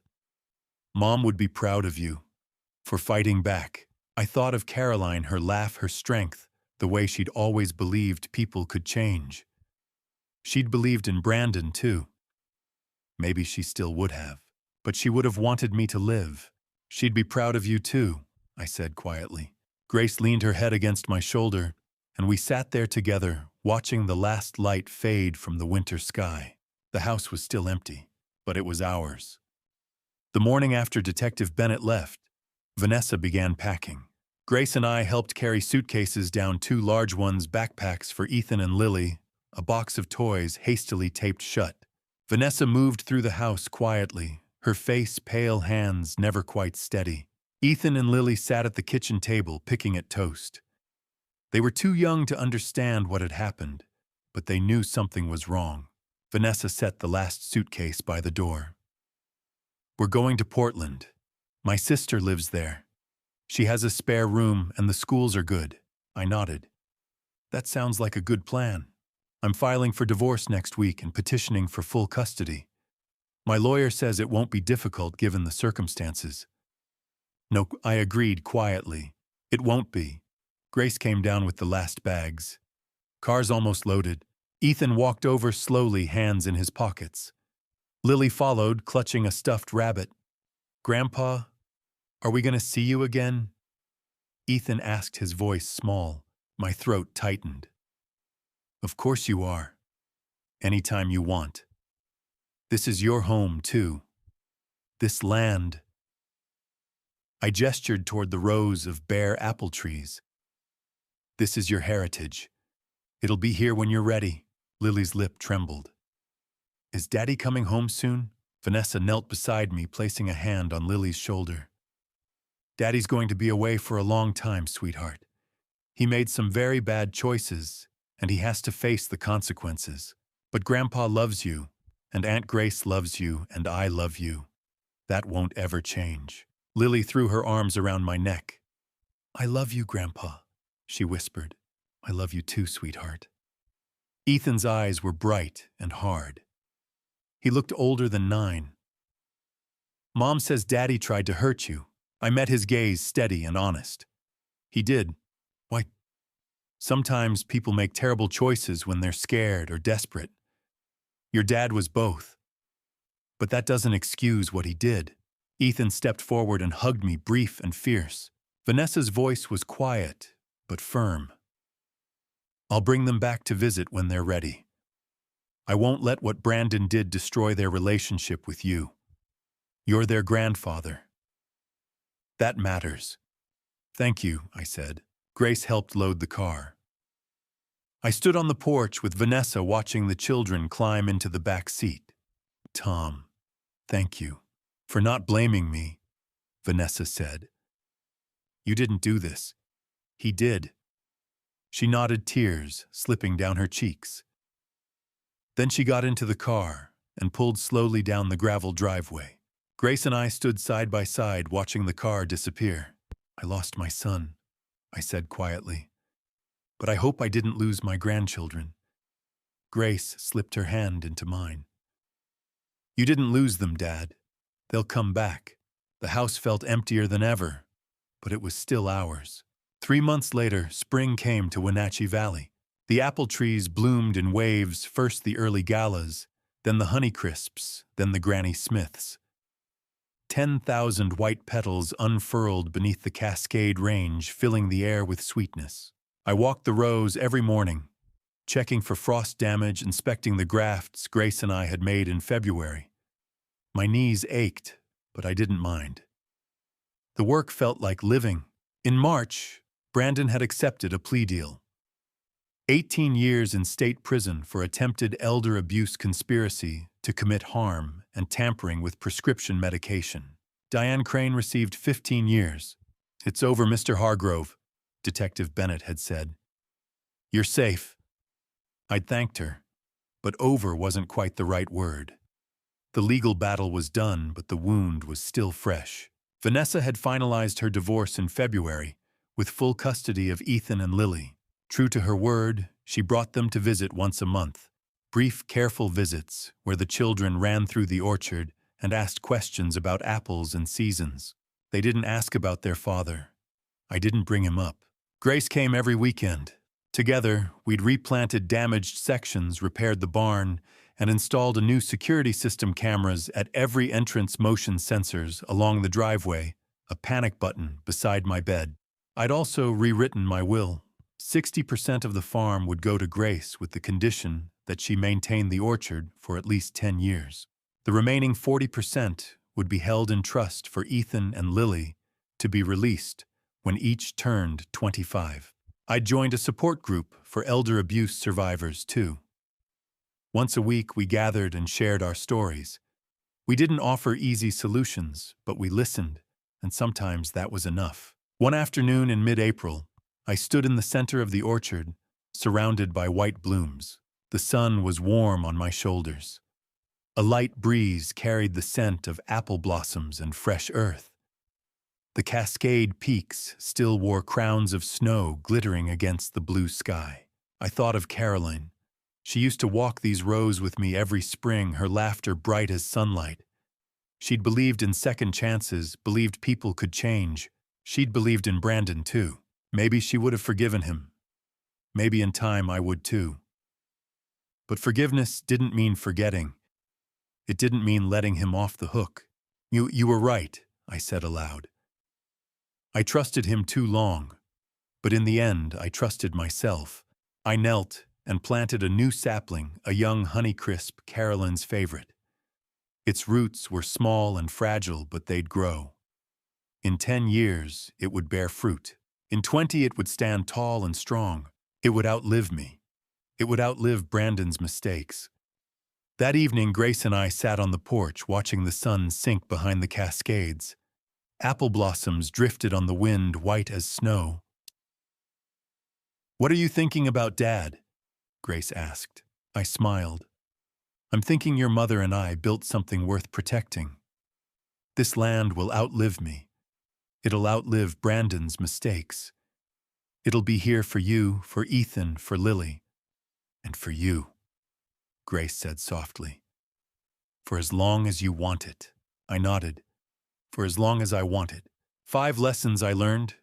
Mom would be proud of you for fighting back. I thought of Caroline, her laugh, her strength, the way she'd always believed people could change. She'd believed in Brandon, too. Maybe she still would have. But she would have wanted me to live. She'd be proud of you, too, I said quietly. Grace leaned her head against my shoulder, and we sat there together, watching the last light fade from the winter sky. The house was still empty, but it was ours. The morning after Detective Bennett left, Vanessa began packing. Grace and I helped carry suitcases down 2 large ones, backpacks for Ethan and Lily, a box of toys hastily taped shut. Vanessa moved through the house quietly, her face, pale, hands never quite steady. Ethan and Lily sat at the kitchen table picking at toast. They were too young to understand what had happened, but they knew something was wrong. Vanessa set the last suitcase by the door. "We're going to Portland. My sister lives there. She has a spare room and the schools are good." I nodded. "That sounds like a good plan. I'm filing for divorce next week and petitioning for full custody. My lawyer says it won't be difficult given the circumstances." "No," I agreed quietly. "It won't be." Grace came down with the last bags. Car's almost loaded. Ethan walked over slowly, hands in his pockets. Lily followed, clutching a stuffed rabbit. "Grandpa, are we going to see you again?" Ethan asked, his voice small. My throat tightened. "Of course you are. Anytime you want. This is your home, too. This land." I gestured toward the rows of bare apple trees. "This is your heritage. It'll be here when you're ready." Lily's lip trembled. "Is Daddy coming home soon?" Vanessa knelt beside me, placing a hand on Lily's shoulder. "Daddy's going to be away for a long time, sweetheart. He made some very bad choices, and he has to face the consequences. But Grandpa loves you, and Aunt Grace loves you, and I love you. That won't ever change." Lily threw her arms around my neck. "I love you, Grandpa," she whispered. "I love you too, sweetheart." Ethan's eyes were bright and hard. He looked older than 9. "Mom says Daddy tried to hurt you." I met his gaze, steady and honest. "He did. Why? Sometimes people make terrible choices when they're scared or desperate. Your dad was both. But that doesn't excuse what he did." Ethan stepped forward and hugged me, brief and fierce. Vanessa's voice was quiet, but firm. "I'll bring them back to visit when they're ready. I won't let what Brandon did destroy their relationship with you. You're their grandfather. That matters." "Thank you," I said. Grace helped load the car. I stood on the porch with Vanessa watching the children climb into the back seat. "Tom, thank you for not blaming me," Vanessa said. "You didn't do this. He did." She nodded, tears slipping down her cheeks. Then she got into the car and pulled slowly down the gravel driveway. Grace and I stood side by side watching the car disappear. "I lost my son," I said quietly. "But I hope I didn't lose my grandchildren." Grace slipped her hand into mine. "You didn't lose them, Dad. They'll come back." The house felt emptier than ever, but it was still ours. 3 months later, spring came to Wenatchee Valley. The apple trees bloomed in waves, first the early galas, then the Honeycrisps, then the Granny Smiths. 10,000 white petals unfurled beneath the Cascade Range, filling the air with sweetness. I walked the rows every morning, checking for frost damage, inspecting the grafts Grace and I had made in February. My knees ached, but I didn't mind. The work felt like living. In March, Brandon had accepted a plea deal. 18 years in state prison for attempted elder abuse conspiracy to commit harm and tampering with prescription medication. Diane Crane received 15 years. "It's over, Mr. Hargrove," Detective Bennett had said. "You're safe." I'd thanked her, but over wasn't quite the right word. The legal battle was done, but the wound was still fresh. Vanessa had finalized her divorce in February, with full custody of Ethan and Lily. True to her word, she brought them to visit once a month. Brief, careful visits where the children ran through the orchard and asked questions about apples and seasons. They didn't ask about their father. I didn't bring him up. Grace came every weekend. Together, we'd replanted damaged sections, repaired the barn, and installed a new security system, cameras at every entrance, motion sensors along the driveway, a panic button beside my bed. I'd also rewritten my will. 60% of the farm would go to Grace with the condition that she maintain the orchard for at least 10 years. The remaining 40% would be held in trust for Ethan and Lily to be released when each turned 25. I joined a support group for elder abuse survivors, too. Once a week, we gathered and shared our stories. We didn't offer easy solutions, but we listened, and sometimes that was enough. One afternoon in mid-April, I stood in the center of the orchard, surrounded by white blooms. The sun was warm on my shoulders. A light breeze carried the scent of apple blossoms and fresh earth. The Cascade peaks still wore crowns of snow glittering against the blue sky. I thought of Caroline. She used to walk these rows with me every spring, her laughter bright as sunlight. She'd believed in second chances, believed people could change. She'd believed in Brandon, too. Maybe she would have forgiven him. Maybe in time I would, too. But forgiveness didn't mean forgetting. It didn't mean letting him off the hook. You were right, I said aloud. I trusted him too long, but in the end I trusted myself. I knelt and planted a new sapling, a young Honeycrisp, Caroline's favorite. Its roots were small and fragile, but they'd grow. In 10 years, it would bear fruit. In 20, it would stand tall and strong. It would outlive me. It would outlive Brandon's mistakes. That evening, Grace and I sat on the porch watching the sun sink behind the Cascades. Apple blossoms drifted on the wind, white as snow. "What are you thinking about, Dad?" Grace asked. I smiled. "I'm thinking your mother and I built something worth protecting. This land will outlive me. It'll outlive Brandon's mistakes. It'll be here for you, for Ethan, for Lily, and for you," Grace said softly. "For as long as you want it." I nodded. For as long as I want it. 5 lessons I learned.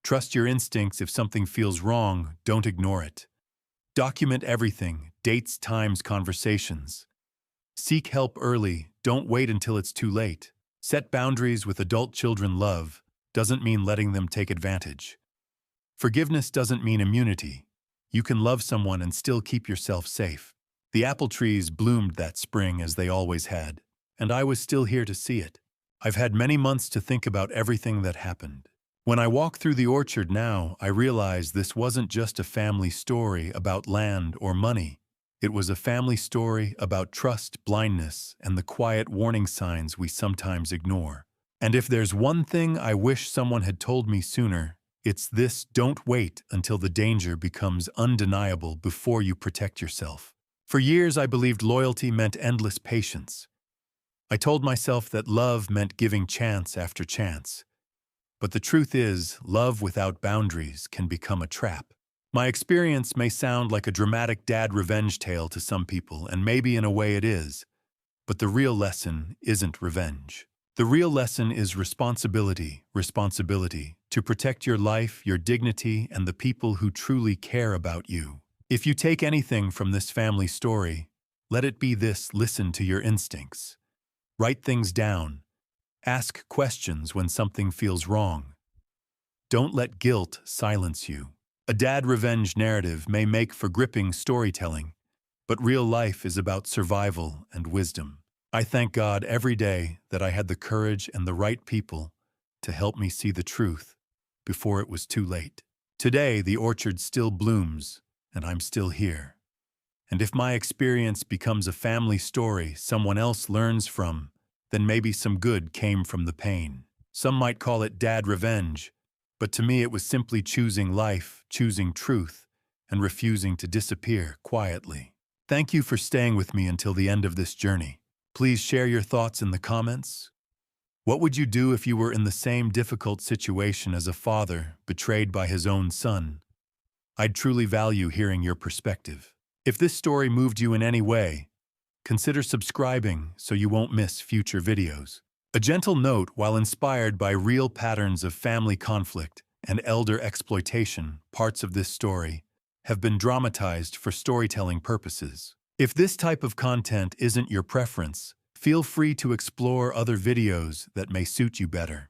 Trust your instincts. If something feels wrong, don't ignore it. Document everything, dates, times, conversations. Seek help early, don't wait until it's too late. Set boundaries with adult children. Love doesn't mean letting them take advantage. Forgiveness doesn't mean immunity. You can love someone and still keep yourself safe. The apple trees bloomed that spring as they always had, and I was still here to see it. I've had many months to think about everything that happened. When I walk through the orchard now, I realize this wasn't just a family story about land or money. It was a family story about trust, blindness, and the quiet warning signs we sometimes ignore. And if there's one thing I wish someone had told me sooner, it's this: don't wait until the danger becomes undeniable before you protect yourself. For years, I believed loyalty meant endless patience. I told myself that love meant giving chance after chance. But the truth is, love without boundaries can become a trap. My experience may sound like a dramatic dad revenge tale to some people, and maybe in a way it is. But the real lesson isn't revenge. The real lesson is responsibility, responsibility to protect your life, your dignity, and the people who truly care about you. If you take anything from this family story, let it be this: listen to your instincts. Write things down. Ask questions when something feels wrong. Don't let guilt silence you. A dad revenge narrative may make for gripping storytelling, but real life is about survival and wisdom. I thank God every day that I had the courage and the right people to help me see the truth before it was too late. Today, the orchard still blooms, and I'm still here. And if my experience becomes a family story someone else learns from, then maybe some good came from the pain. Some might call it dad revenge, but to me it was simply choosing life, choosing truth, and refusing to disappear quietly. Thank you for staying with me until the end of this journey. Please share your thoughts in the comments. What would you do if you were in the same difficult situation as a father betrayed by his own son? I'd truly value hearing your perspective. If this story moved you in any way, consider subscribing so you won't miss future videos. A gentle note: while inspired by real patterns of family conflict and elder exploitation, parts of this story, have been dramatized for storytelling purposes. If this type of content isn't your preference, feel free to explore other videos that may suit you better.